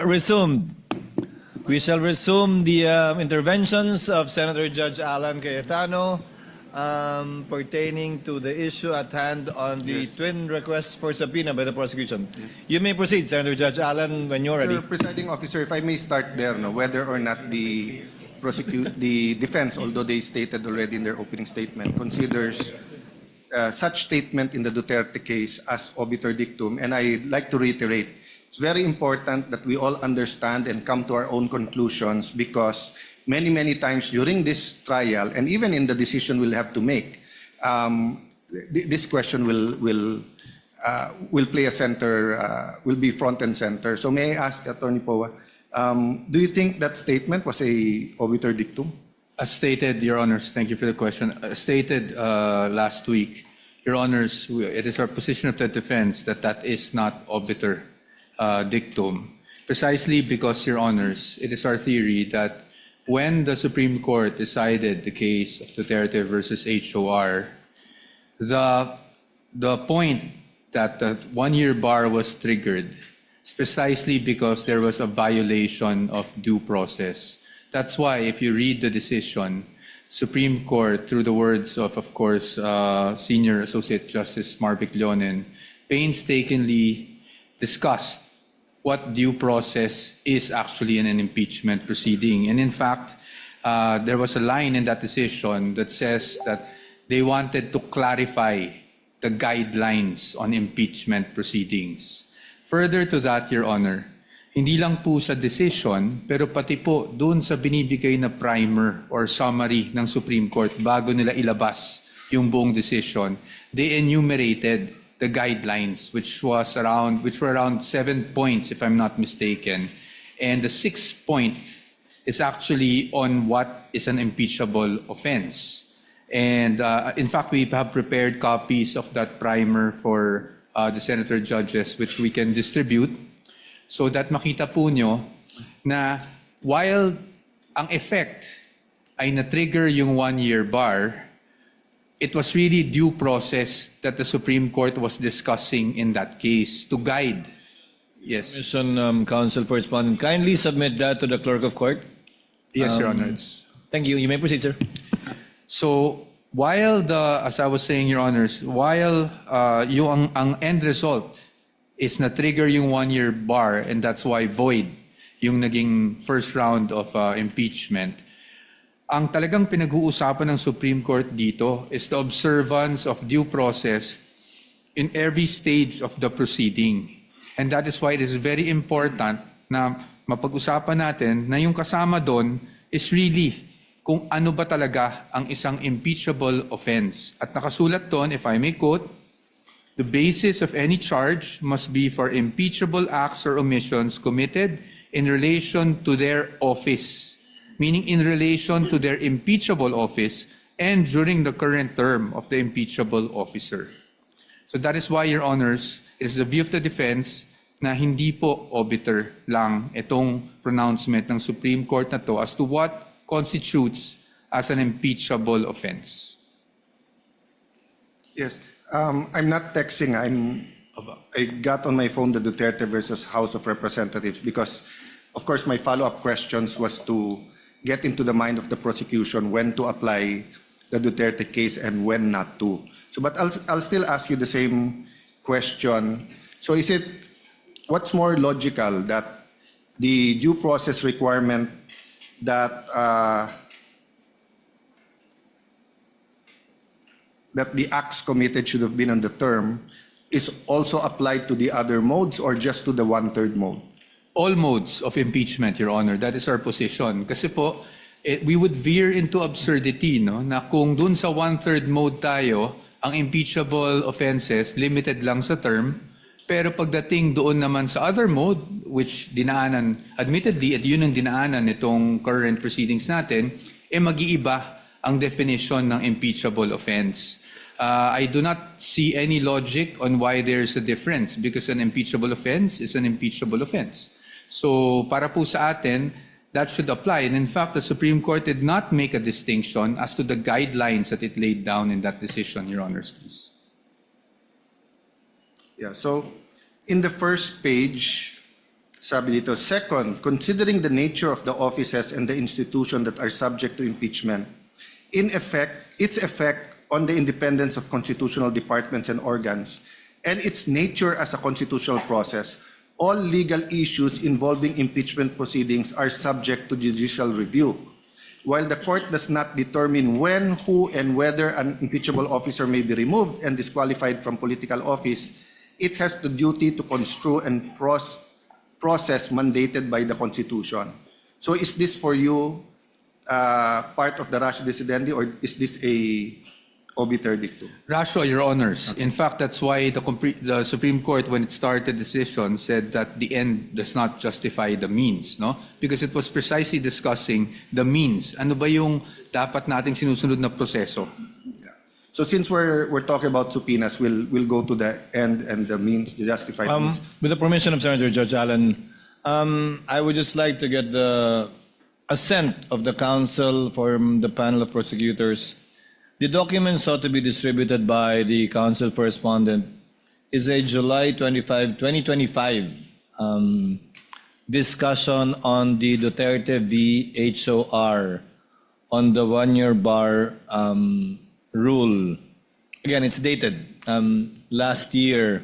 Resumed. We shall resume the interventions of Senator Judge Alan Cayetano pertaining to the issue at hand on the twin requests for subpoena by the prosecution. You may proceed, Senator Judge Alan, when you're ready. Sir, Presiding Officer, if I may start there, no, whether or not the defense, although they stated already in their opening statement, considers such statement in the Duterte case as obiter dictum, and I'd like to reiterate, it's very important that we all understand and come to our own conclusions, because many times during this trial, and even in the decision we'll have to make, this question will play a center, will be front and center. So may I ask Attorney Poa, do you think that statement was a obiter dictum? As stated, Your Honors, thank you for the question. As stated last week, Your Honors, it is our position of the defense that that is not obiter dictum, precisely because, Your Honors, it is our theory that when the Supreme Court decided the case of Duterte versus HOR, the point that the one-year bar was triggered is precisely because there was a violation of due process. That's why, if you read the decision, Supreme Court, through the words of course, Senior Associate Justice Marvic Leonen, painstakingly discussed what due process is actually in an impeachment proceeding. And in fact, there was a line in that decision that says that they wanted to clarify the guidelines on impeachment proceedings. Further to that, Your Honor, hindi lang po sa decision, pero pati po doon sa binibigay na primer or summary ng Supreme Court bago nila ilabas yung buong decision, they enumerated the guidelines, which were around 7 points, if I'm not mistaken. And the 6th point is actually on what is an impeachable offense. And in fact, we have prepared copies of that primer for the senator judges, which we can distribute, so that makita po nyo na while ang effect ay na-trigger yung one-year bar, it was really due process that the Supreme Court was discussing in that case to guide. Yes. Commission Counsel for Respondent, kindly submit that to the Clerk of Court. Yes, Your Honor. Thank you. You may proceed, sir. So while as I was saying, Your Honors, while ang end result is na-trigger yung one-year bar, and that's why void yung naging first round of impeachment, ang talagang pinag-uusapan ng Supreme Court dito is the observance of due process in every stage of the proceeding. And that is why it is very important na mapag-usapan natin na yung kasama doon is really kung ano ba talaga ang isang impeachable offense. At nakasulat doon, if I may quote, the basis of any charge must be for impeachable acts or omissions committed in relation to their office, meaning in relation to their impeachable office and during the current term of the impeachable officer. So that is why, Your Honors, it is the view of the defense na hindi po obiter lang itong pronouncement ng Supreme Court na to as to what constitutes as an impeachable offense. Yes. I'm not texting. I got on my phone the Duterte versus House of Representatives because, of course, my follow-up questions was to get into the mind of the prosecution when to apply the Duterte case and when not to. So, but I'll still ask you the same question. So, what's more logical, that the due process requirement that the acts committed should have been on the term is also applied to the other modes or just to the one-third mode? All modes of impeachment, Your Honor. That is our position. Kasi po, we would veer into absurdity, no? Na kung dun sa one-third mode tayo, ang impeachable offenses limited lang sa term, pero pagdating doon naman sa other mode, which dinaanan, admittedly, at yun ang dinaanan nitong current proceedings natin, mag-iiba ang definition ng impeachable offense. I do not see any logic on why there's a difference because an impeachable offense is an impeachable offense. So para po sa atin, that should apply. And in fact, the Supreme Court did not make a distinction as to the guidelines that it laid down in that decision, Your Honors, please. Yeah, so in the first page, Sabi dito, second, considering the nature of the offices and the institution that are subject to impeachment, in effect, its effect on the independence of constitutional departments and organs, and its nature as a constitutional process, all legal issues involving impeachment proceedings are subject to judicial review. While the court does not determine when, who, and whether an impeachable officer may be removed and disqualified from political office, it has the duty to construe and process mandated by the Constitution. So is this for you part of the ratio decidendi, or is this a obiter dictum? Ratio, Your Honors. In fact, that's why the Supreme Court, when it started the decision, said that the end does not justify the means, no? Because it was precisely discussing the means. Ano ba yung dapat nating sinusunod na proseso? So since we're talking about subpoenas, we'll go to the end and the means, the justified means. With the permission of Senator Judge Allen, I would just like to get the assent of the counsel from the panel of prosecutors. The document sought to be distributed by the counsel correspondent is a July 25, 2025 discussion on the Duterte v. HOR on the one-year bar rule. Again, it's dated last year.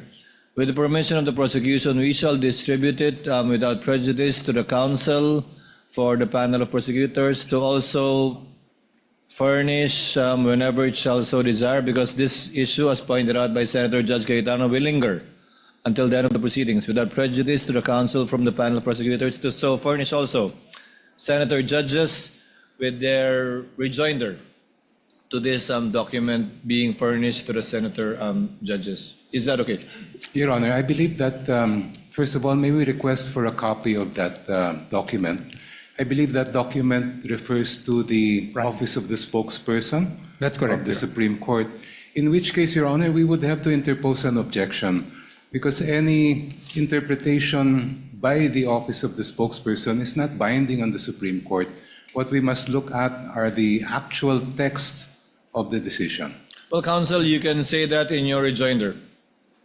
With the permission of the prosecution, we shall distribute it without prejudice to the counsel for the panel of prosecutors to also furnish whenever it shall so desire, because this issue, as pointed out by Senator Judge Cayetano, will linger until the end of the proceedings, without prejudice to the counsel from the panel of prosecutors to so furnish also Senator judges with their rejoinder to this document being furnished to the senator judges. Is that okay? Your Honor, I believe that, first of all, may we request for a copy of that document. I believe that document refers to the office of the spokesperson. That's correct, Of the yeah. Supreme Court, in which case, Your Honor, we would have to interpose an objection because any interpretation by the office of the spokesperson is not binding on the Supreme Court. What we must look at are the actual text of the decision. Well, counsel, you can say that in your rejoinder.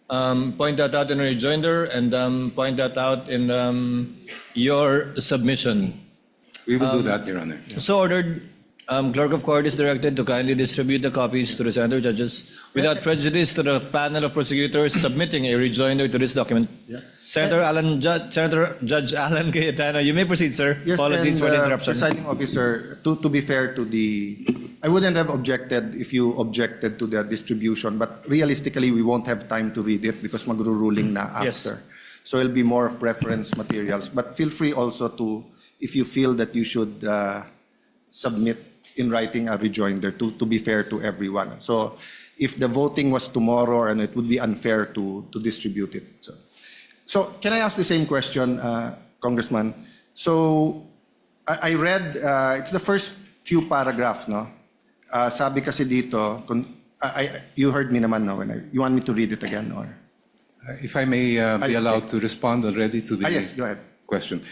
Point that out in your rejoinder and point that out in your submission. We will do that, Your Honor. So ordered. Clerk of Court is directed to kindly distribute the copies to the senator judges without prejudice to the panel of prosecutors submitting a rejoinder to this document. Senator Judge Alan Cayetano, you may proceed, sir. Yes, Apologies for the interruption. Presiding officer, to be fair to I wouldn't have objected if you objected to the distribution, but realistically, we won't have time to read it because magro-ruling na after. So it'll be more of reference materials. But feel free also to, if you feel that you should submit in writing a rejoinder to be fair to everyone. So if the voting was tomorrow, and it would be unfair to distribute it. So can I ask the same question, Congressman? So I read, it's the first few paragraphs, no? Sabi kasi dito, you heard me naman, no? You want me to read it again, or? If I may be allowed to respond already to the Yes, go ahead. question.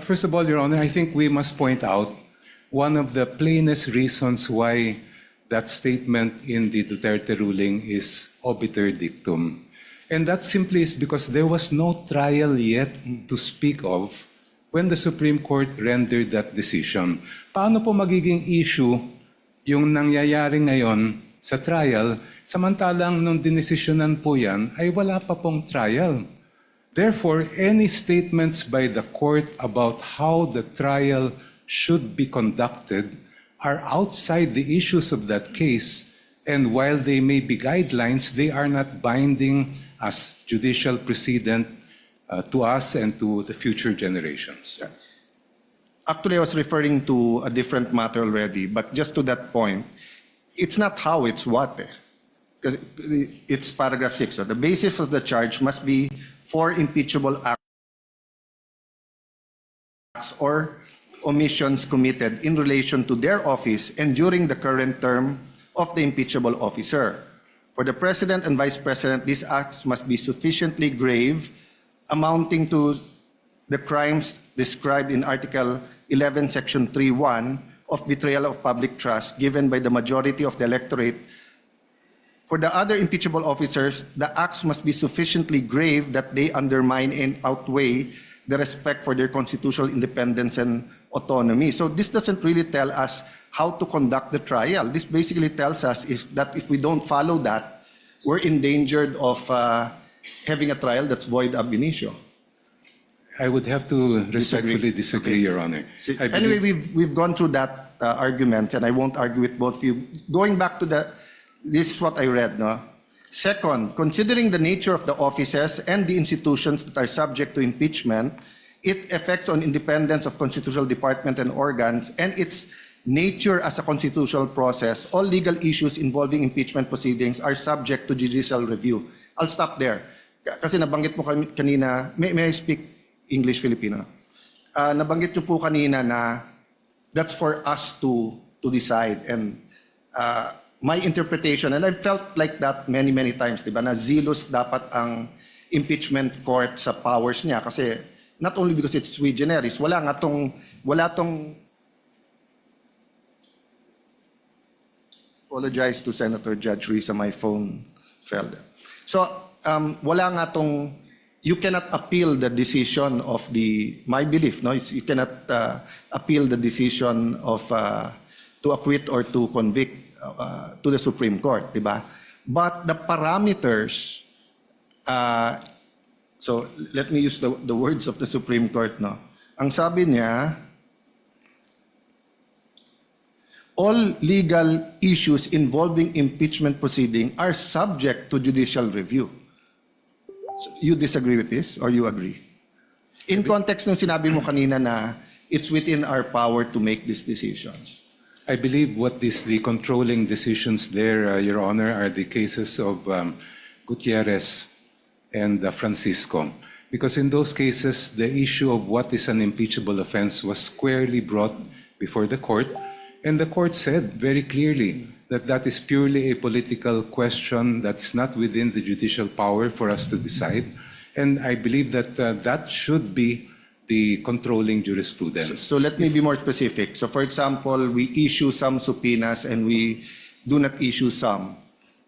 First of all, Your Honor, I think we must point out one of the plainest reasons why that statement in the Duterte ruling is obiter dictum. And that simply is because there was no trial yet to speak of when the Supreme Court rendered that decision. Paano po magiging issue yung nangyayari ngayon sa trial, samantalang nung dinesisyonan po yan, ay wala pa pong trial. Therefore, any statements by the court about how the trial should be conducted are outside the issues of that case, and while they may be guidelines, they are not binding as judicial precedent to us and to the future generations. Actually, I was referring to a different matter already, but just to that point, it's not how, it's what. Because it's paragraph 6. So the basis of the charge must be for impeachable acts or omissions committed in relation to their office and during the current term of the impeachable officer. For the President and Vice President, these acts must be sufficiently grave, amounting to the crimes described in Article 11, Section 3.1 of betrayal of public trust given by the majority of the electorate. For the other impeachable officers, the acts must be sufficiently grave that they undermine and outweigh the respect for their constitutional independence and autonomy. So this doesn't really tell us how to conduct the trial. This basically tells us is that if we don't follow that, we're endangered of having a trial that's void ab initio. I would have to respectfully disagree, Your Honor. I Anyway, believe- we've gone through that argument, and I won't argue with both of you. Going back to this is what I read, no? Second, considering the nature of the offices and the institutions that are subject to impeachment, its effects on independence of constitutional department and organs, and its nature as a constitutional process, all legal issues involving impeachment proceedings are subject to judicial review. I'll stop there. Kasi nabanggit mo kanina, may I speak English Filipino? Nabanggit nyo po kanina na that's for us to decide, and my interpretation, and I've felt like that many times, di ba, na zealous dapat ang impeachment court sa powers niya kasi not only because it's sui generis, wala tong apologize to Senator Judge Risa, my phone fell there. So wala nga tong, you cannot appeal the decision of my belief, no, you cannot appeal the decision of to acquit or to convict to the Supreme Court, di ba? But the parameters, so let me use the words of the Supreme Court, no? Ang sabi niya, all legal issues involving impeachment proceeding are subject to judicial review. So, you disagree with this or you agree? In context ng sinabi mo kanina na it's within our power to make these decisions. I believe the controlling decisions there, Your Honor, are the cases of Gutierrez and Francisco. Because in those cases, the issue of what is an impeachable offense was squarely brought before the court, and the court said very clearly that that is purely a political question that's not within the judicial power for us to decide. And I believe that that should be the controlling jurisprudence. So let me be more specific. So for example, we issue some subpoenas and we do not issue some.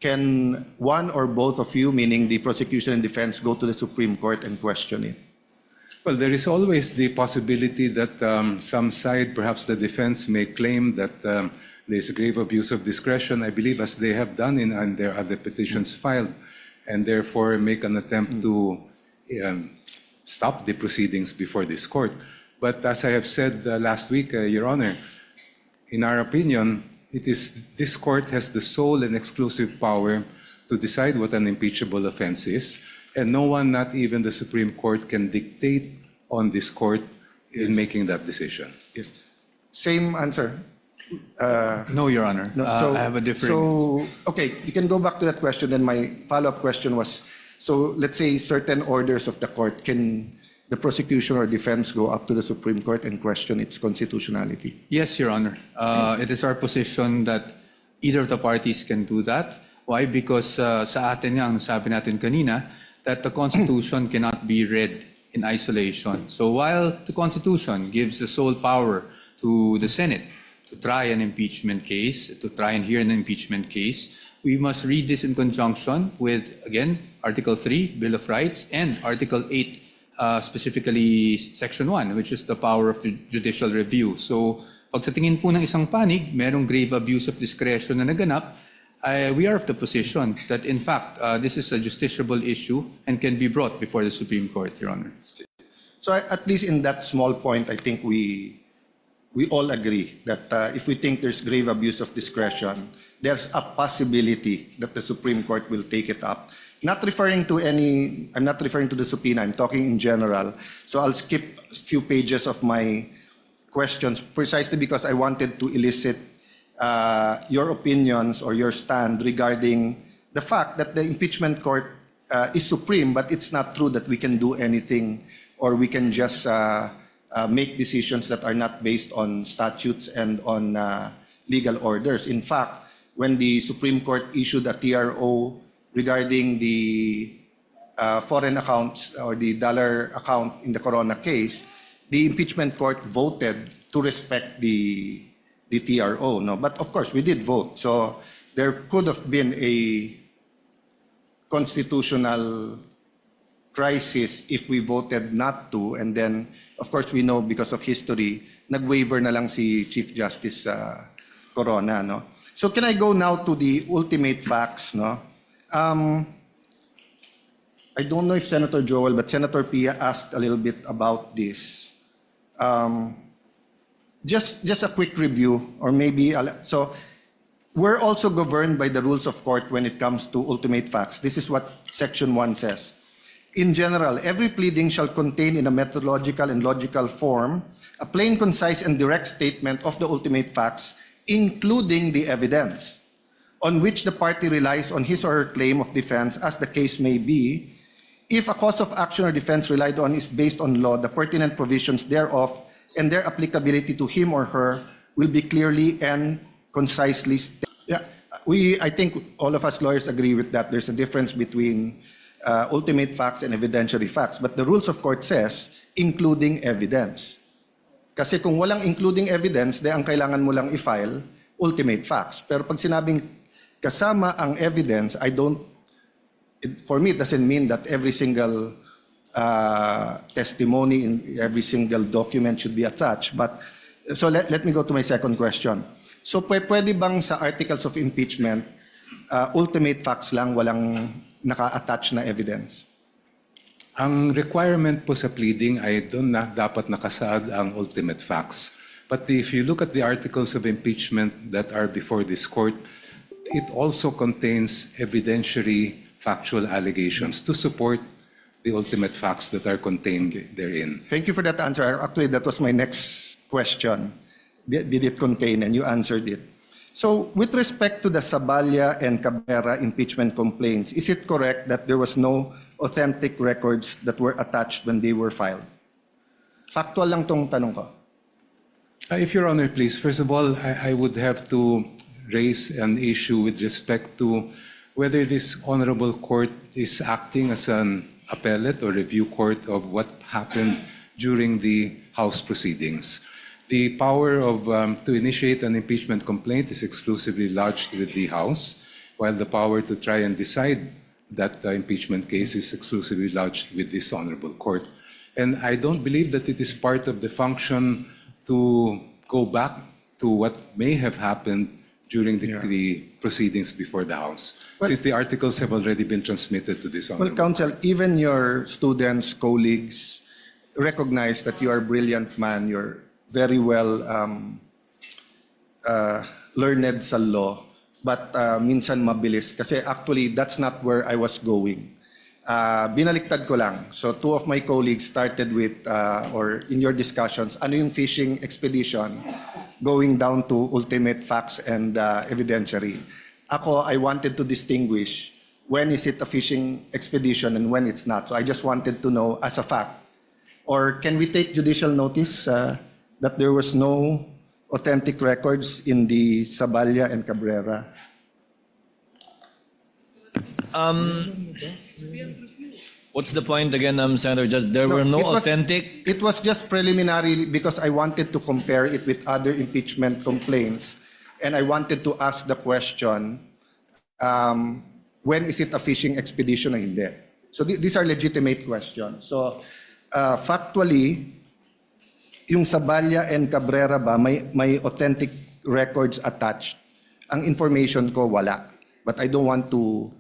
Can one or both of you, meaning the prosecution and defense, go to the Supreme Court and question it? Well, there is always the possibility that some side, perhaps the defense, may claim that there's a grave abuse of discretion, I believe, as they have done in their other petitions filed, and therefore make an attempt to stop the proceedings before this court. But as I have said last week, Your Honor, in our opinion, this court has the sole and exclusive power to decide what an impeachable offense is, and no one, not even the Supreme Court, can dictate on this court in making that decision. Yes. Same answer. No, Your Honor. I have a different... So, okay, you can go back to that question. Then my follow-up question was, so let's say certain orders of the court, can the prosecution or defense go up to the Supreme Court and question its constitutionality? Yes, Your Honor. It is our position that either of the parties can do that. Why? Because sa atin nga, ang sabi natin kanina, that the Constitution cannot be read in isolation. So while the Constitution gives the sole power to the Senate to try an impeachment case, to try and hear an impeachment case, we must read this in conjunction with, again, Article 3, Bill of Rights, and Article 8, specifically Section 1, which is the power of the judicial review. So pag sa tingin po ng isang panig, merong grave abuse of discretion na naganap, we are of the position that, in fact, this is a justiciable issue and can be brought before the Supreme Court, Your Honor. So at least in that small point, I think we all agree that if we think there's grave abuse of discretion, there's a possibility that the Supreme Court will take it up. I'm not referring to the subpoena, I'm talking in general. So I'll skip a few pages of my questions precisely because I wanted to elicit your opinions or your stand regarding the fact that the impeachment court is supreme, but it's not true that we can do anything or we can just make decisions that are not based on statutes and on legal orders. In fact, when the Supreme Court issued a TRO regarding the foreign accounts or the dollar account in the Corona case, the impeachment court voted to respect the TRO, no? But of course, we did vote. So there could have been a constitutional crisis if we voted not to, and then, of course, we know because of history, nag-waiver na lang si Chief Justice Corona, no? So can I go now to the ultimate facts, no? I don't know if Senator Joel, but Senator Pia asked a little bit about this. Just a quick review, or maybe, so we're also governed by the rules of court when it comes to ultimate facts. This is what Section 1 says. In general, every pleading shall contain in a methodological and logical form a plain, concise, and direct statement of the ultimate facts, including the evidence, on which the party relies on his or her claim of defense, as the case may be. If a cause of action or defense relied on is based on law, the pertinent provisions thereof and their applicability to him or her will be clearly and concisely stated. Yeah, I think all of us lawyers agree with that. There's a difference between ultimate facts and evidentiary facts. But the rules of court says, including evidence. Kasi kung walang including evidence, ang kailangan mo lang i-file ultimate facts. Pero pag sinabing kasama ang evidence, for me, it doesn't mean that every single testimony in every single document should be attached. But so let me go to my second question. So pwede bang sa articles of impeachment, ultimate facts lang, walang naka-attach na evidence? Ang requirement po sa pleading ay doon na dapat nakasaad ang ultimate facts. But if you look at the articles of impeachment that are before this court, it also contains evidentiary factual allegations to support the ultimate facts that are contained therein. Thank you for that answer. Actually, that was my next question. Did it contain? And you answered it. So, with respect to the Saballa and Cabrera impeachment complaints, is it correct that there was no authentic records that were attached when they were filed? Factual lang tong tanong ko. If Your Honor, please, first of all, I would have to raise an issue with respect to whether this honorable court is acting as an appellate or review court of what happened during the House proceedings. The power to initiate an impeachment complaint is exclusively lodged with the House, while the power to try and decide that impeachment case is exclusively lodged with this honorable court. And I don't believe that it is part of the function to go back to what may have happened during the proceedings before the House, since the articles have already been transmitted to this honorable Well, Counsel, even your students, colleagues, recognize that you are a brilliant man. You're very well learned sa law, but minsan mabilis. Kasi actually, that's not where I was going. Binaliktad ko lang. So two of my colleagues started with, or in your discussions, ano yung fishing expedition, going down to ultimate facts and evidentiary. Ako, I wanted to distinguish when is it a fishing expedition and when it's not. So I just wanted to know as a fact. Or can we take judicial notice that there was no authentic records in the Saballa and Cabrera? What's the point again, Senator Judge? There were no authentic... It was just preliminary because I wanted to compare it with other impeachment complaints. And I wanted to ask the question, when is it a fishing expedition or hindi? So these are legitimate questions. So factually, yung Saballa and Cabrera ba, may authentic records attached. Ang information ko, wala. But I don't want to...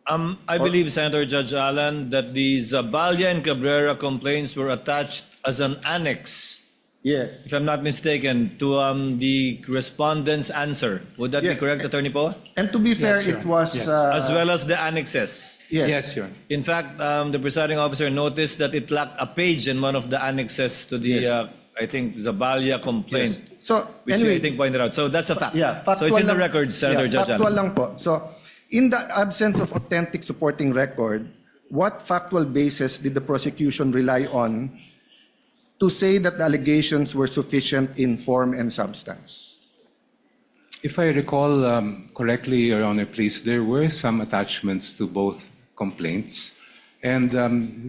I believe, Senator Judge Allen, that the Zaballa and Cabrera complaints were attached as an annex, Yes. if I'm not mistaken, to the respondent's answer. Would that be Yes. correct, Attorney Poe? And to be fair, Your it Honor. was... Yes. As well as the annexes. Yes. Yes, Your Honor. In fact, the presiding officer noticed that it lacked a page in one of the annexes to the, Yes. I think, Zaballa complaint, So, which anyway, I think pointed out. So that's a fact. Yeah, So it's in the lang- records, Senator yeah, Judge factual Allen. lang po. So, in the absence of authentic supporting record, what factual basis did the prosecution rely on to say that the allegations were sufficient in form and substance? If I recall correctly, Your Honor, please, there were some attachments to both complaints. And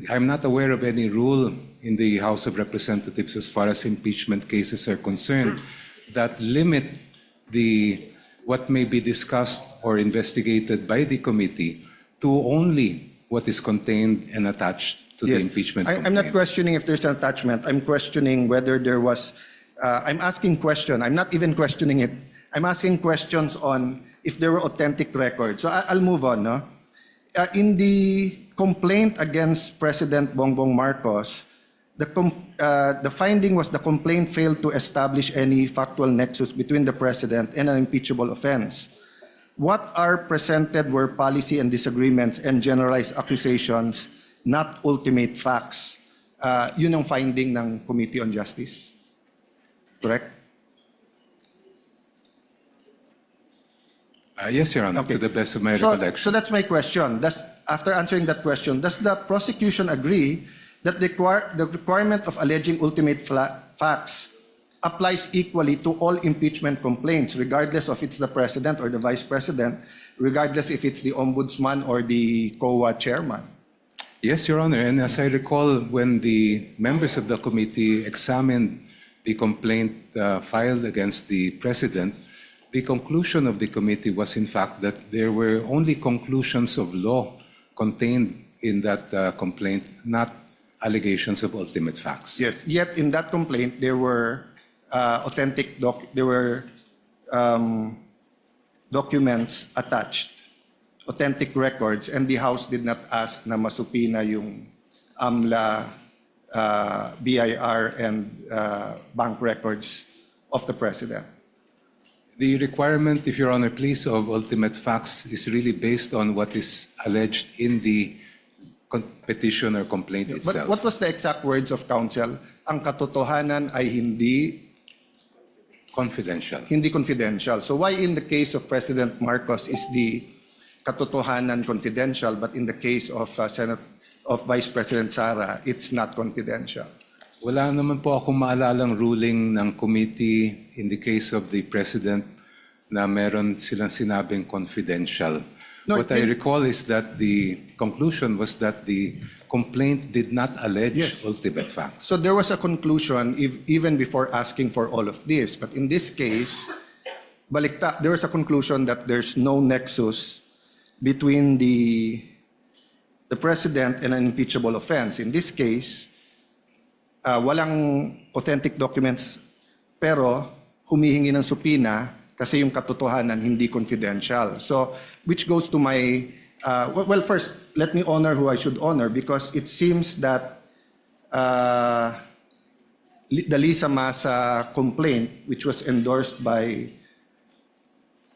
I'm not aware of any rule in the House of Representatives as far as impeachment cases are concerned that limit what may be discussed or investigated by the committee to only what is contained and attached to the Yes. impeachment I'm not complaint. questioning if there's an attachment. I'm questioning whether there was, I'm asking question. I'm not even questioning it. I'm asking questions on if there were authentic records. So I'll move on. No? In the complaint against President Bongbong Marcos, the finding was the complaint failed to establish any factual nexus between the president and an impeachable offense. What are presented were policy and disagreements and generalized accusations, not ultimate facts. Yun ang finding ng Committee on Justice. Correct? Yes, Your Honor, to the best of my recollection. So that's my question. After answering that question, does the prosecution agree that the requirement of alleging ultimate facts applies equally to all impeachment complaints, regardless of it's the president or the vice president, regardless if it's the ombudsman or the COA chairman? Yes, Your Honor, and as I recall, when the members of the committee examined the complaint filed against the president, the conclusion of the committee was in fact that there were only conclusions of law contained in that complaint, not allegations of ultimate facts. Yes, yet in that complaint, there were documents attached, authentic records, and the House did not ask na masupina yung AMLA, BIR, and bank records of the president. The requirement, if Your Honor, please, of ultimate facts is really based on what is alleged in the petition or complaint But itself. what was the exact words of counsel? Ang katotohanan ay hindi Confidential. confidential. So why in the case of President Marcos is the katotohanan confidential, but in the case of Vice President Sara, it's not confidential? Wala naman po akong maalalang ruling ng committee in the case of the president na meron silang sinabing confidential. No, What I recall is that the conclusion was that the complaint did not allege Yes. ultimate facts. So there was a conclusion even before asking for all of this. But in this case, balikta, there was a conclusion that there's no nexus between the president and an impeachable offense. In this case, walang authentic documents pero humihingi ng supina kasi yung katotohanan hindi confidential. So, which goes to my, well, first, let me honor who I should honor because it seems that the Lisa Masa complaint, which was endorsed by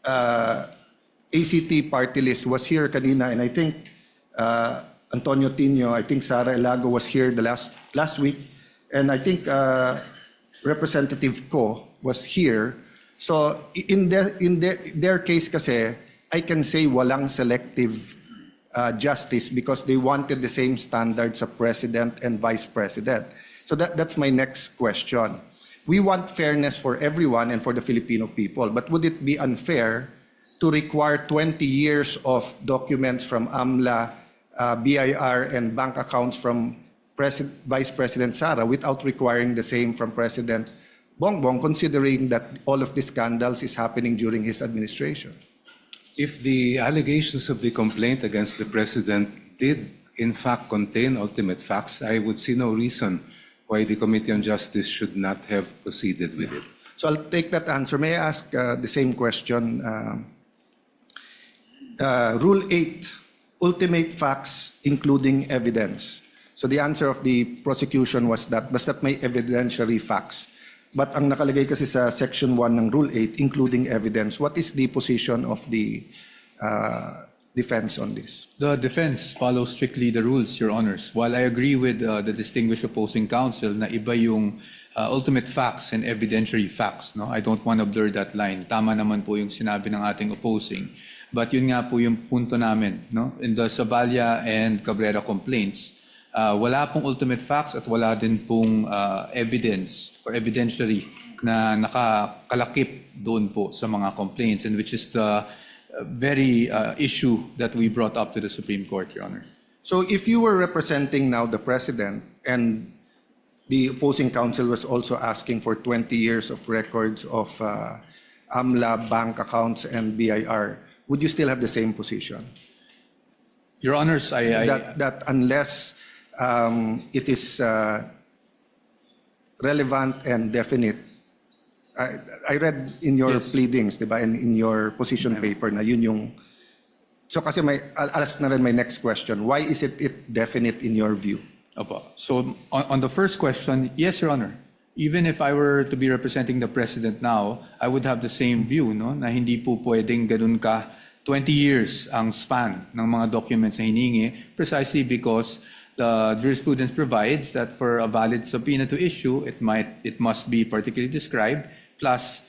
ACT party list, was here kanina, and I think Antonio Tino, I think Sara Elago was here the last week, and I think Representative Ko was here. So in their case kasi, I can say walang selective justice because they wanted the same standards of president and vice president. So that's my next question. We want fairness for everyone and for the Filipino people, but would it be unfair to require 20 years of documents from AMLA, BIR, and bank accounts from Vice President Sara without requiring the same from President Bongbong, considering that all of these scandals is happening during his administration? If the allegations of the complaint against the president did in fact contain ultimate facts, I would see no reason why the Committee on Justice should not have proceeded with it. So I'll take that answer. May I ask the same question? Rule 8, ultimate facts including evidence. So the answer of the prosecution was that basta't may evidentiary facts. But ang nakalagay kasi sa Section 1 ng Rule 8, including evidence, what is the position of the defense on this? The defense follows strictly the rules, Your Honors. While I agree with the distinguished opposing counsel na iba yung ultimate facts and evidentiary facts, no? I don't want to blur that line. Tama naman po yung sinabi ng ating opposing. But yun nga po yung punto namin, no? In the Zavalya and Cabrera complaints, wala pong ultimate facts at wala din pong evidence or evidentiary na nakakalakip doon po sa mga complaints, and which is the very issue that we brought up to the Supreme Court, Your Honor. So if you were representing now the president and the opposing counsel was also asking for 20 years of records of AMLA, bank accounts, and BIR, would you still have the same position? Your Honors, that unless it is relevant and definite. I read in your Yes. pleadings, di ba, and in your position paper na yun yung... So kasi I'll ask na rin my next question. Why is it definite in your view? Opo. So on the first question, yes, Your Honor. Even if I were to be representing the President now, I would have the same view, no? Na hindi po pwedeng ganun ka 20 years ang span ng mga documents na hiningi, precisely because the jurisprudence provides that for a valid subpoena to issue, it must be particularly described, plus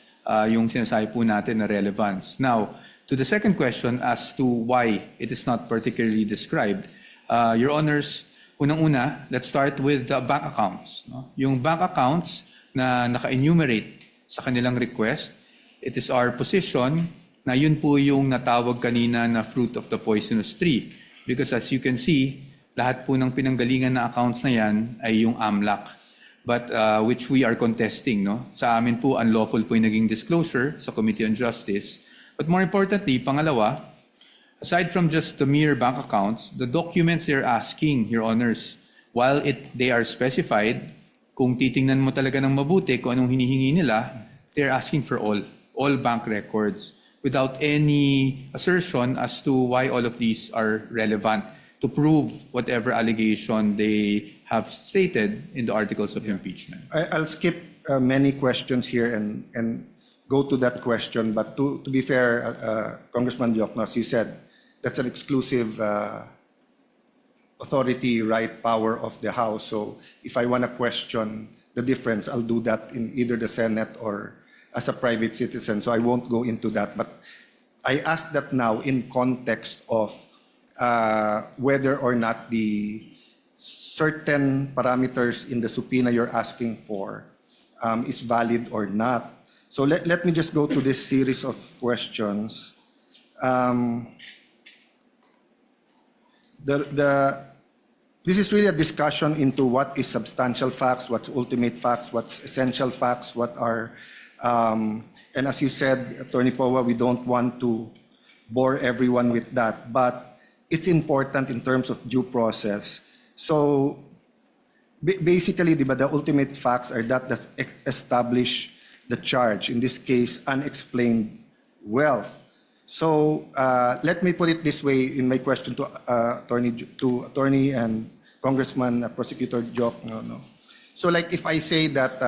yung sinasabi po natin na relevance. Now, to the second question as to why it is not particularly described, Your Honors, unang-una, let's start with the bank accounts. No? Yung bank accounts na naka-enumerate sa kanilang request, it is our position na yun po yung natawag kanina na fruit of the poisonous tree. Because as you can see, lahat po ng pinanggalingan na accounts na yan ay yung AMLAC. But which we are contesting. No? Sa amin po, unlawful po yung naging disclosure sa Committee on Justice. But more importantly, pangalawa, aside from just the mere bank accounts, the documents they're asking, Your Honors, while they are specified, kung titingnan mo talaga ng mabuti kung anong hinihingi nila, they're asking for all bank records without any assertion as to why all of these are relevant to prove whatever allegation they have stated in the articles of impeachment. I'll skip many questions here and go to that question. But to be fair, Congressman Dioknos, you said that's an exclusive authority, right, power of the House. So if I want to question the difference, I'll do that in either the Senate or as a private citizen. So I won't go into that. But I ask that now in context of whether or not the certain parameters in the subpoena you're asking for is valid or not. So let me just go to this series of questions. This is really a discussion into what is substantial facts, what's ultimate facts, what's essential facts, what are, and as you said, Attorney Powa, we don't want to bore everyone with that, but it's important in terms of due process. So basically, di ba, the ultimate facts are that establish the charge, in this case, unexplained wealth. So let me put it this way in my question to Attorney and Congressman Prosecutor Jock. No. So like if I say that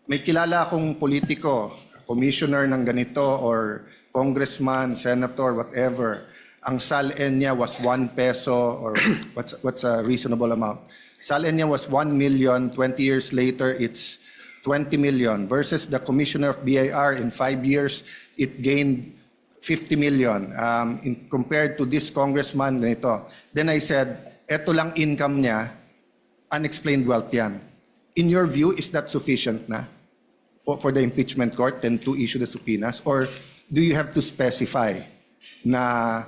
may kilala akong politiko, commissioner ng ganito or congressman, senator, whatever, ang SALN niya was 1 peso or what's a reasonable amount. SALN niya was 1 million, 20 years later it's 20 million versus the commissioner of BIR in 5 years, it gained 50 million compared to this congressman ganito. Then I said, eto lang income niya, unexplained wealth yan. In your view, is that sufficient na for the impeachment court then to issue the subpoenas? Or do you have to specify na,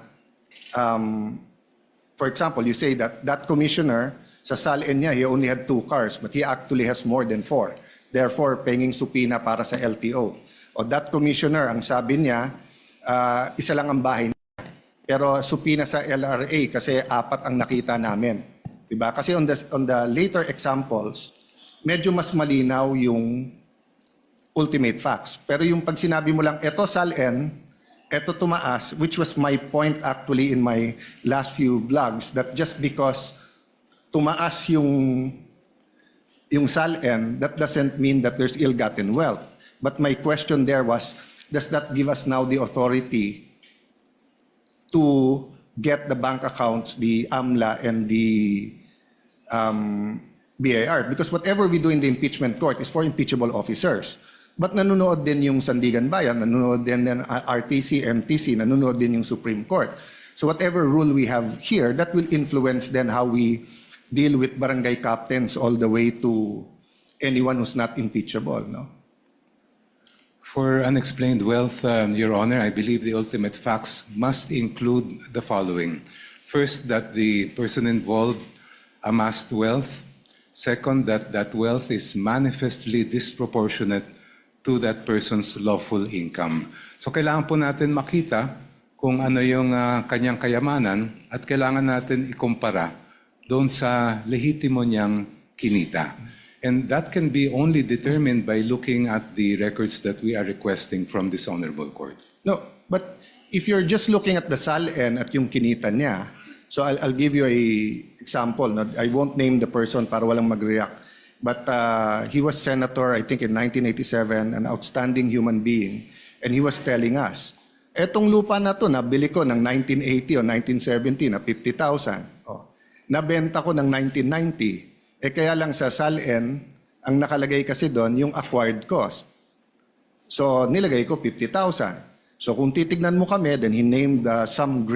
for example, you say that that commissioner, sa SALN niya, he only had 2 cars, but he actually has more than 4. Therefore, penging subpoena para sa LTO. O that commissioner, ang sabi niya, isa lang ang bahay niya. Pero subpoena sa LRA kasi 4 ang nakita namin. Diba? Kasi on the later examples, medyo mas malinaw yung ultimate facts. Pero yung pag sinabi mo lang, eto SALN, eto tumaas, which was my point actually in my last few vlogs, that just because tumaas yung SALN, that doesn't mean that there's ill-gotten wealth. But my question there was, does that give us now the authority to get the bank accounts, the AMLA and the BIR? Because whatever we do in the impeachment court is for impeachable officers. But nanonood din yung Sandigan Bayan, nanonood din ng RTC, MTC, nanonood din yung Supreme Court. So whatever rule we have here, that will influence then how we deal with barangay captains all the way to anyone who's not impeachable, no? For unexplained wealth, Your Honor, I believe the ultimate facts must include the following. First, that the person involved amassed wealth. Second, that that wealth is manifestly disproportionate to that person's lawful income. So kailangan po natin makita kung ano yung kanyang kayamanan at kailangan natin ikumpara doon sa lehitimo niyang kinita. And that can be only determined by looking at the records that we are requesting from this honorable court. No, but if you're just looking at the SALN at yung kinita niya, so I'll give you a example. No? I won't name the person para walang mag-react. But he was senator, I think in 1987, an outstanding human being. And he was telling us, etong lupa na to, nabili ko ng 1980 o 1970 na 50,000. Oh. Nabenta ko ng 1990. Kaya lang sa SALN, ang nakalagay kasi doon yung acquired cost. So nilagay ko 50,000. So kung titignan mo kami, then he named some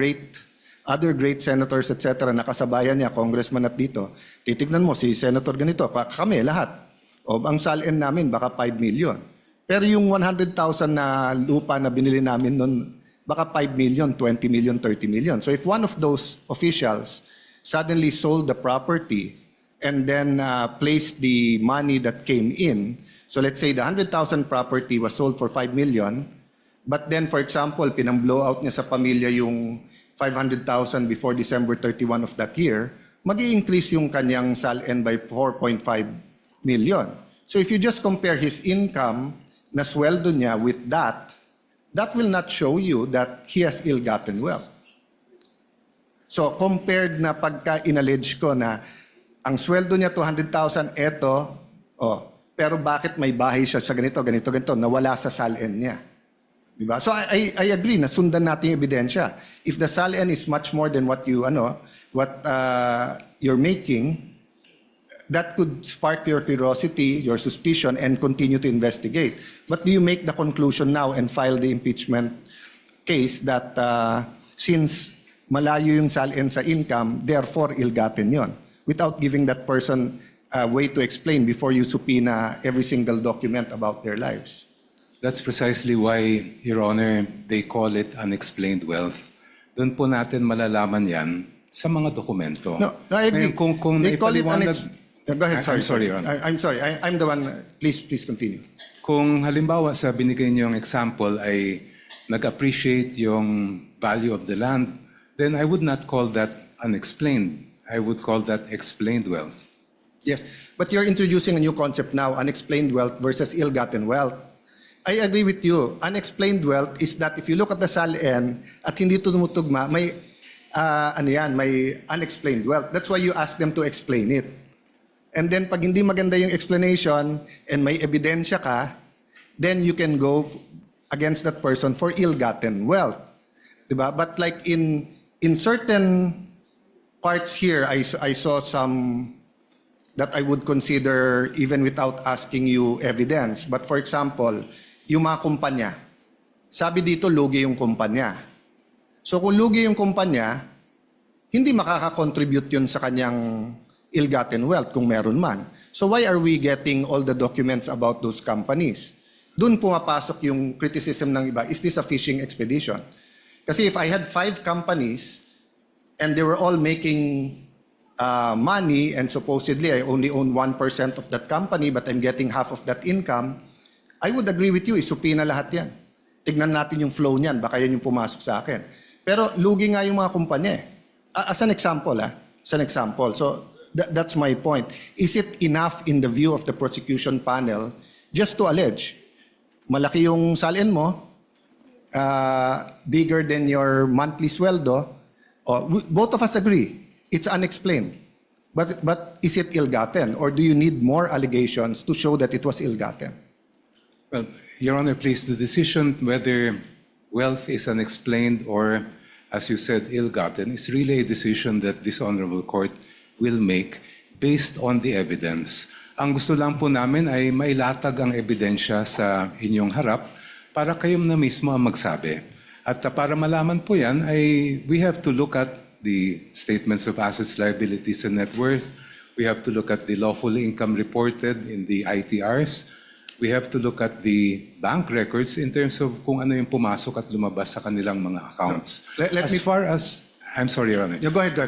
other great senators, etc. na kasabayan niya, congressman at dito. Titignan mo, si senator ganito, kami lahat. O ang SALN namin, baka 5 million. Pero yung 100,000 na lupa na binili namin noon, baka 5 million, 20 million, 30 million. So if one of those officials suddenly sold the property and then placed the money that came in, so let's say the 100,000 property was sold for 5 million, but then for example, pinang-blow out niya sa pamilya yung 500,000 before December 31 of that year, mag-i-increase yung kanyang SALN by 4.5 million. So if you just compare his income na sweldo niya with that will not show you that he has ill-gotten wealth. So compared na pagka inallege ko na ang sweldo niya 200,000 eto, pero bakit may bahay siya sa ganito, nawala sa SALN niya. Diba? So I agree na sundan natin yung ebidensya. If the SALN is much more than what you're making, that could spark your curiosity, your suspicion, and continue to investigate. But do you make the conclusion now and file the impeachment case that since malayo yung SALN sa income, therefore ill-gotten yon, without giving that person a way to explain before you subpoena every single document about their lives? That's precisely why, Your Honor, they call it unexplained wealth. Doon po natin malalaman yan sa mga dokumento. No, I agree. Ngayon, kung they call it naipaliwanag- Go ahead, sorry. I'm sorry, Your Honor. I'm sorry. I'm the one. Please continue. Kung halimbawa sa binigay niyong example ay nag-appreciate yung value of the land, then I would not call that unexplained. I would call that explained wealth. Yes, but you're introducing a new concept now, unexplained wealth versus ill-gotten wealth. I agree with you. Unexplained wealth is that if you look at the SALN at hindi tumutugma, may may unexplained wealth. That's why you ask them to explain it. And then pag hindi maganda yung explanation and may ebidensya ka, then you can go against that person for ill-gotten wealth. Diba? But like in certain parts here, I saw some that I would consider even without asking you evidence. But for example, yung mga kumpanya. Sabi dito, lugi yung kumpanya. So kung lugi yung kumpanya, hindi makaka-contribute yun sa kanyang ill-gotten wealth kung meron man. So why are we getting all the documents about those companies? Doon pumapasok yung criticism ng iba, is this a fishing expedition? Kasi if I had 5 companies and they were all making money and supposedly I only own 1% of that company but I'm getting half of that income, I would agree with you, isupina lahat yan. Tignan natin yung flow niyan, baka yan yung pumasok sa akin. Pero lugi nga yung mga kumpanya. As an example, So that's my point. Is it enough in the view of the prosecution panel just to allege, malaki yung SALN mo, bigger than your monthly sweldo? Both of us agree, it's unexplained. But is it ill-gotten? Or do you need more allegations to show that it was ill-gotten? Well, Your Honor, please, the decision whether wealth is unexplained or, as you said, ill-gotten is really a decision that this honorable court will make based on the evidence. Ang gusto lang po namin ay mailatag ang ebidensya sa inyong harap para kayo na mismo ang magsabi. At para malaman po yan, we have to look at the statements of assets, liabilities, and net worth. We have to look at the lawful income reported in the ITRs. We have to look at the bank records in terms of kung ano yung pumasok at lumabas sa kanilang mga accounts. I'm sorry, Your Honor. Go ahead.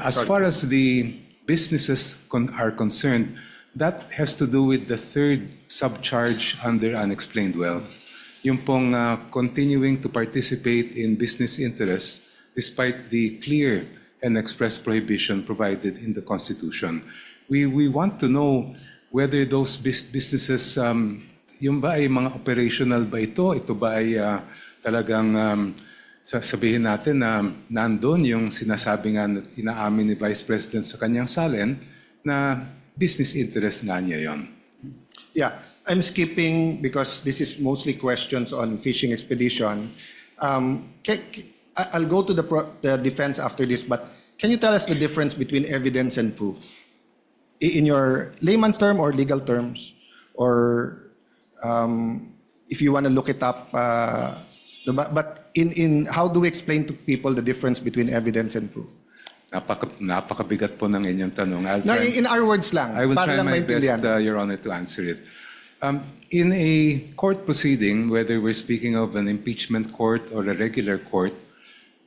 As far as the businesses are concerned, that has to do with the third subcharge under unexplained wealth. yung pong continuing to participate in business interests despite the clear and express prohibition provided in the Constitution. We want to know whether those businesses, yung ba ay mga operational ba ito? Ito ba ay talagang sabihin natin na nandun yung sinasabi nga inaamin ni Vice President sa kanyang salin na business interest nga niya yon. Yeah, I'm skipping because this is mostly questions on fishing expedition. I'll go to the defense after this, but can you tell us the difference between evidence and proof? In your layman's term or legal terms, or if you want to look it up, but in how do we explain to people the difference between evidence and proof? Napakabigat po ng inyong tanong. No, in our words lang. I will para try lang my maintindihan. best, Your Honor, to answer it. In a court proceeding, whether we're speaking of an impeachment court or a regular court,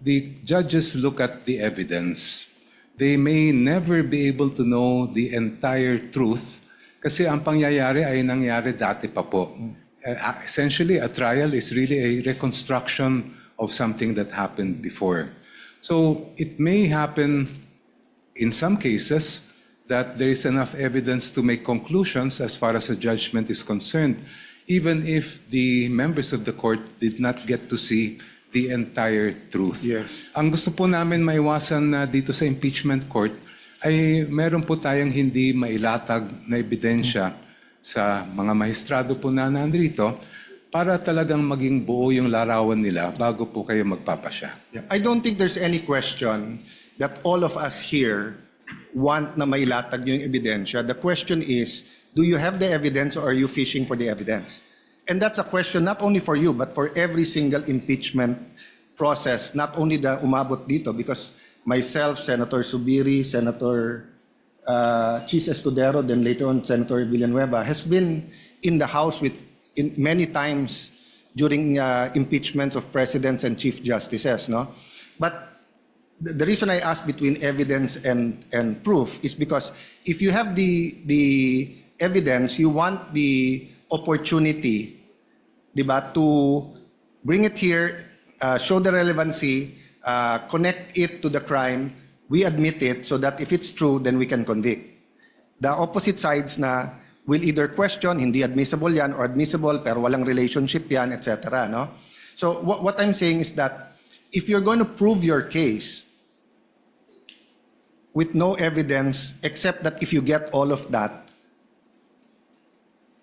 the judges look at the evidence. They may never be able to know the entire truth kasi ang pangyayari ay nangyari dati pa po. Essentially, a trial is really a reconstruction of something that happened before. So it may happen in some cases that there is enough evidence to make conclusions as far as a judgment is concerned, even if the members of the court did not get to see the entire truth. Yes. Ang gusto po namin maiwasan na dito sa impeachment court ay meron po tayong hindi mailatag na ebidensya sa mga maestrado po na nandito para talagang maging buo yung larawan nila bago po kayo magpapasya. Yeah. I don't think there's any question that all of us here want na mailatag yung ebidensya. The question is, do you have the evidence or are you fishing for the evidence? And that's a question not only for you, but for every single impeachment process, not only the umabot dito, because myself, Senator Subiri, Senator Chis Escudero, then later on Senator Villanueva, has been in the House many times during impeachments of presidents and chief justices. No? But the reason I ask between evidence and proof is because if you have the evidence, you want the opportunity, diba, to bring it here, show the relevancy, connect it to the crime, we admit it so that if it's true, then we can convict. The opposite sides na will either question, hindi admissible yan, or admissible pero walang relationship yan, etc. No? So what I'm saying is that if you're going to prove your case with no evidence except that if you get all of that,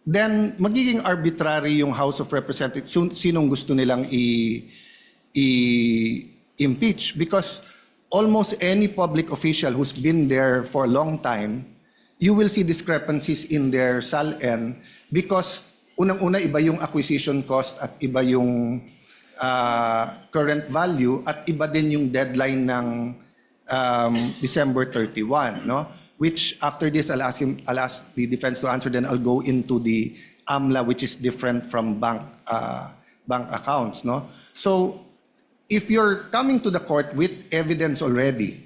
then magiging arbitrary yung House of Representatives, sinong gusto nilang i-impeach, because almost any public official who's been there for a long time, you will see discrepancies in their SALN because unang-una iba yung acquisition cost at iba yung current value at iba din yung deadline ng December 31, no? Which after this I'll ask the defense to answer, then I'll go into the AMLA, which is different from bank accounts, no? So if you're coming to the court with evidence already,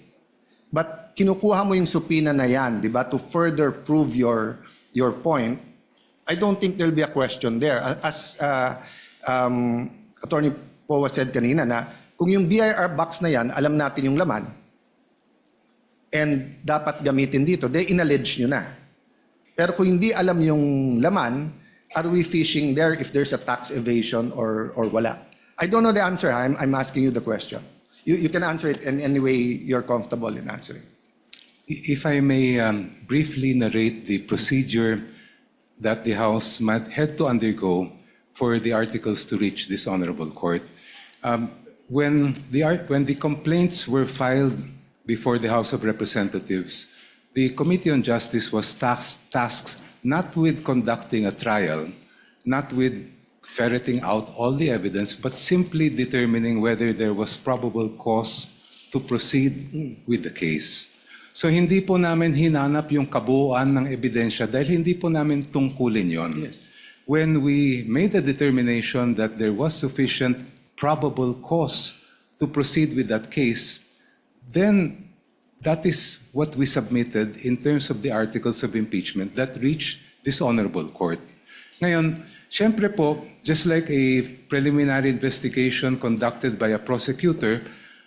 but kinukuha mo yung subpoena na yan, di ba, to further prove your point, I don't think there'll be a question there. As Attorney Powa said kanina na kung yung BIR box na yan, alam natin yung laman, and dapat gamitin dito, they inallege nyo na. Pero kung hindi alam yung laman, are we fishing there if there's a tax evasion or wala? I don't know the answer. I'm asking you the question. You can answer it in any way you're comfortable in answering. If I may briefly narrate the procedure that the House might had to undergo for the articles to reach this honorable court. When the complaints were filed before the House of Representatives, the Committee on Justice was tasked not with conducting a trial, not with ferreting out all the evidence, but simply determining whether there was probable cause to proceed with the case. So hindi po namin hinanap yung kabuuan ng ebidensya dahil hindi po namin tungkulin yon. Yes. When we made the determination that there was sufficient probable cause to proceed with that case, then that is what we submitted in terms of the articles of impeachment that reached this honorable court. Ngayon, syempre po, just like a preliminary investigation conducted by a prosecutor,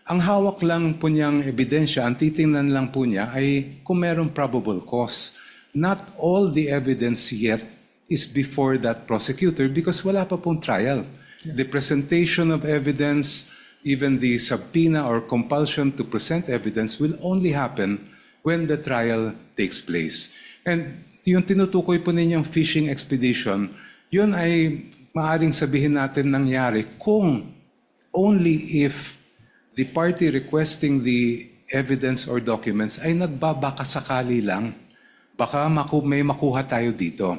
ang hawak lang po niyang ebidensya, ang titingnan lang po niya ay kung merong probable cause. Not all the evidence yet is before that prosecutor because wala pa pong trial. The presentation of evidence, even the subpoena or compulsion to present evidence will only happen when the trial takes place. And yung tinutukoy po ninyong fishing expedition, yun ay maaring sabihin natin nangyari kung only if the party requesting the evidence or documents ay nagbabakasakali lang. Baka may makuha tayo dito.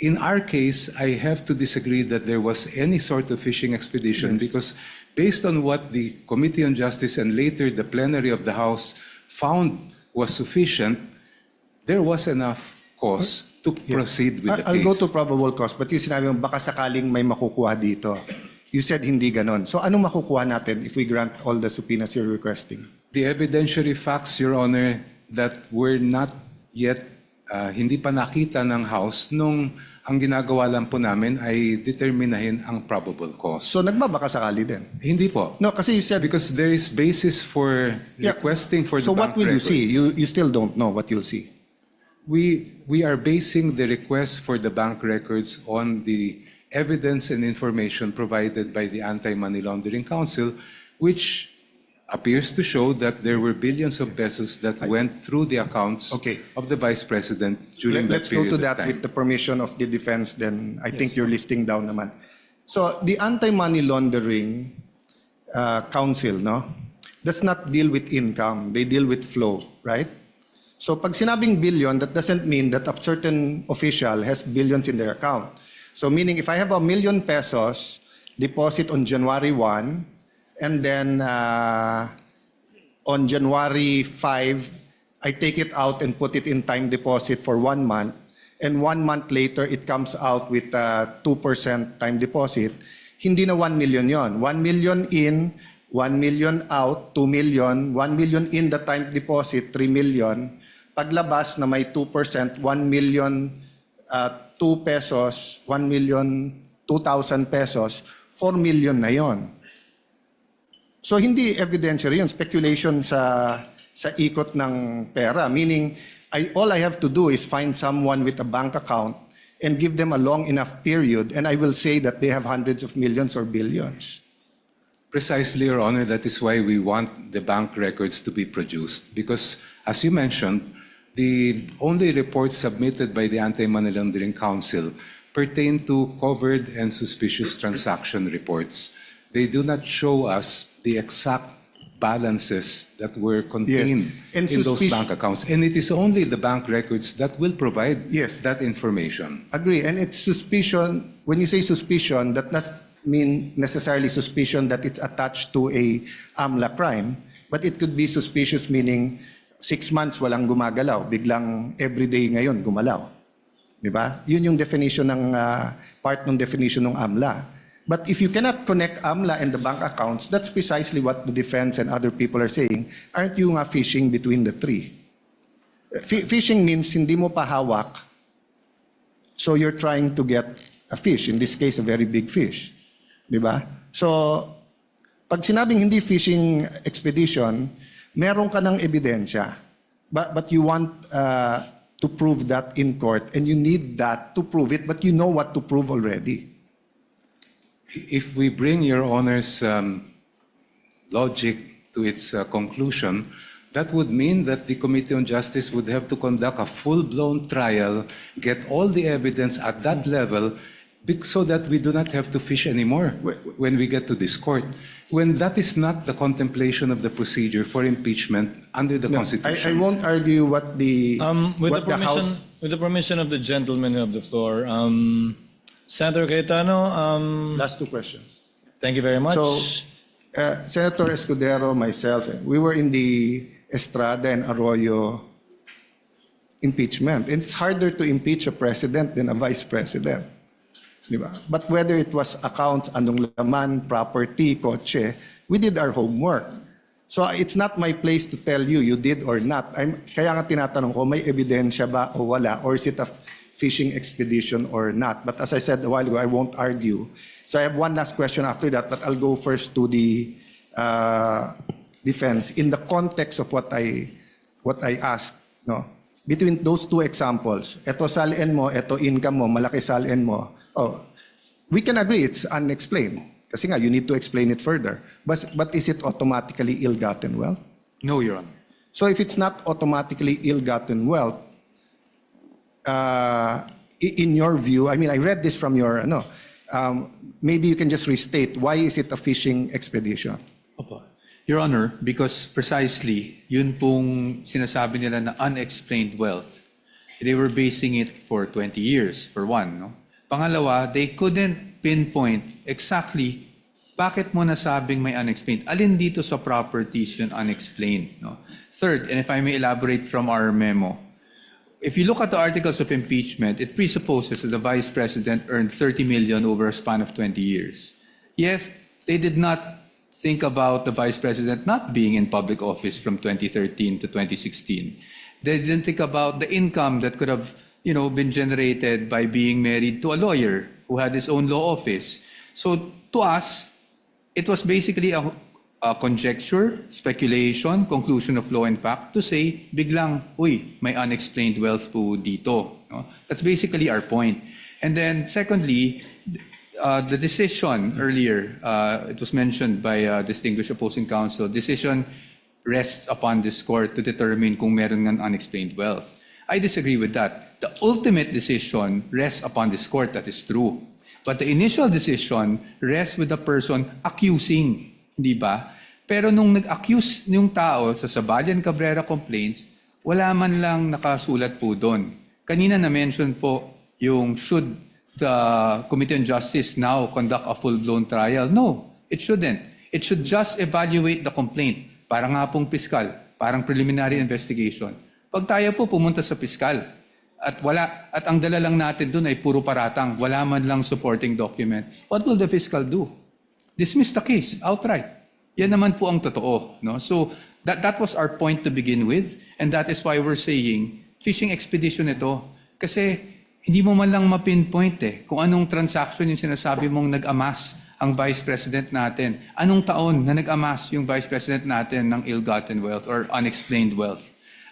In our case, I have to disagree that there was any sort of fishing expedition because based on what the Committee on Justice and later the plenary of the House found was sufficient, there was enough cause to proceed with the I'll case. go to probable cause, but yung sinabi mo, baka sakaling may makukuha dito. You said hindi ganon. So anong makukuha natin if we grant all the subpoenas you're requesting? The evidentiary facts, Your Honor, that were not yet, hindi pa nakita ng House nung ang ginagawa lang po namin ay determinahin ang probable cause. So nagbabaka sakali din? Hindi po. No, kasi you said... Because there is basis for requesting for the So bank what will you records. see? You still don't know what you'll see? We are basing the request for the bank records on the evidence and information provided by the Anti-Money Laundering Council, which appears to show that there were billions of pesos that went through the accounts of the Vice President during that Let's go period to that of time. with the permission of the defense, then I think you're listing down naman. So the Anti-Money Laundering Council, no, does not deal with income. They deal with flow, right? So pag sinabing billion, that doesn't mean that a certain official has billions in their account. So meaning if I have 1 million pesos deposit on January 1, and then on January 5, I take it out and put it in time deposit for 1 month, and 1 month later it comes out with 2% time deposit, hindi na 1 million yon. 1 million in, 1 million out, 2 million, 1 million in the time deposit, 3 million. Paglabas na may 2%, 1 million 2 pesos, 1 million 2,000 pesos, 4 million na yon. So hindi evidentiary yun, speculation sa ikot ng pera. Meaning, all I have to do is find someone with a bank account and give them a long enough period, and I will say that they have hundreds of millions or billions. Precisely, Your Honor, that is why we want the bank records to be produced. Because, as you mentioned, the only reports submitted by the Anti-Money Laundering Council pertain to covered and suspicious transaction reports. They do not show us the exact balances that were contained And in those bank accounts. And it is only the bank records that will provide that information. Agree, and it's suspicion. When you say suspicion, that does mean necessarily suspicion that it's attached to a AMLA crime, but it could be suspicious meaning 6 months walang gumagalaw, biglang everyday ngayon gumalaw. Di ba? Yun yung definition ng part ng definition ng AMLA. But if you cannot connect AMLA and the bank accounts, that's precisely what the defense and other people are saying. Aren't you nga fishing between the three? Fishing means hindi mo pa hawak, so you're trying to get a fish, in this case, a very big fish. Di ba? So, pag sinabing hindi fishing expedition, meron ka ng ebidensya, but you want to prove that in court, and you need that to prove it, but you know what to prove already. If we bring Your Honor's logic to its conclusion, that would mean that the Committee on Justice would have to conduct a full-blown trial, get all the evidence at that level, so that we do not have to fish anymore when we get to this court. When that is not the contemplation of the procedure for impeachment under the Constitution. I won't argue what the With the permission of the gentleman of the floor, Senator Cayetano, last 2 questions. thank you very much. So, Senator Escudero, myself, we were in the Estrada and Arroyo impeachment. And it's harder to impeach a president than a vice president. Diba? But whether it was accounts, anong laman, property, kotse, we did our homework. So it's not my place to tell you did or not. Kaya nga tinatanong ko, may ebidensya ba o wala? Or is it a fishing expedition or not. But as I said a while ago, I won't argue. So I have one last question after that, but I'll go first to the defense. In the context of what I asked, no? Between those two examples, eto salin mo, eto income mo, malaki salin mo, we can agree it's unexplained. Kasi nga, you need to explain it further. But is it automatically ill-gotten wealth? No, Your Honor. So if it's not automatically ill-gotten wealth, in your view, I mean, I read this from your, maybe you can just restate, why is it a fishing expedition? Opo. Your Honor, because precisely, yun pong sinasabi nila na unexplained wealth. They were basing it for 20 years, for one. No? Pangalawa, they couldn't pinpoint exactly bakit mo nasabing may unexplained. Alin dito sa properties yun unexplained. No? Third, and if I may elaborate from our memo, if you look at the articles of impeachment, it presupposes that the Vice President earned 30 million over a span of 20 years. Yes, they did not think about the Vice President not being in public office from 2013 to 2016. They didn't think about the income that could have, been generated by being married to a lawyer who had his own law office. So to us, it was basically a conjecture, speculation, conclusion of law and fact to say, biglang, uy, may unexplained wealth po dito. No? That's basically our point. And then secondly, the decision earlier, it was mentioned by distinguished opposing counsel, decision rests upon this court to determine kung meron ng unexplained wealth. I disagree with that. The ultimate decision rests upon this court, that is true. But the initial decision rests with the person accusing, di ba? Pero nung nag-accuse yung tao sa Sabalian Cabrera complaints, wala man lang nakasulat po doon. Kanina na-mention po yung should the Committee on Justice now conduct a full-blown trial? No, it shouldn't. It should just evaluate the complaint. Para nga pong piskal, parang preliminary investigation. Pag tayo po pumunta sa piskal at ang dala lang natin doon ay puro paratang, wala man lang supporting document, what will the fiscal do? Dismiss the case outright. Yan naman po ang totoo. No? So that was our point to begin with, and that is why we're saying fishing expedition ito. Kasi hindi mo man lang ma-pinpoint kung anong transaction yung sinasabi mong nag-amass ang Vice President natin. Anong taon na nag-amass yung Vice President natin ng ill-gotten wealth or unexplained wealth.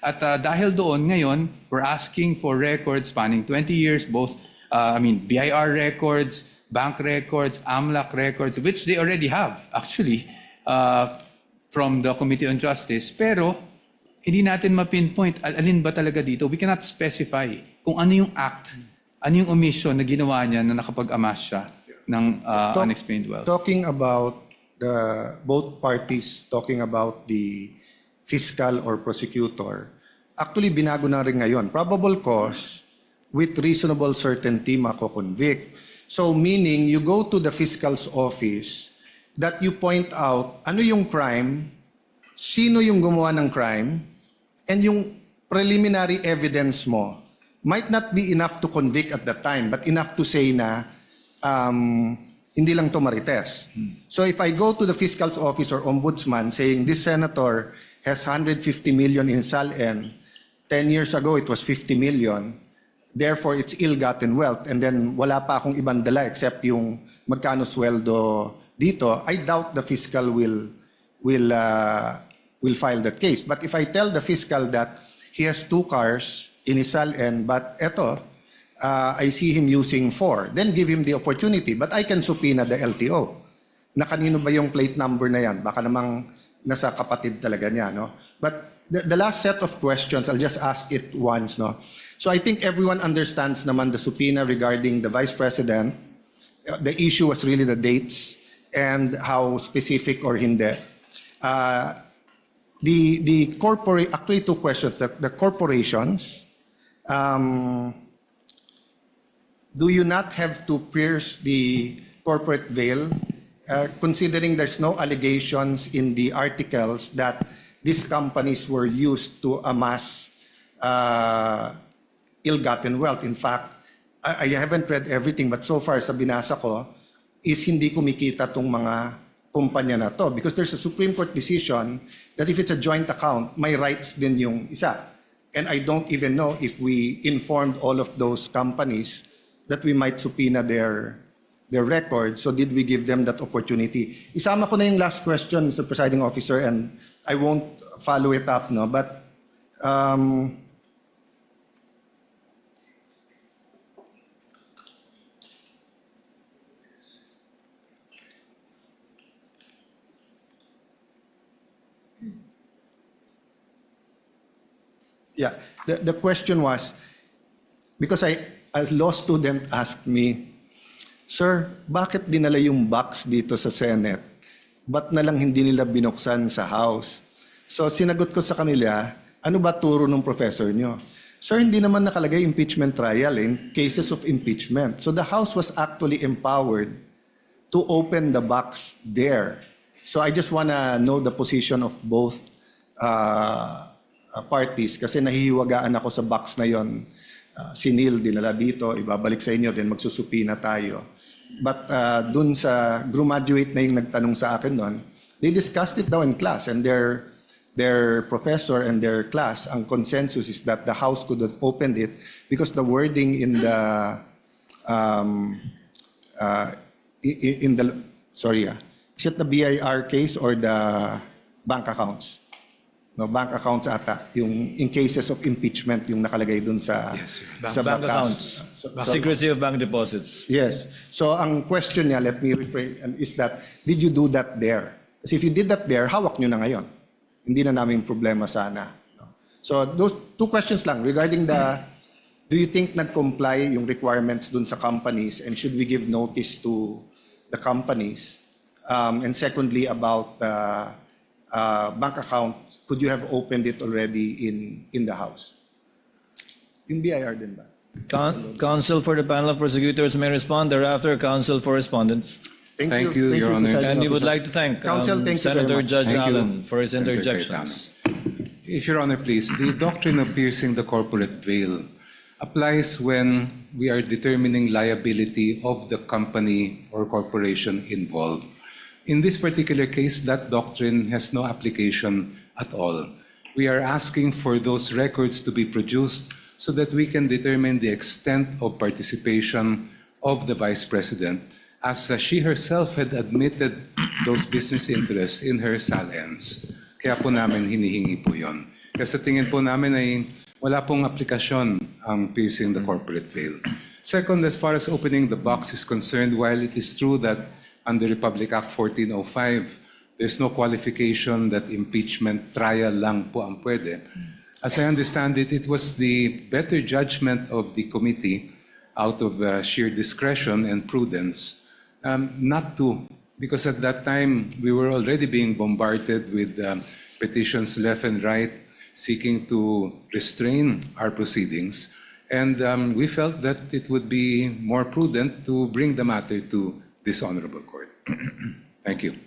At dahil doon, ngayon, we're asking for records spanning 20 years, both, BIR records, bank records, AMLAC records, which they already have, actually, from the Committee on Justice. Pero, hindi natin ma-pinpoint, alin ba talaga dito? We cannot specify kung ano yung act, ano yung omission na ginawa niya na nakapag-amass siya ng unexplained wealth. Talking about both parties talking about the fiscal or prosecutor, actually binago na rin ngayon. Probable cause with reasonable certainty mako-convict. So meaning you go to the fiscal's office that you point out ano yung crime, sino yung gumawa ng crime, and yung preliminary evidence mo might not be enough to convict at that time, but enough to say na hindi lang to marites. So if I go to the fiscal's office or ombudsman saying this senator has 150 million in SALN, 10 years ago it was 50 million, therefore it's ill-gotten wealth, and then wala pa akong ibang dala except yung magkano sweldo dito, I doubt the fiscal will file that case. But if I tell the fiscal that he has 2 cars in his SALN, but eto, I see him using 4, then give him the opportunity. But I can subpoena the LTO. Na kanino ba yung plate number na yan? Baka namang nasa kapatid talaga niya, no? But the last set of questions, I'll just ask it once, no? So I think everyone understands naman the subpoena regarding the Vice President. The issue was really the dates and how specific or hindi. Actually 2 questions. The corporations, do you not have to pierce the corporate veil, considering there's no allegations in the articles that these companies were used to amass ill-gotten wealth? In fact, I haven't read everything, but so far sa binasa ko, is hindi kumikita tong mga kumpanya na to. Because there's a Supreme Court decision that if it's a joint account, may rights din yung isa. And I don't even know if we informed all of those companies that we might subpoena their records. So did we give them that opportunity? Isama ko na yung last question, Mr. Presiding Officer, and I won't follow it up, no? But yeah, the question was, because a law student asked me, Sir, bakit dinala yung box dito sa Senate? Ba't na lang hindi nila binuksan sa House? So sinagot ko sa kanila, ano ba turo ng professor nyo? Sir, hindi naman nakalagay impeachment trial in cases of impeachment. So the House was actually empowered to open the box there. So I just wanna know the position of both parties kasi nahihiwagaan ako sa box na yon. Si Neil dinala dito, ibabalik sa inyo, then magsusupina tayo. But dun sa graduate na yung nagtanong sa akin doon, they discussed it daw in class, and their professor and their class, ang consensus is that the House could have opened it because the wording in the is it the BIR case or the bank accounts? No, bank accounts ata, yung in cases of impeachment yung nakalagay dun sa sa Bank batas. accounts. Secrecy of bank deposits. Yes. So ang question niya, let me rephrase, is that, did you do that there? Kasi if you did that there, hawak nyo na ngayon. Hindi na namin problema sana. No? So those two questions lang regarding do you think nag-comply yung requirements dun sa companies, and should we give notice to the companies? And secondly, about bank account, could you have opened it already in the House? Yung BIR din ba? Counsel for the panel of prosecutors may respond. Thereafter, counsel for respondents. Thank you, Your Honor. Presiding And we would Officer. like to thank Counsel, thank you very Senator much. Judge Thank you, Allen for his Senator interjections. If Your Honor, please, the doctrine of piercing the corporate veil applies when we are determining liability of the company or corporation involved. In this particular case, that doctrine has no application at all. We are asking for those records to be produced so that we can determine the extent of participation of the Vice President, as she herself had admitted those business interests in her salience. Kaya po namin hinihingi po yun. Kasi tingin po namin ay wala pong aplikasyon ang piercing the corporate veil. Second, as far as opening the box is concerned, while it is true that under Republic Act 1405, there's no qualification that impeachment trial lang po ang pwede. As I understand it, it was the better judgment of the committee out of sheer discretion and prudence not to, because at that time we were already being bombarded with petitions left and right seeking to restrain our proceedings. And we felt that it would be more prudent to bring the matter to this honorable court. Thank you.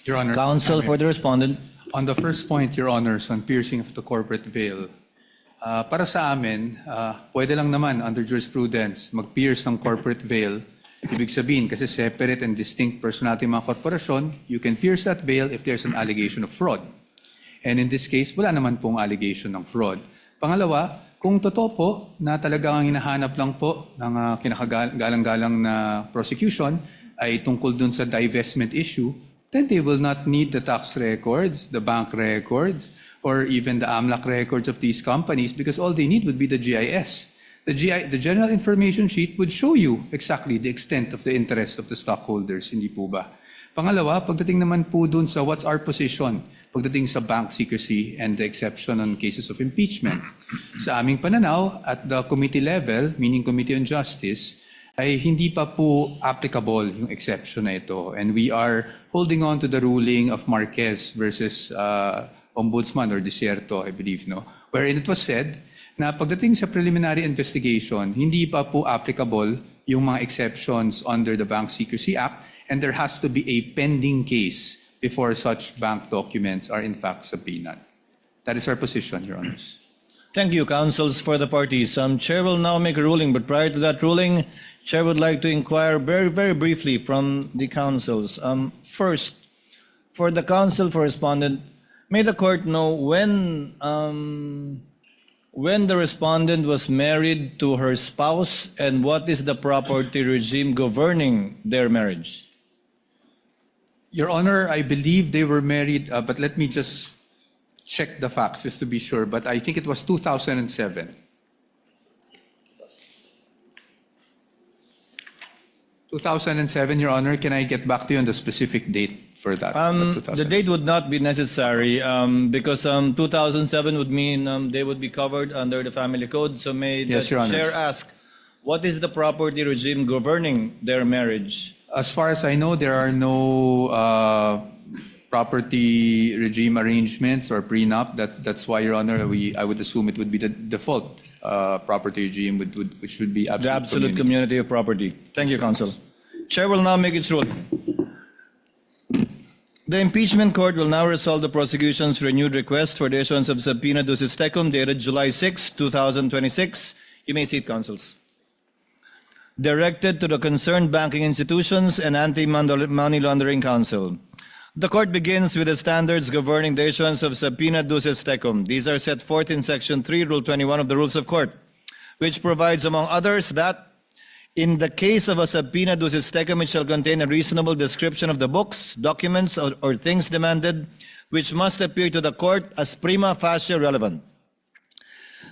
Your Honor. Counsel for the respondent. On the first point, Your Honors, on piercing of the corporate veil, para sa amin, pwede lang naman under jurisprudence mag-pierce ng corporate veil. Ibig sabihin, kasi separate and distinct personality mga korporasyon, you can pierce that veil if there's an allegation of fraud. And in this case, wala naman pong allegation ng fraud. Pangalawa, kung totoo po na talagang hinahanap lang po ng kinakagalang-galang na prosecution ay tungkol dun sa divestment issue, then they will not need the tax records, the bank records, or even the AMLAC records of these companies because all they need would be the GIS. The General Information Sheet would show you exactly the extent of the interest of the stockholders, hindi po ba? Pangalawa, pagdating naman po dun sa what's our position, pagdating sa bank secrecy and the exception on cases of impeachment. Sa aming pananaw, at the committee level, meaning Committee on Justice, ay hindi pa po applicable yung exception na ito. And we are holding on to the ruling of Marquez versus Ombudsman or Desierto, I believe, no? Wherein it was said na pagdating sa preliminary investigation, hindi pa po applicable yung mga exceptions under the Bank Secrecy Act, and there has to be a pending case before such bank documents are in fact subpoenaed. That is our position, Your Honors. Thank you, counsels for the parties. Chair will now make a ruling, but prior to that ruling, Chair would like to inquire very, very briefly from the counsels. First, for the counsel for respondent, may the court know when when the respondent was married to her spouse, and what is the property regime governing their marriage? Your Honor, I believe they were married, but let me just check the facts just to be sure, but I think it was 2007. 2007, Your Honor. Can I get back to you on the specific date for that? The date would not be necessary because 2007 would mean they would be covered under the family code. So may the Yes, Your Honor. chair ask, what is the property regime governing their marriage? As far as I know, there are no property regime arrangements or prenup. That's why, Your Honor, I would assume it would be the default property regime, which would be The absolute community of property. Thank you, Counsel. Chair will now make its ruling. The impeachment court will now resolve the prosecution's renewed request for the issuance of subpoena ducis tecum dated July 6, 2026. You may seat, counsels. Directed to the concerned banking institutions and Anti-Money Laundering Council. The court begins with the standards governing the issuance of subpoena ducis tecum. These are set forth in Section 3, Rule 21 of the Rules of Court, which provides, among others, that in the case of a subpoena ducis tecum, it shall contain a reasonable description of the books, documents, or things demanded, which must appear to the court as prima facie relevant.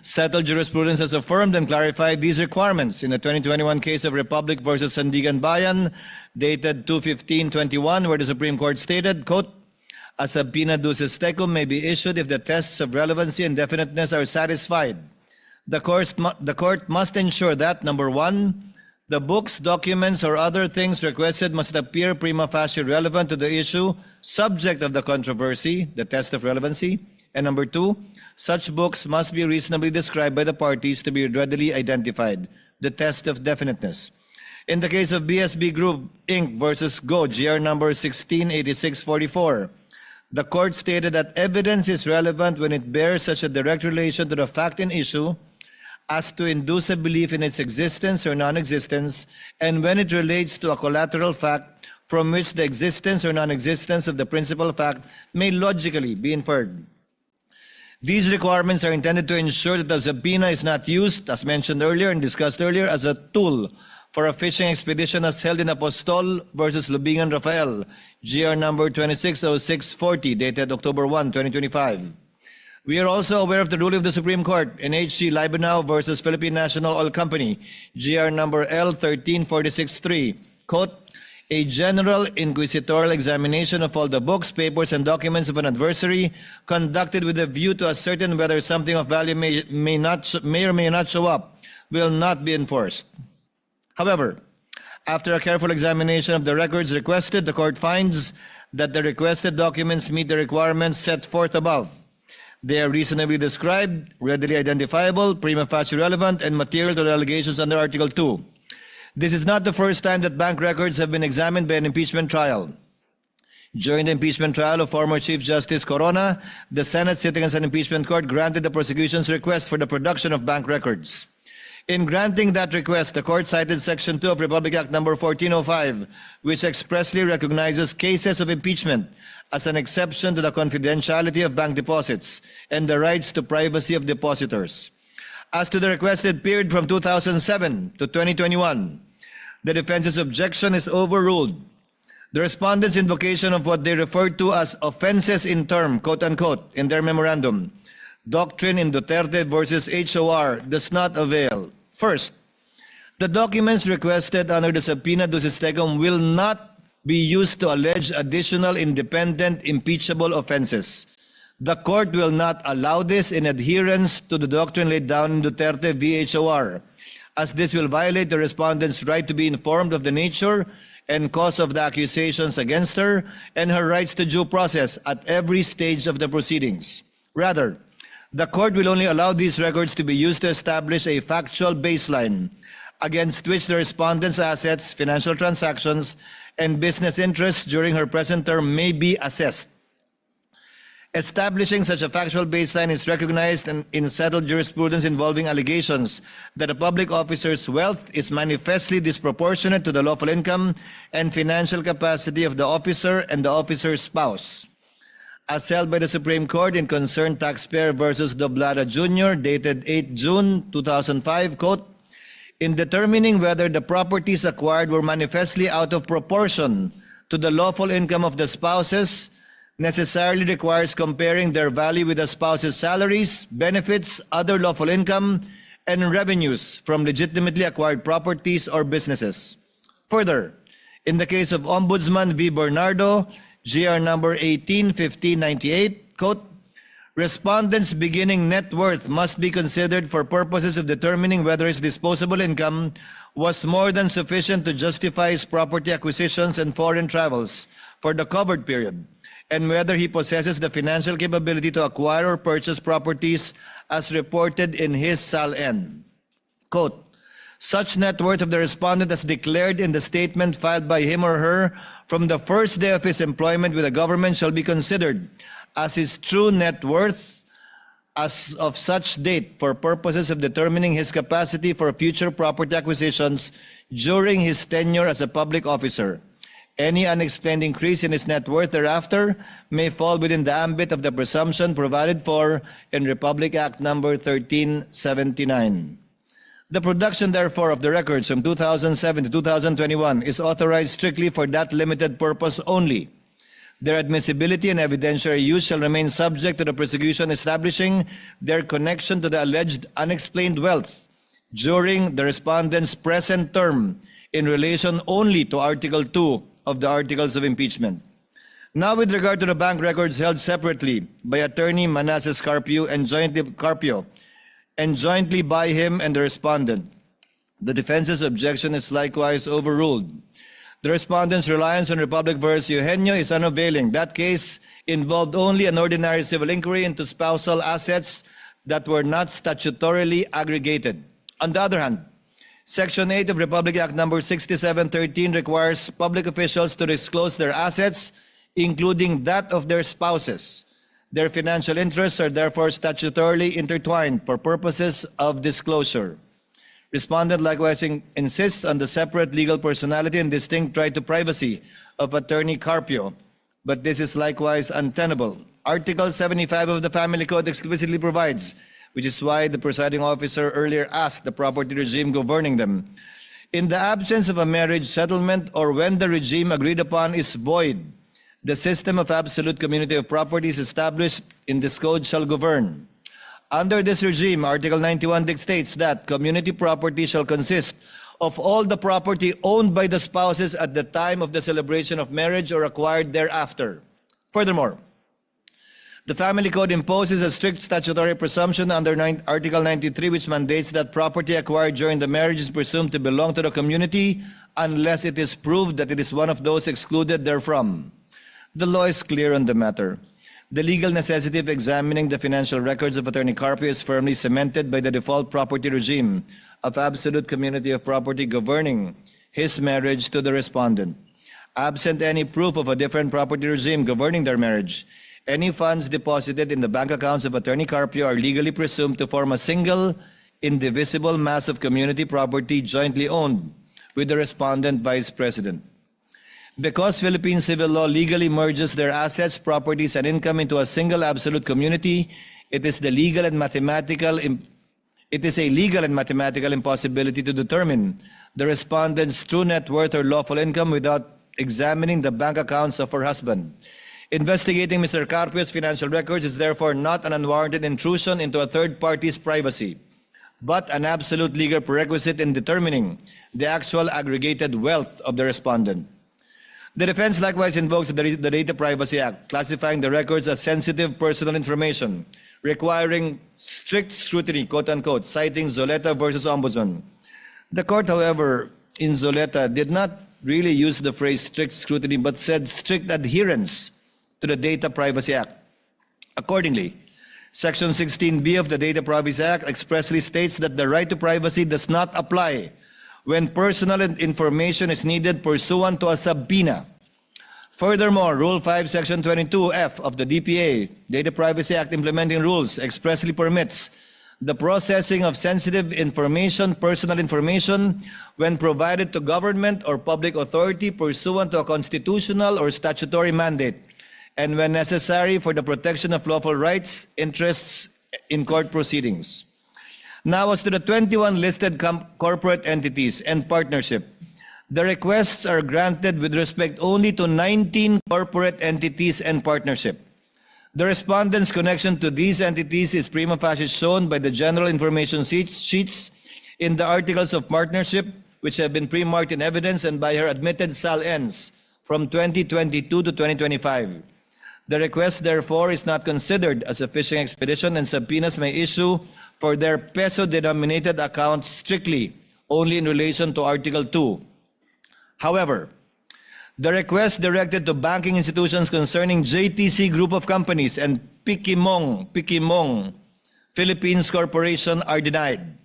Settled jurisprudence has affirmed and clarified these requirements in the 2021 case of Republic versus Sandigan Bayan, dated 2/15/21, where the Supreme Court stated, quote, a subpoena ducis tecum may be issued if the tests of relevancy and definiteness are satisfied. The court must ensure that, number one, the books, documents, or other things requested must appear prima facie relevant to the issue, subject of the controversy, the test of relevancy. And number two, such books must be reasonably described by the parties to be readily identified, the test of definiteness. In the case of BSB Group, Inc. versus Go, GR number 168644, the court stated that evidence is relevant when it bears such a direct relation to the fact in issue as to induce a belief in its existence or non-existence, and when it relates to a collateral fact from which the existence or non-existence of the principal fact may logically be inferred. These requirements are intended to ensure that the subpoena is not used, as mentioned earlier and discussed earlier, as a tool for a fishing expedition as held in Apostol versus Lubingan Rafael, GR number 260640, dated October 1, 2025. We are also aware of the ruling of the Supreme Court in HC Libenau versus Philippine National Oil Company, GR number L13463, quote, a general inquisitorial examination of all the books, papers, and documents of an adversary conducted with a view to ascertain whether something of value may or may not show up will not be enforced. However, after a careful examination of the records requested, the court finds that the requested documents meet the requirements set forth above. They are reasonably described, readily identifiable, prima facie relevant, and material to the allegations under Article 2. This is not the first time that bank records have been examined by an impeachment trial. During the impeachment trial of former Chief Justice Corona, the Senate sitting as an impeachment court granted the prosecution's request for the production of bank records. In granting that request, the court cited Section 2 of Republic Act No. 1405, which expressly recognizes cases of impeachment as an exception to the confidentiality of bank deposits and the rights to privacy of depositors. As to the requested period from 2007 to 2021, the defense's objection is overruled. The respondents' invocation of what they referred to as offenses in term, quote unquote, in their memorandum, doctrine in Duterte versus HOR, does not avail. First, the documents requested under the subpoena ducis tecum will not be used to allege additional independent impeachable offenses. The court will not allow this in adherence to the doctrine laid down in Duterte v. HOR, as this will violate the respondent's right to be informed of the nature and cause of the accusations against her and her rights to due process at every stage of the proceedings. Rather, the court will only allow these records to be used to establish a factual baseline against which the respondent's assets, financial transactions, and business interests during her present term may be assessed. Establishing such a factual baseline is recognized in settled jurisprudence involving allegations that a public officer's wealth is manifestly disproportionate to the lawful income and financial capacity of the officer and the officer's spouse. as held by the Supreme Court in concern taxpayer versus Doblada Jr., dated 8 June 2005, quote, in determining whether the properties acquired were manifestly out of proportion to the lawful income of the spouses, necessarily requires comparing their value with the spouse's salaries, benefits, other lawful income, and revenues from legitimately acquired properties or businesses. Further, in the case of Ombudsman V. Bernardo, GR number 18-1598, quote, respondents' beginning net worth must be considered for purposes of determining whether his disposable income was more than sufficient to justify his property acquisitions and foreign travels for the covered period, and whether he possesses the financial capability to acquire or purchase properties as reported in his SAL-N. Quote, such net worth of the respondent as declared in the statement filed by him or her from the first day of his employment with the government shall be considered as his true net worth as of such date for purposes of determining his capacity for future property acquisitions during his tenure as a public officer. Any unexplained increase in his net worth thereafter may fall within the ambit of the presumption provided for in Republic Act number 1379. The production, therefore, of the records from 2007 to 2021 is authorized strictly for that limited purpose only. Their admissibility and evidentiary use shall remain subject to the prosecution establishing their connection to the alleged unexplained wealth during the respondent's present term in relation only to Article 2 of the Articles of Impeachment. Now, with regard to the bank records held separately by Attorney Manasseh Carpio and jointly by him and the respondent, the defense's objection is likewise overruled. The respondent's reliance on Republic v. Eugenio is unavailing. That case involved only an ordinary civil inquiry into spousal assets that were not statutorily aggregated. On the other hand, Section 8 of Republic Act number 6713 requires public officials to disclose their assets, including that of their spouses. Their financial interests are therefore statutorily intertwined for purposes of disclosure. Respondent likewise insists on the separate legal personality and distinct right to privacy of Attorney Carpio, but this is likewise untenable. Article 75 of the Family Code explicitly provides, which is why the presiding officer earlier asked the property regime governing them, in the absence of a marriage settlement or when the regime agreed upon is void, the system of absolute community of properties established in this code shall govern. Under this regime, Article 91 dictates that community property shall consist of all the property owned by the spouses at the time of the celebration of marriage or acquired thereafter. Furthermore, the Family Code imposes a strict statutory presumption under Article 93, which mandates that property acquired during the marriage is presumed to belong to the community unless it is proved that it is one of those excluded therefrom. The law is clear on the matter. The legal necessity of examining the financial records of Attorney Carpio is firmly cemented by the default property regime of absolute community of property governing his marriage to the respondent. Absent any proof of a different property regime governing their marriage, any funds deposited in the bank accounts of Attorney Carpio are legally presumed to form a single, indivisible mass of community property jointly owned with the respondent vice president. Because Philippine civil law legally merges their assets, properties, and income into a single absolute community, it is a legal and mathematical impossibility to determine the respondent's true net worth or lawful income without examining the bank accounts of her husband. Investigating Mr. Carpio's financial records is therefore not an unwarranted intrusion into a third party's privacy, but an absolute legal prerequisite in determining the actual aggregated wealth of the respondent. The defense likewise invokes the Data Privacy Act, classifying the records as sensitive personal information, requiring strict scrutiny, quote unquote, citing Zoleta versus Ombudsman. The court, however, in Zoleta did not really use the phrase strict scrutiny, but said strict adherence to the Data Privacy Act. Accordingly, Section 16B of the Data Privacy Act expressly states that the right to privacy does not apply when personal information is needed pursuant to a subpoena. Furthermore, Rule 5, Section 22F of the DPA, Data Privacy Act Implementing Rules, expressly permits the processing of sensitive information, personal information, when provided to government or public authority pursuant to a constitutional or statutory mandate, and when necessary for the protection of lawful rights, interests in court proceedings. Now, as to the 21 listed corporate entities and partnership, the requests are granted with respect only to 19 corporate entities and partnership. The respondent's connection to these entities is prima facie shown by the general information sheets in the articles of partnership, which have been pre-marked in evidence, and by her admitted sal-ends from 2022 to 2025. The request, therefore, is not considered as a fishing expedition, and subpoenas may issue for their peso-denominated accounts strictly only in relation to Article 2. However, the request directed to banking institutions concerning JTC Group of Companies and Pikimong Philippines Corporation are denied.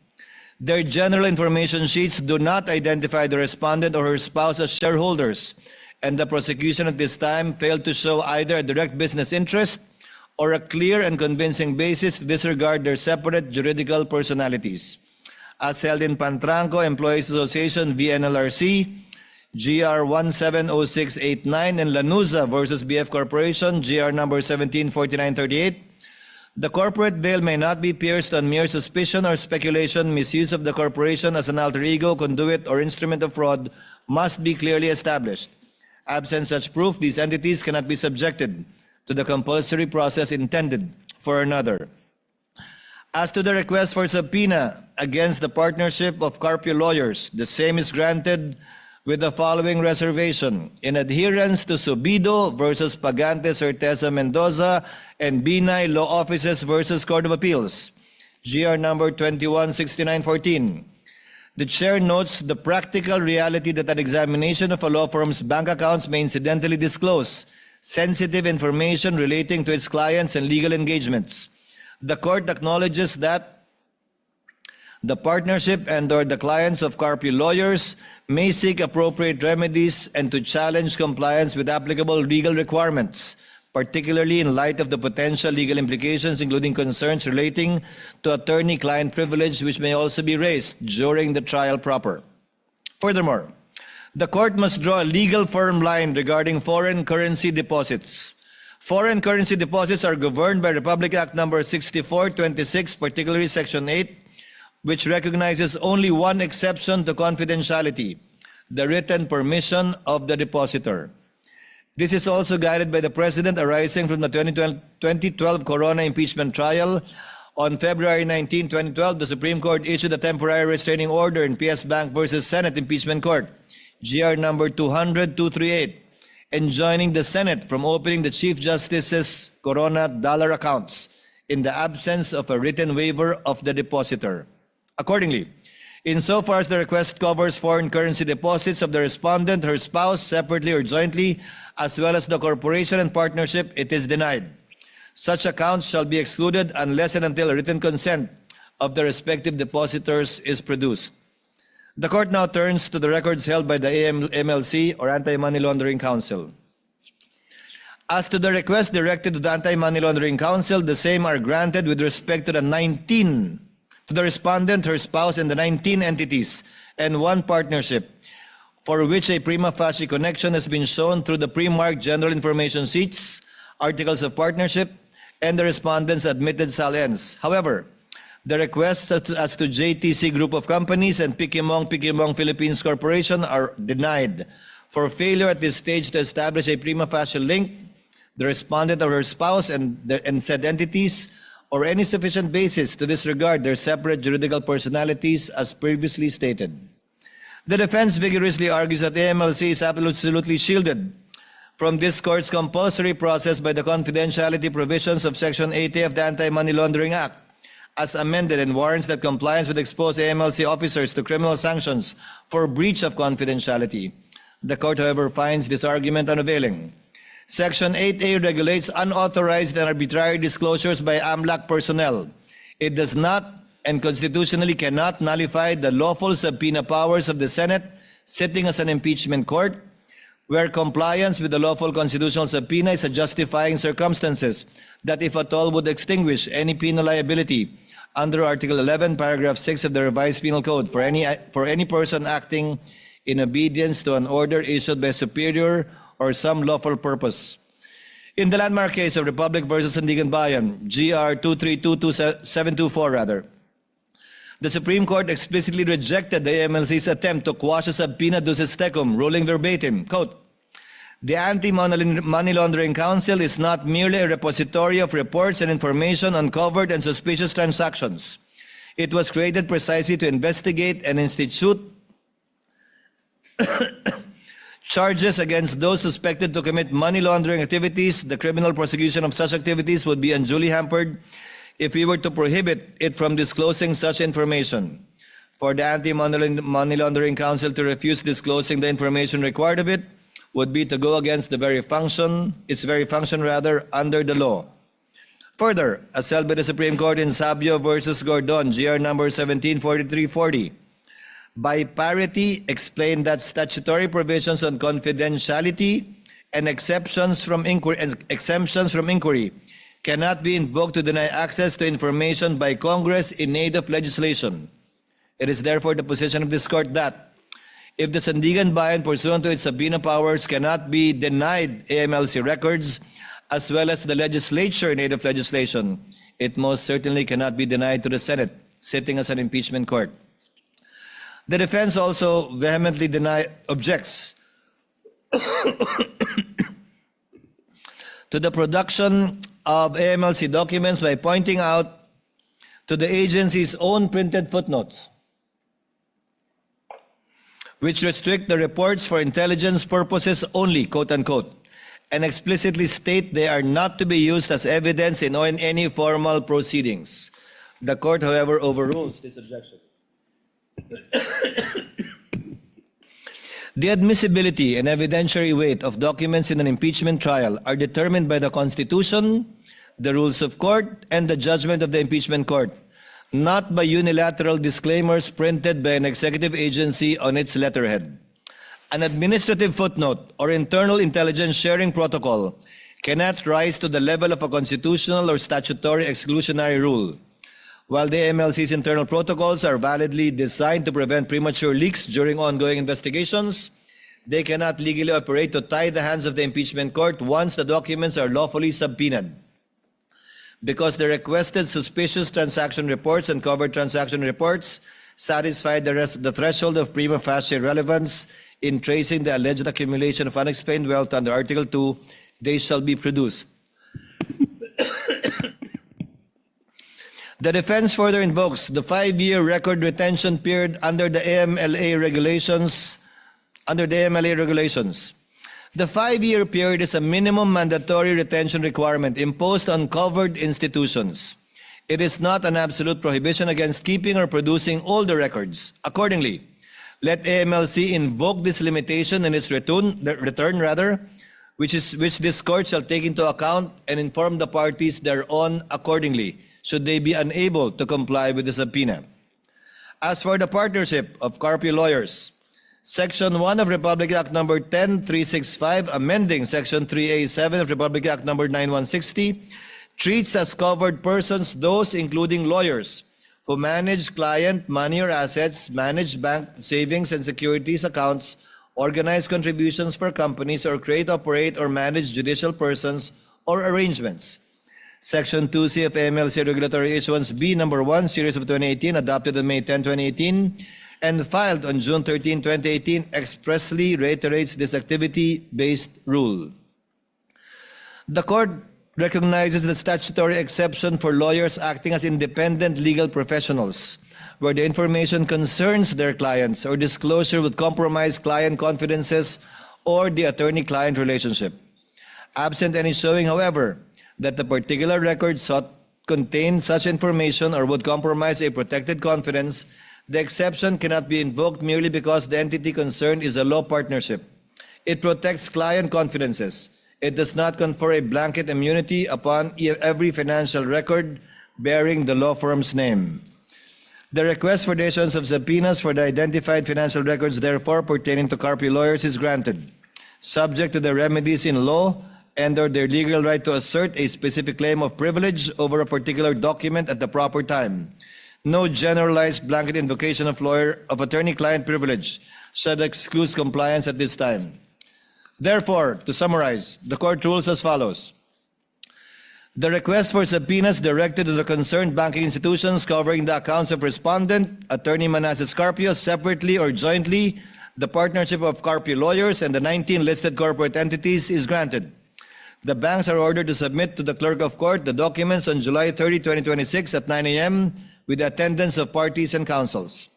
Their general information sheets do not identify the respondent or her spouse as shareholders, and the prosecution at this time failed to show either a direct business interest or a clear and convincing basis to disregard their separate juridical personalities. As held in Pantranco Employees Association v. NLRC, GR 170689, and Lanuza versus BF Corporation, GR number 174938, the corporate veil may not be pierced on mere suspicion or speculation. Misuse of the corporation as an alter ego, conduit, or instrument of fraud must be clearly established. Absent such proof, these entities cannot be subjected to the compulsory process intended for another. As to the request for subpoena against the partnership of Carpio Lawyers, the same is granted with the following reservation: in adherence to Subido versus Pagante Certeza Mendoza and Binay Law Offices versus Court of Appeals, GR number 216914. The chair notes the practical reality that an examination of a law firm's bank accounts may incidentally disclose sensitive information relating to its clients and legal engagements. The court acknowledges that the partnership and/or the clients of Carpio Lawyers may seek appropriate remedies and to challenge compliance with applicable legal requirements, particularly in light of the potential legal implications, including concerns relating to attorney-client privilege, which may also be raised during the trial proper. Furthermore, the court must draw a legal firm line regarding foreign currency deposits. Foreign currency deposits are governed by Republic Act number 6426, particularly Section 8, which recognizes only one exception to confidentiality: the written permission of the depositor. This is also guided by the President arising from the 2012 Corona impeachment trial. On February 19, 2012, the Supreme Court issued a temporary restraining order in PS Bank versus Senate Impeachment Court, GR number 200-238, enjoining the Senate from opening the Chief Justice's Corona dollar accounts in the absence of a written waiver of the depositor. Accordingly, insofar as the request covers foreign currency deposits of the respondent, her spouse, separately or jointly, as well as the corporation and partnership, it is denied. Such accounts shall be excluded unless and until a written consent of the respective depositors is produced. The court now turns to the records held by the AMLC, or Anti-Money Laundering Council. As to the request directed to the Anti-Money Laundering Council, the same are granted with respect to the respondent, her spouse, and the 19 entities and one partnership for which a prima facie connection has been shown through the pre-marked general information sheets, articles of partnership, and the respondent's admitted sal-ends. However, the requests as to JTC Group of Companies and Pikimong Philippines Corporation are denied for failure at this stage to establish a prima facie link, the respondent or her spouse and said entities, or any sufficient basis to disregard their separate juridical personalities as previously stated. The defense vigorously argues that AMLC is absolutely shielded from this court's compulsory process by the confidentiality provisions of Section 80 of the Anti-Money Laundering Act, as amended, and warrants that compliance would expose AMLC officers to criminal sanctions for breach of confidentiality. The court, however, finds this argument unavailing. Section 8A regulates unauthorized and arbitrary disclosures by AMLAC personnel. It does not and constitutionally cannot nullify the lawful subpoena powers of the Senate sitting as an impeachment court, where compliance with the lawful constitutional subpoena is a justifying circumstances that, if at all, would extinguish any penal liability under Article 11, Paragraph 6 of the Revised Penal Code for any person acting in obedience to an order issued by a superior or some lawful purpose. In the landmark case of Republic versus Sandigan Bayan, GR 2322724 rather, the Supreme Court explicitly rejected the AMLC's attempt to quash a subpoena ducis tecum, ruling verbatim, quote, "The Anti-Money Laundering Council is not merely a repository of reports and information on covered and suspicious transactions. It was created precisely to investigate and institute charges against those suspected to commit money laundering activities. The criminal prosecution of such activities would be unduly hampered if we were to prohibit it from disclosing such information. For the Anti-Money Laundering Council to refuse disclosing the information required of it would be to go against its very function under the law." Further, as held by the Supreme Court in Sabio versus Gordon, GR number 174340, by parity explained that statutory provisions on confidentiality and exemptions from inquiry cannot be invoked to deny access to information by Congress in aid of legislation. It is therefore the position of this court that if the Sandigan Bayan, pursuant to its subpoena powers, cannot be denied AMLC records as well as the legislature in aid of legislation, it most certainly cannot be denied to the Senate, sitting as an impeachment court. The defense also vehemently objects to the production of AMLC documents by pointing out to the agency's own printed footnotes, which restrict the reports for intelligence purposes only, quote unquote, and explicitly state they are not to be used as evidence in any formal proceedings. The court, however, overrules this objection. The admissibility and evidentiary weight of documents in an impeachment trial are determined by the Constitution, the rules of court, and the judgment of the impeachment court, not by unilateral disclaimers printed by an executive agency on its letterhead. An administrative footnote or internal intelligence sharing protocol cannot rise to the level of a constitutional or statutory exclusionary rule. While the AMLC's internal protocols are validly designed to prevent premature leaks during ongoing investigations, they cannot legally operate to tie the hands of the impeachment court once the documents are lawfully subpoenaed. Because the requested suspicious transaction reports and covered transaction reports satisfy the threshold of prima facie relevance in tracing the alleged accumulation of unexplained wealth under Article 2, they shall be produced. The defense further invokes the 5-year record retention period under the AMLA regulations. The 5-year period is a minimum mandatory retention requirement imposed on covered institutions. It is not an absolute prohibition against keeping or producing all the records. Accordingly, let AMLC invoke this limitation in its return, which this court shall take into account and inform the parties thereon accordingly, should they be unable to comply with the subpoena. As for the partnership of Carpio lawyers, Section 1 of Republic Act No. 10365, amending Section 3A7 of Republic Act No. 9160, treats as covered persons those including lawyers who manage client money or assets, manage bank savings and securities accounts, organize contributions for companies, or create, operate, or manage judicial persons or arrangements. Section 2C of AMLC Regulatory Issuance B No. 1, Series of 2018, adopted on May 10, 2018, and filed on June 13, 2018, expressly reiterates this activity-based rule. The court recognizes the statutory exception for lawyers acting as independent legal professionals, where the information concerns their clients or disclosure would compromise client confidences or the attorney-client relationship. Absent any showing, however, that the particular record sought contained such information or would compromise a protected confidence, the exception cannot be invoked merely because the entity concerned is a law partnership. It protects client confidences. It does not confer a blanket immunity upon every financial record bearing the law firm's name. The request for the issuance of subpoenas for the identified financial records, therefore, pertaining to Carpio lawyers is granted, subject to the remedies in law and/or their legal right to assert a specific claim of privilege over a particular document at the proper time. No generalized blanket invocation of attorney-client privilege should exclude compliance at this time. Therefore, to summarize, the court rules as follows. The request for subpoenas directed to the concerned banking institutions covering the accounts of respondent, Attorney Manasseh Carpio, separately or jointly, the partnership of Carpio lawyers, and the 19 listed corporate entities is granted. The banks are ordered to submit to the clerk of court the documents on July 30, 2026 at 9 a.m. with the attendance of parties and counsels.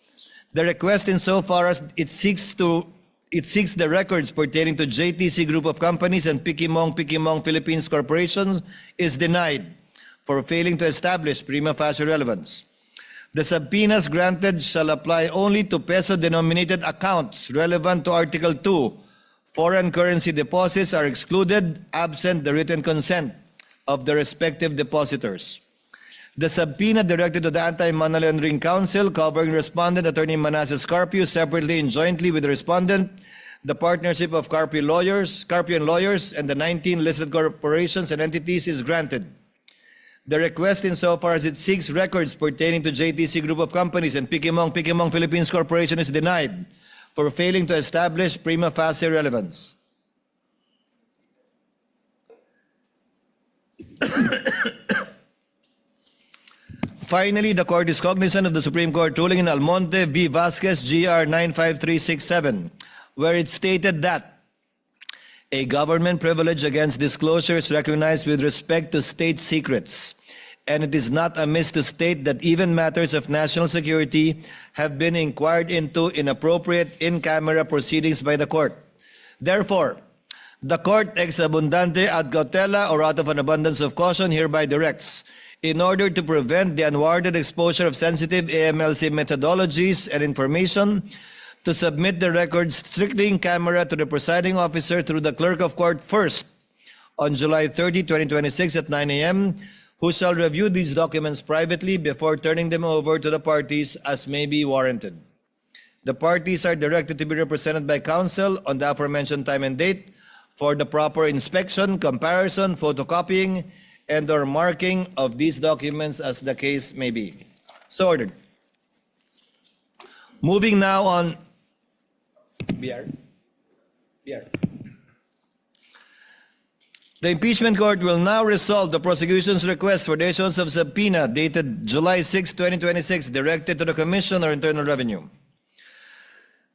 The request insofar as it seeks the records pertaining to JTC Group of Companies and Pikimong Philippines Corporation is denied for failing to establish prima facie relevance. The subpoenas granted shall apply only to peso-denominated accounts relevant to Article 2. Foreign currency deposits are excluded absent the written consent of the respective depositors. The subpoena directed to the Anti-Money Laundering Council covering respondent Attorney Manasseh Carpio separately and jointly with the respondent, the partnership of Carpio and lawyers, and the 19 listed corporations and entities is granted. The request insofar as it seeks records pertaining to JTC Group of Companies and Pikimong Philippines Corporation is denied for failing to establish prima facie relevance. Finally, the court is cognizant of the Supreme Court ruling in Almonte v. Vasquez, GR 95367, where it stated that a government privilege against disclosure is recognized with respect to state secrets, and it is not amiss to state that even matters of national security have been inquired into in appropriate in-camera proceedings by the court. Therefore, the court ex abundante ad cautela or out of an abundance of caution hereby directs, in order to prevent the unwarranted exposure of sensitive AMLC methodologies and information, to submit the records strictly in camera to the presiding officer through the clerk of court first on July 30, 2026 at 9 a.m., who shall review these documents privately before turning them over to the parties as may be warranted. The parties are directed to be represented by counsel on the aforementioned time and date for the proper inspection, comparison, photocopying, and or marking of these documents as the case may be. So ordered. Moving now on. BR. The impeachment court will now resolve the prosecution's request for the issuance of subpoena dated July 6, 2026, directed to the Commission or Internal Revenue.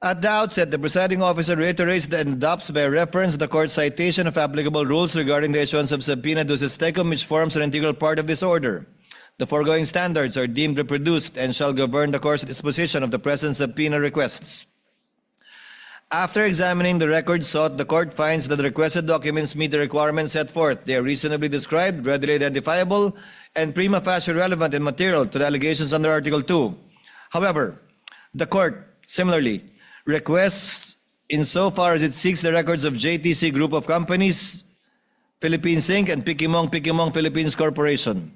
At the outset, the presiding officer reiterates and adopts by reference the court's citation of applicable rules regarding the issuance of subpoena ducis tecum, which forms an integral part of this order. The foregoing standards are deemed reproduced and shall govern the court's disposition of the present subpoena requests. After examining the records sought, the court finds that the requested documents meet the requirements set forth. They are reasonably described, readily identifiable, and prima facie relevant and material to the allegations under Article 2. However, the court, similarly, requests insofar as it seeks the records of JTC Group of Companies, Philippines Inc., and Pikimong Philippines Corporation.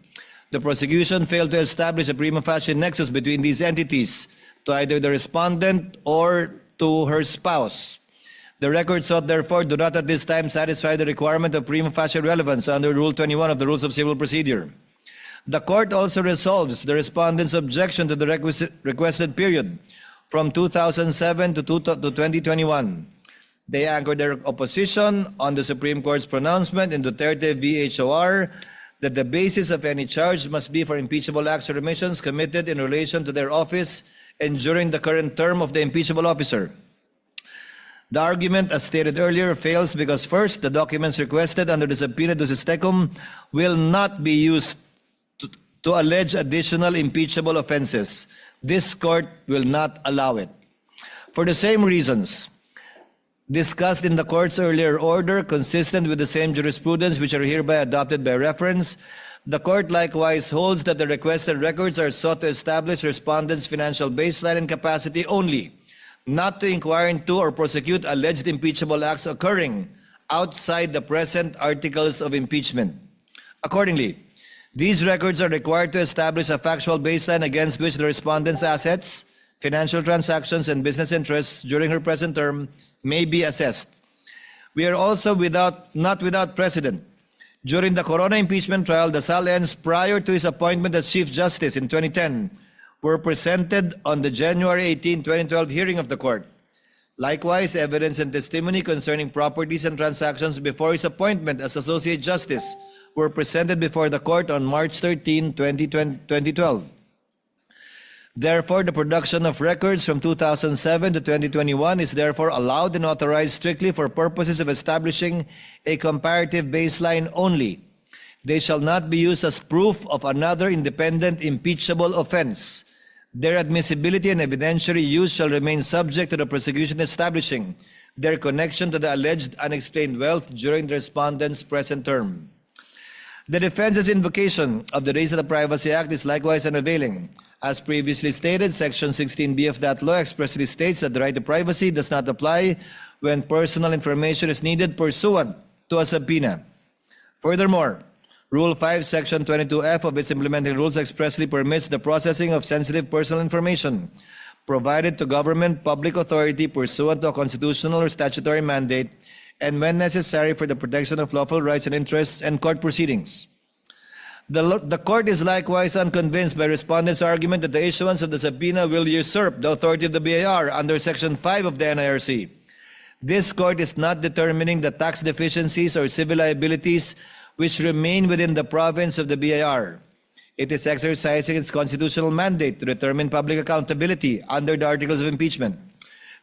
The prosecution failed to establish a prima facie nexus between these entities to either the respondent or to her spouse. The records sought, therefore, do not at this time satisfy the requirement of prima facie relevance under Rule 21 of the Rules of Civil Procedure. The court also resolves the respondent's objection to the requested period from 2007 to 2021. They anchored their opposition on the Supreme Court's pronouncement in Duterte v. HOR that the basis of any charge must be for impeachable acts or omissions committed in relation to their office and during the current term of the impeachable officer. The argument, as stated earlier, fails because first, the documents requested under the subpoena ducis tecum will not be used to allege additional impeachable offenses. This court will not allow it. For the same reasons discussed in the court's earlier order, consistent with the same jurisprudence which are hereby adopted by reference, the court likewise holds that the requested records are sought to establish respondents' financial baseline and capacity only, not to inquire into or prosecute alleged impeachable acts occurring outside the present articles of impeachment. Accordingly, these records are required to establish a factual baseline against which the respondent's assets, financial transactions, and business interests during her present term may be assessed. We are also not without precedent. During the Corona impeachment trial, the Salens, prior to his appointment as Chief Justice in 2010, were presented on the January 18, 2012 hearing of the court. Likewise, evidence and testimony concerning properties and transactions before his appointment as Associate Justice were presented before the court on March 13, 2012. Therefore, the production of records from 2007 to 2021 is therefore allowed and authorized strictly for purposes of establishing a comparative baseline only. They shall not be used as proof of another independent impeachable offense. Their admissibility and evidentiary use shall remain subject to the prosecution establishing their connection to the alleged unexplained wealth during the respondent's present term. The defense's invocation of the Race to the Privacy Act is likewise unavailing. As previously stated, Section 16B of that law expressly states that the right to privacy does not apply when personal information is needed pursuant to a subpoena. Furthermore, Rule 5, Section 22F of its implementing rules expressly permits the processing of sensitive personal information provided to government public authority pursuant to a constitutional or statutory mandate and when necessary for the protection of lawful rights and interests and court proceedings. The court is likewise unconvinced by respondents' argument that the issuance of the subpoena will usurp the authority of the BIR under Section 5 of the NIRC. This court is not determining the tax deficiencies or civil liabilities which remain within the province of the BIR. It is exercising its constitutional mandate to determine public accountability under the Articles of Impeachment.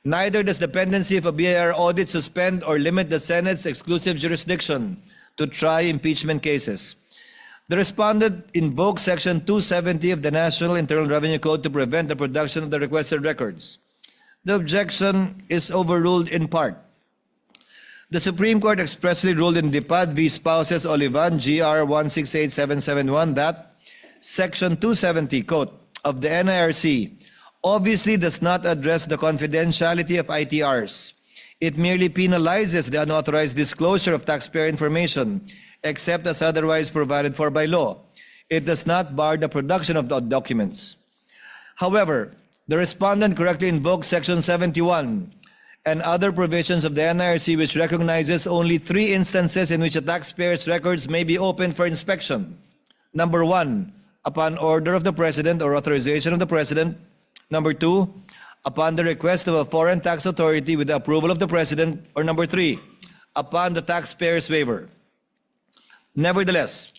Neither does the pendency of a BIR audit suspend or limit the Senate's exclusive jurisdiction to try impeachment cases. The respondent invokes Section 270 of the National Internal Revenue Code to prevent the production of the requested records. The objection is overruled in part. The Supreme Court expressly ruled in Dipad v. Spouses Olivan, GR 168771, that Section 270, quote, of the NIRC obviously does not address the confidentiality of ITRs. It merely penalizes the unauthorized disclosure of taxpayer information, except as otherwise provided for by law. It does not bar the production of the documents. However, the respondent correctly invokes Section 71 and other provisions of the NIRC which recognizes only 3 instances in which a taxpayer's records may be opened for inspection. Number 1, upon order of the President or authorization of the President. Number 2, upon the request of a foreign tax authority with the approval of the President. Or number 3, upon the taxpayer's waiver. Nevertheless,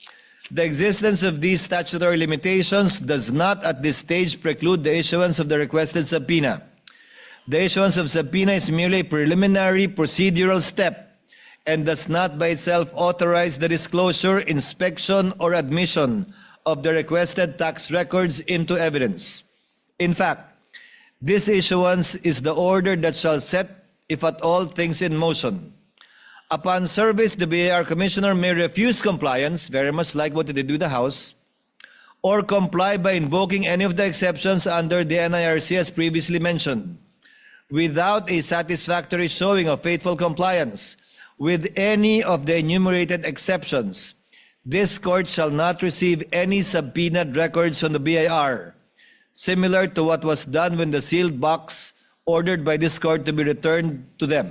the existence of these statutory limitations does not at this stage preclude the issuance of the requested subpoena. The issuance of subpoena is merely a preliminary procedural step and does not by itself authorize the disclosure, inspection, or admission of the requested tax records into evidence. In fact, this issuance is the order that shall set, if at all, things in motion. Upon service, the BIR Commissioner may refuse compliance, very much like what they did with the House, or comply by invoking any of the exceptions under the NIRC as previously mentioned, without a satisfactory showing of faithful compliance with any of the enumerated exceptions. This court shall not receive any subpoenaed records from the BIR, similar to what was done when the sealed box ordered by this court to be returned to them.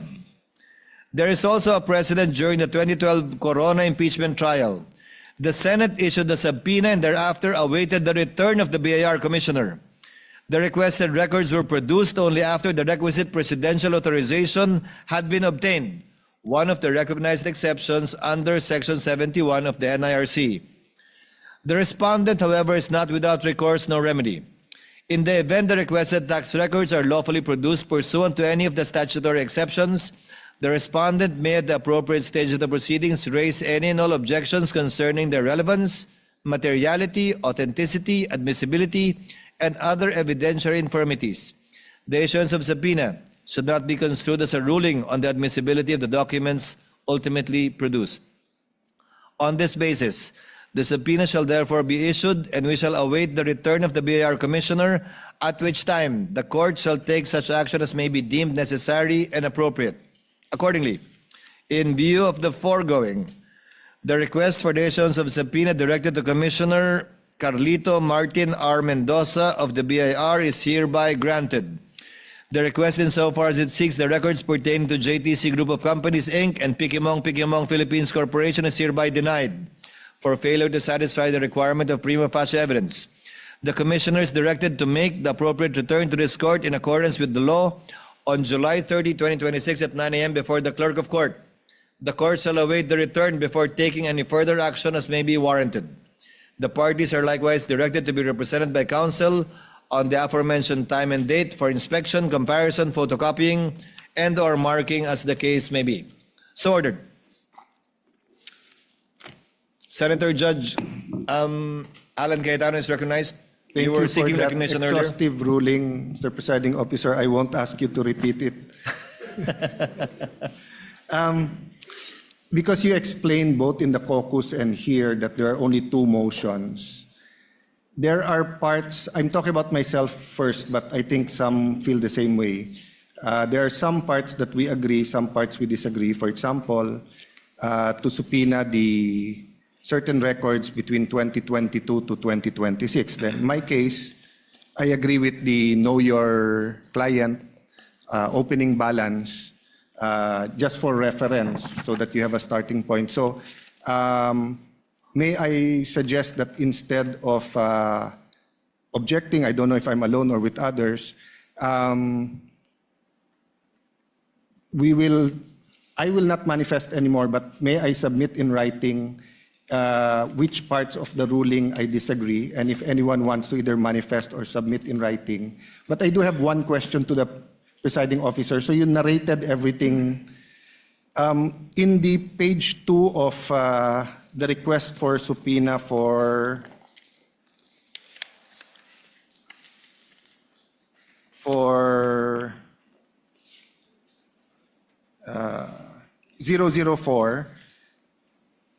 There is also a precedent during the 2012 Corona impeachment trial. The Senate issued a subpoena and thereafter awaited the return of the BIR Commissioner. The requested records were produced only after the requisite presidential authorization had been obtained, one of the recognized exceptions under Section 71 of the NIRC. The respondent, however, is not without recourse nor remedy. In the event the requested tax records are lawfully produced pursuant to any of the statutory exceptions, the respondent may at the appropriate stage of the proceedings raise any and all objections concerning their relevance, materiality, authenticity, admissibility, and other evidentiary infirmities. The issuance of subpoena should not be construed as a ruling on the admissibility of the documents ultimately produced. On this basis, the subpoena shall therefore be issued, and we shall await the return of the BIR Commissioner, at which time the court shall take such action as may be deemed necessary and appropriate. Accordingly, in view of the foregoing, the request for the issuance of subpoena directed to Commissioner Carlito Martin R. Mendoza of the BIR is hereby granted. The request insofar as it seeks the records pertaining to JTC Group of Companies, Inc. and Pikimong Philippines Corporation is hereby denied for failure to satisfy the requirement of prima facie evidence. The Commissioner is directed to make the appropriate return to this court in accordance with the law on July 30, 2026 at 9 a.m. before the Clerk of Court. The court shall await the return before taking any further action as may be warranted. The parties are likewise directed to be represented by counsel on the aforementioned time and date for inspection, comparison, photocopying, and/or marking as the case may be. So ordered. Senator Judge Alan Cayetano is recognized. Thank You were you for seeking that recognition earlier. exhaustive ruling, Mr. Presiding Officer. I won't ask you to repeat it. Because you explained both in the caucus and here that there are only two motions, there are parts, I'm talking about myself first, but I think some feel the same way. There are some parts that we agree, some parts we disagree. For example, to subpoena the certain records between 2022 to 2026. Then in my case, I agree with the know your client opening balance just for reference so that you have a starting point. So may I suggest that instead of objecting, I don't know if I'm alone or with others, I will not manifest anymore, but may I submit in writing which parts of the ruling I disagree, and if anyone wants to either manifest or submit in writing. But I do have one question to the presiding officer. So you narrated everything. In the page 2 of the request for subpoena for 004,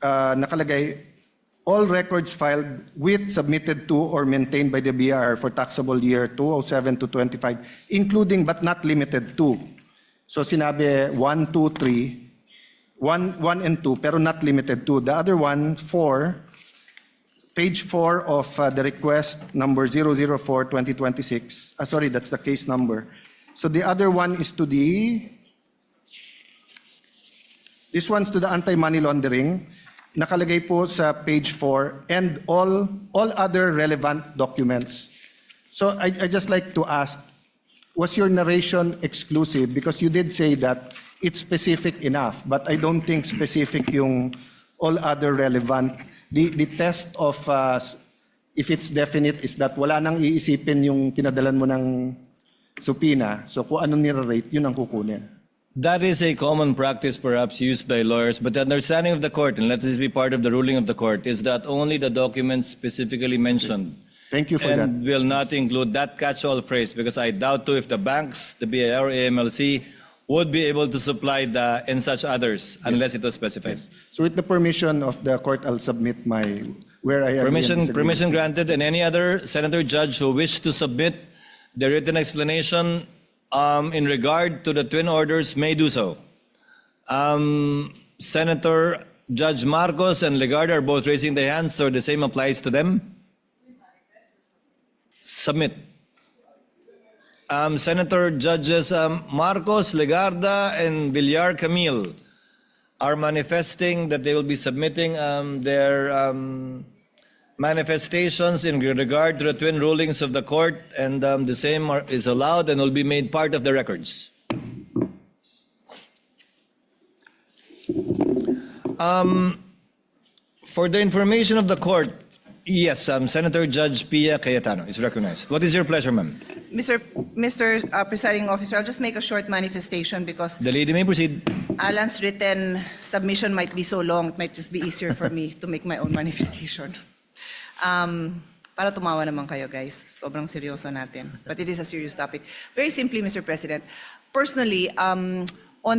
nakalagay, all records filed with, submitted to, or maintained by the BIR for taxable year 2007 to 25, including but not limited to. So sinabi 1, 2, 3, 1 and 2, pero not limited to. The other one, 4, page 4 of the request number 004-2026. Sorry, that's the case number. So the other one is to this one's to the anti-money laundering. Nakalagay po sa page 4, and all other relevant documents. So I just like to ask, was your narration exclusive? Because you did say that it's specific enough, but I don't think specific yung all other relevant. The test of if it's definite is that wala nang iisipin yung pinadalan mo ng subpoena. So kung anong nire-rate, yun ang kukunin. That is a common practice perhaps used by lawyers, but the understanding of the court, and let this be part of the ruling of the court, is that only the documents specifically mentioned Thank you for and will not include that catch-all phrase, because I doubt too if the banks, the BIR or AMLC would be able to supply the and such others unless it was specified. So with the permission of the court, I'll submit my where I agree and disagree. Permission granted, and any other senator judge who wish to submit the written explanation in regard to the twin orders may do so. Senator Judge Marcos and Legarda are both raising their hands, so the same applies to them. Submit. Senator Judges Marcos, Legarda, and Villar Camille are manifesting that they will be submitting their manifestations in regard to the twin rulings of the court, and the same is allowed and will be made part of the records. For the information of the court, yes, Senator Judge Pia Cayetano is recognized. What is your pleasure, ma'am? Mr. Presiding Officer, I'll just make a short manifestation because The lady may proceed. Alan's written submission might be so long, it might just be easier for me to make my own manifestation. Para tumawa naman kayo, guys. Sobrang seryoso natin. But it is a serious topic. Very simply, Mr. President, personally, on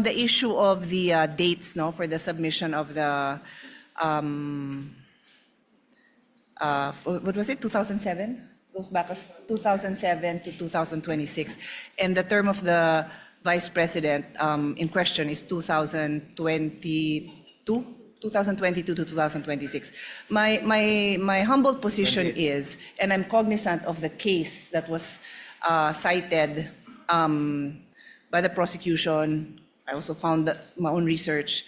the issue of the dates, no, for the submission of the, what was it, 2007? Goes back as 2007 to 2026. And the term of the Vice President in question is 2022 to 2026. My humble position is, and I'm cognizant of the case that was cited by the prosecution. I also found that my own research,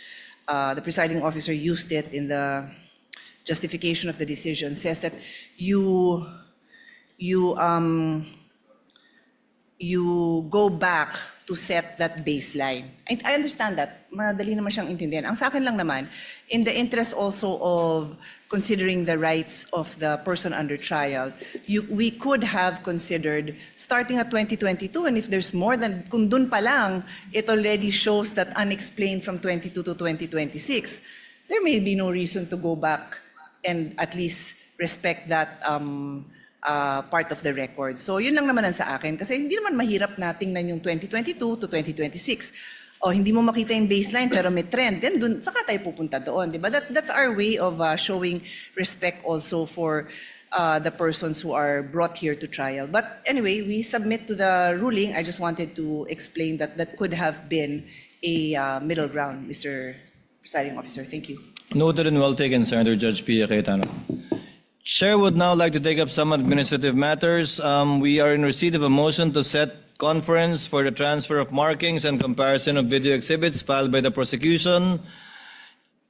the presiding officer used it in the justification of the decision, says that you you go back to set that baseline. I understand that. Madali naman siyang intindihan. Ang sa akin lang naman, in the interest also of considering the rights of the person under trial, we could have considered starting at 2022, and if there's more than, kung dun pa lang, it already shows that unexplained from 22 to 2026, there may be no reason to go back and at least respect that part of the record. So yun lang naman ang sa akin. Kasi hindi naman mahirap na tingnan yung 2022 to 2026. O hindi mo makita yung baseline pero may trend. Then dun, saka tayo pupunta doon. Diba? That's our way of showing respect also for the persons who are brought here to trial. But anyway, we submit to the ruling. I just wanted to explain that that could have been a middle ground, Mr. Presiding Officer. Thank you. Noted and well taken, Senator Judge Pia Cayetano. Chair would now like to take up some administrative matters. We are in receipt of a motion to set conference for the transfer of markings and comparison of video exhibits filed by the prosecution.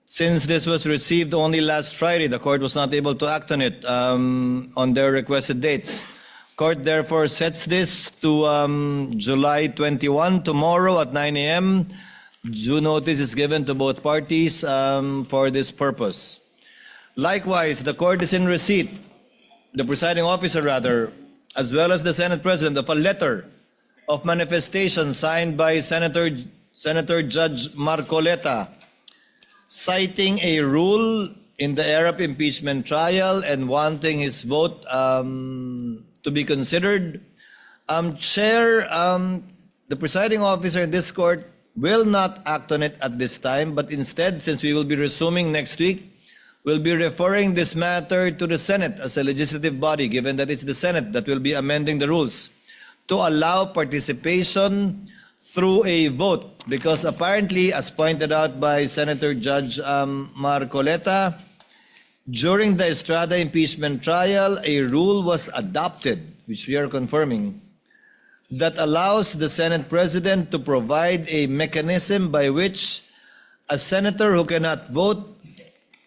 Since this was received only last Friday, the court was not able to act on it on their requested dates. Court therefore sets this to July 21, tomorrow at 9 a.m. Due notice is given to both parties for this purpose. Likewise, the court is in receipt, the presiding officer rather, as well as the Senate President, of a letter of manifestation signed by Senator Judge Marcoleta, citing a rule in the Arab impeachment trial and wanting his vote to be considered. Chair, the presiding officer in this court will not act on it at this time, but instead, since we will be resuming next week, we'll be referring this matter to the Senate as a legislative body, given that it's the Senate that will be amending the rules, to allow participation through a vote. Because apparently, as pointed out by Senator Judge Marcoleta, during the Estrada impeachment trial, a rule was adopted, which we are confirming, that allows the Senate President to provide a mechanism by which a senator who cannot vote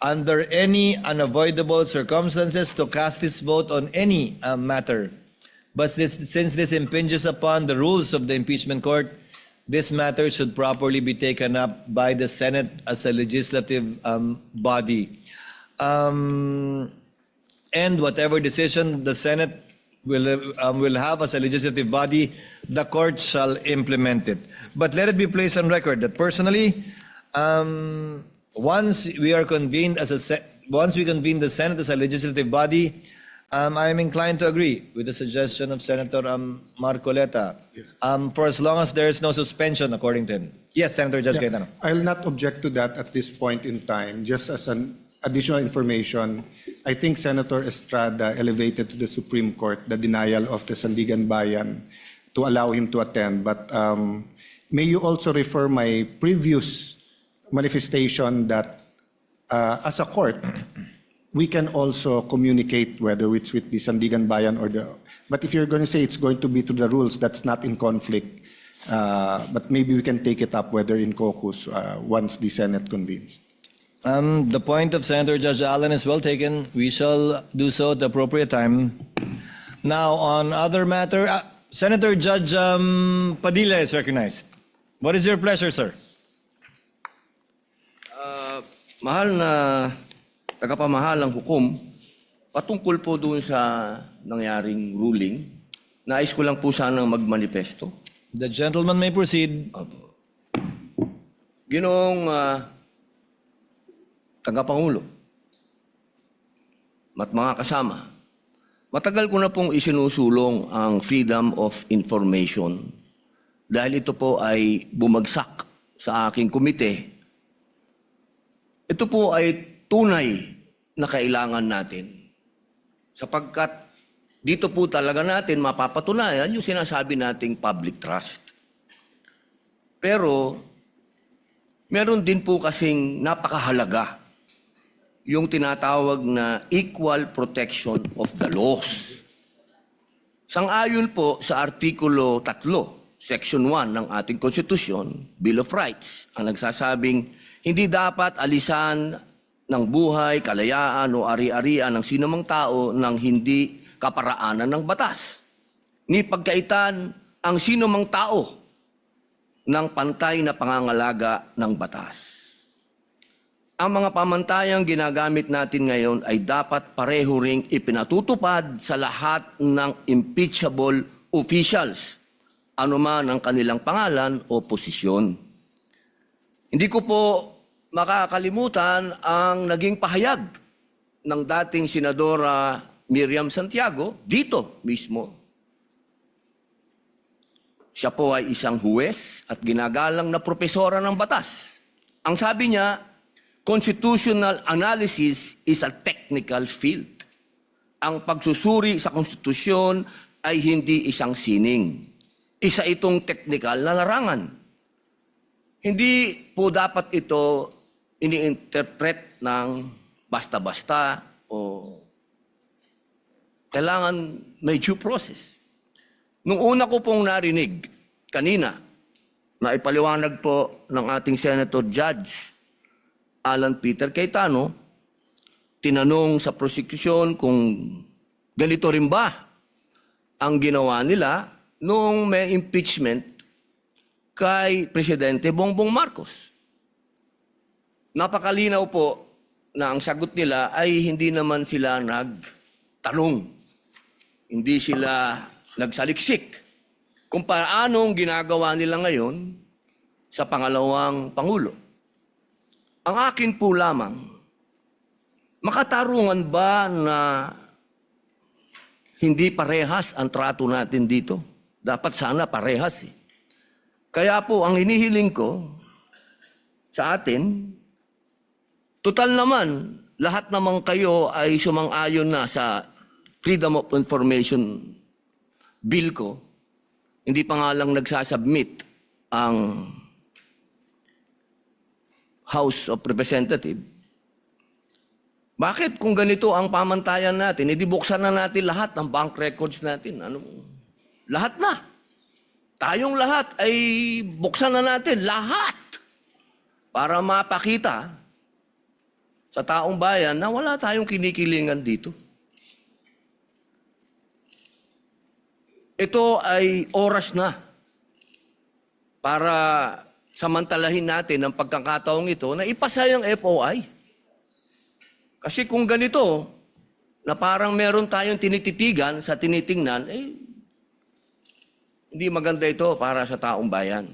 under any unavoidable circumstances to cast his vote on any matter. But since this impinges upon the rules of the impeachment court, this matter should properly be taken up by the Senate as a legislative body. And whatever decision the Senate will have as a legislative body, the court shall implement it. But let it be placed on record that personally, once we convene the Senate as a legislative body, I am inclined to agree with the suggestion of Senator Marcoleta, for as long as there is no suspension, according to him. Yes, Senator Judge Cayetano. I'll not object to that at this point in time. Just as an additional information, I think Senator Estrada elevated to the Supreme Court the denial of the Sandigan Bayan to allow him to attend. But may you also refer my previous manifestation that as a court, we can also communicate whether it's with the Sandigan Bayan or the... But if you're going to say it's going to be through the rules, that's not in conflict. But maybe we can take it up whether in caucus once the Senate convenes. The point of Senator Judge Allen is well taken. We shall do so at the appropriate time. Now, on other matter, Senator Judge Padilla is recognized. What is your pleasure, sir? Mahal na tagapamahalang hukom, patungkol po doon sa nangyaring ruling, nais ko lang po sanang magmanifesto. The gentleman may proceed. Ginoong tagapangulo at mga kasama, matagal ko na pong isinusulong ang freedom of information dahil ito po ay bumagsak sa aking komite. Ito po ay tunay na kailangan natin sapagkat dito po talaga natin mapapatunayan yung sinasabi nating public trust. Pero meron din po kasing napakahalaga yung tinatawag na equal protection of the laws. Sang-ayon po sa Artikulo 3, Section 1 ng ating Konstitusyon, Bill of Rights, ang nagsasabing hindi dapat alisan ng buhay, kalayaan o ari-arian ng sinumang tao ng hindi kaparaanan ng batas, ni pagkaitan ang sino mang tao ng pantay na pangangalaga ng batas. Ang mga pamantayang ginagamit natin ngayon ay dapat pareho ring ipinatutupad sa lahat ng impeachable officials, anuman ang kanilang pangalan o posisyon. Hindi ko po makakalimutan ang naging pahayag ng dating Senadora Miriam Santiago dito mismo. Siya po ay isang huwes at ginagalang na propesora ng batas. Ang sabi niya, constitutional analysis is a technical field. Ang pagsusuri sa konstitusyon ay hindi isang sining. Isa itong technical na larangan. Hindi po dapat ito ini-interpret ng basta-basta o kailangan may due process. Nung una ko pong narinig kanina na ipaliwanag po ng ating Senator Judge Alan Peter Cayetano, tinanong sa prosecution kung ganito rin ba ang ginawa nila noong may impeachment kay Presidente Bongbong Marcos. Napakalinaw po na ang sagot nila ay hindi naman sila nagtanong. Hindi sila nagsaliksik kung paanong ginagawa nila ngayon sa pangalawang Pangulo. Ang akin po lamang, makatarungan ba na hindi parehas ang trato natin dito? Dapat sana parehas eh. Kaya po, ang hinihiling ko sa atin, total naman, lahat naman kayo ay sumang-ayon na sa Freedom of Information Bill ko. Hindi pa nga lang nagsasubmit ang House of Representatives. Bakit kung ganito ang pamantayan natin, edi buksan na natin lahat ng bank records natin. Lahat na. Tayong lahat ay buksan na natin. Lahat. Para mapakita sa taong bayan na wala tayong kinikilingan dito. Ito ay oras na para samantalahin natin ang pagkakataong ito na ipasa yung FOI. Kasi kung ganito, na parang meron tayong tinititigan sa tinitingnan, hindi maganda ito para sa taong bayan.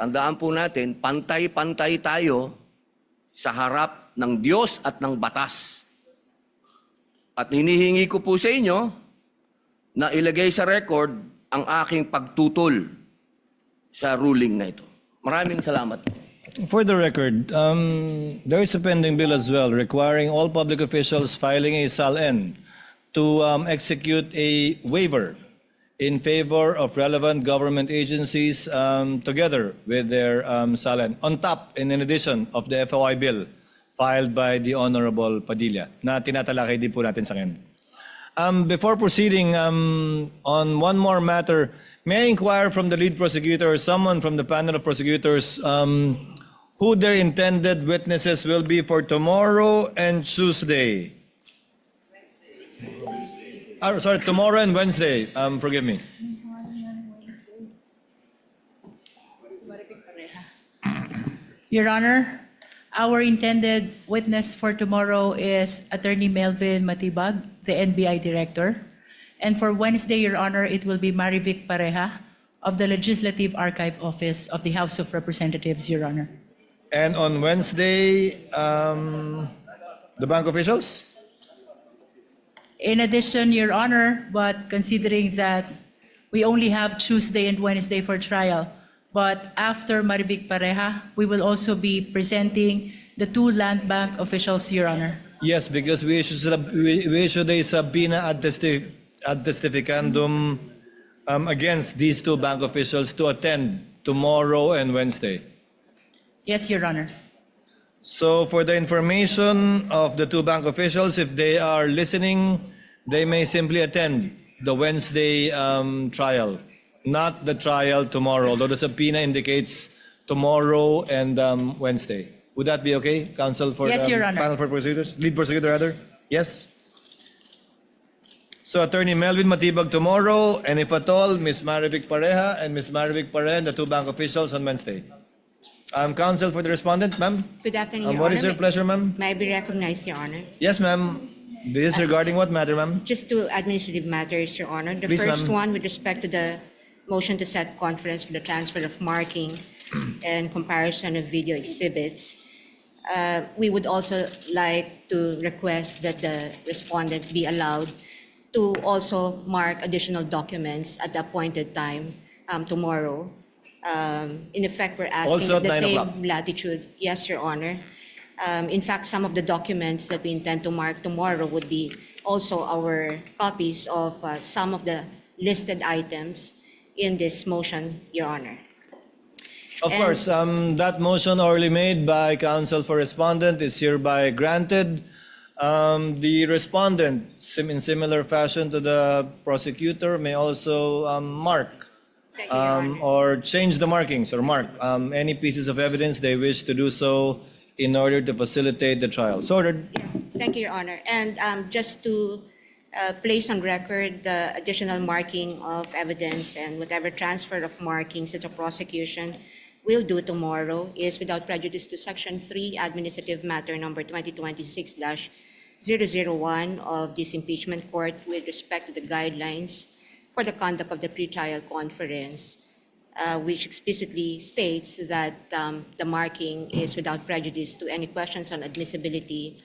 Tandaan po natin, pantay-pantay tayo sa harap ng Diyos at ng batas. At hinihingi ko po sa inyo na ilagay sa record ang aking pagtutol sa ruling na ito. Maraming salamat. For the record, there is a pending bill as well requiring all public officials filing a SAL-N to execute a waiver in favor of relevant government agencies together with their SAL-N. On top, and in addition of the FOI bill filed by the Honorable Padilla na tinatalakay din po natin sa ngayon. Before proceeding on one more matter, may I inquire from the lead prosecutor or someone from the panel of prosecutors who their intended witnesses will be for tomorrow and Tuesday? Sorry, tomorrow and Wednesday. Forgive me. Your Honor, our intended witness for tomorrow is Attorney Melvin Matibag, the NBI Director. And for Wednesday, Your Honor, it will be Marivic Pareja of the Legislative Archive Office of the House of Representatives, Your Honor. And on Wednesday, the bank officials? In addition, Your Honor, but considering that we only have Tuesday and Wednesday for trial, but after Marivic Pareja, we will also be presenting the two land bank officials, Your Honor. Yes, because we issued a subpoena ad testificandum against these two bank officials to attend tomorrow and Wednesday. Yes, Your Honor. So for the information of the two bank officials, if they are listening, they may simply attend the Wednesday trial, not the trial tomorrow, although the subpoena indicates tomorrow and Wednesday. Would that be okay, counsel for Yes, Your Honor. panel for prosecutors, lead prosecutor rather? Yes? So Attorney Melvin Matibag tomorrow, and if at all, Ms. Marivic Pareja and Ms. Marivic Pareja, the two bank officials on Wednesday. Counsel for the respondent, ma'am. Good afternoon, Your What Honor. is your pleasure, ma'am? May I be recognized, Your Honor? Yes, ma'am. This is regarding what matter, ma'am? Just two administrative matters, Your Honor. The Please, first ma'am. one with respect to the motion to set conference for the transfer of marking and comparison of video exhibits. We would also like to request that the respondent be allowed to also mark additional documents at the appointed time tomorrow. In effect, we're asking Also at the 9 same o'clock. latitude. Yes, Your Honor. In fact, some of the documents that we intend to mark tomorrow would be also our copies of some of the listed items in this motion, Your Honor. Of And- course, that motion orally made by counsel for respondent is hereby granted. The respondent, in similar fashion to the prosecutor, may also mark Thank you, Your Honor. or change the markings or mark any pieces of evidence they wish to do so in order to facilitate the trial. So ordered. Yes, thank you, Your Honor. And just to place on record the additional marking of evidence and whatever transfer of markings that the prosecution will do tomorrow is without prejudice to Section 3, Administrative Matter Number 2026-001 of this impeachment court with respect to the guidelines for the conduct of the pretrial conference, which explicitly states that the marking is without prejudice to any questions on admissibility,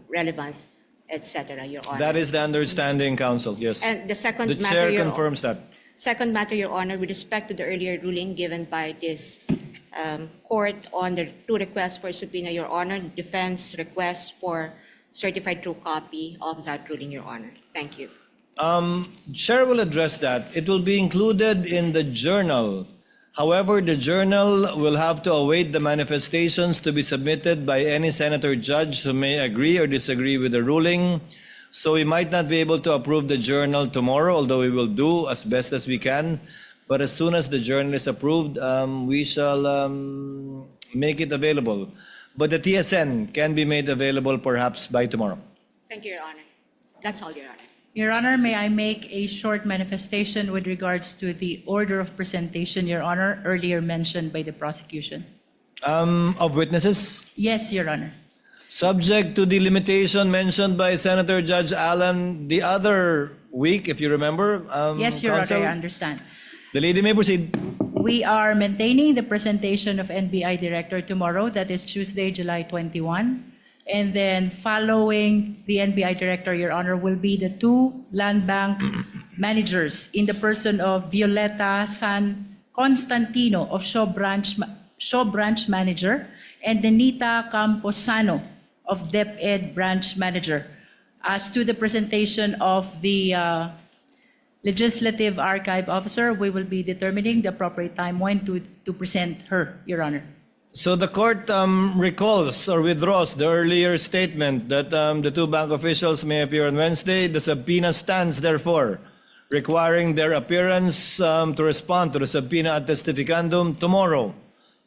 relevance, etc., Your Honor. That is the understanding, counsel, yes. And the second The matter, chair Your confirms that. Second matter, Your Honor, with respect to the earlier ruling given by this court on the two requests for subpoena, Your Honor, defense requests for certified true copy of that ruling, Your Honor. Thank you. Chair will address that. It will be included in the journal. However, the journal will have to await the manifestations to be submitted by any senator judge who may agree or disagree with the ruling. So we might not be able to approve the journal tomorrow, although we will do as best as we can. But as soon as the journal is approved, we shall make it available. But the TSN can be made available perhaps by tomorrow. Thank you, Your Honor. That's all, Your Honor. Your Honor, may I make a short manifestation with regards to the order of presentation, Your Honor, earlier mentioned by the prosecution? Of witnesses? Yes, Your Honor. Subject to the limitation mentioned by Senator Judge Allen the other week, if you remember. Yes, Your Counsel, Honor, I understand. the lady may proceed. We are maintaining the presentation of NBI Director tomorrow, that is Tuesday, July 21. And then following the NBI Director, Your Honor, will be the two land bank managers in the person of Violeta San Constantino of Shaw Branch Manager and Denita Camposano of DepEd Branch Manager. As to the presentation of the Legislative Archive Officer, we will be determining the appropriate time when to present her, Your Honor. So the court recalls or withdraws the earlier statement that the two bank officials may appear on Wednesday. The subpoena stands, therefore, requiring their appearance to respond to the subpoena ad testificandum tomorrow,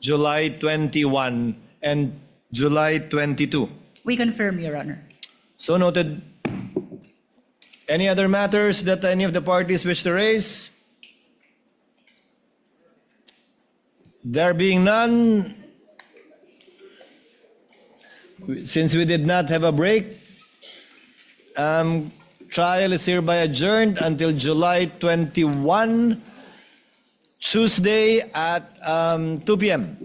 July 21 and July 22. We confirm, Your Honor. So noted. Any other matters that any of the parties wish to raise? There being none, since we did not have a break, trial is hereby adjourned until July 21, Tuesday at 2 p.m.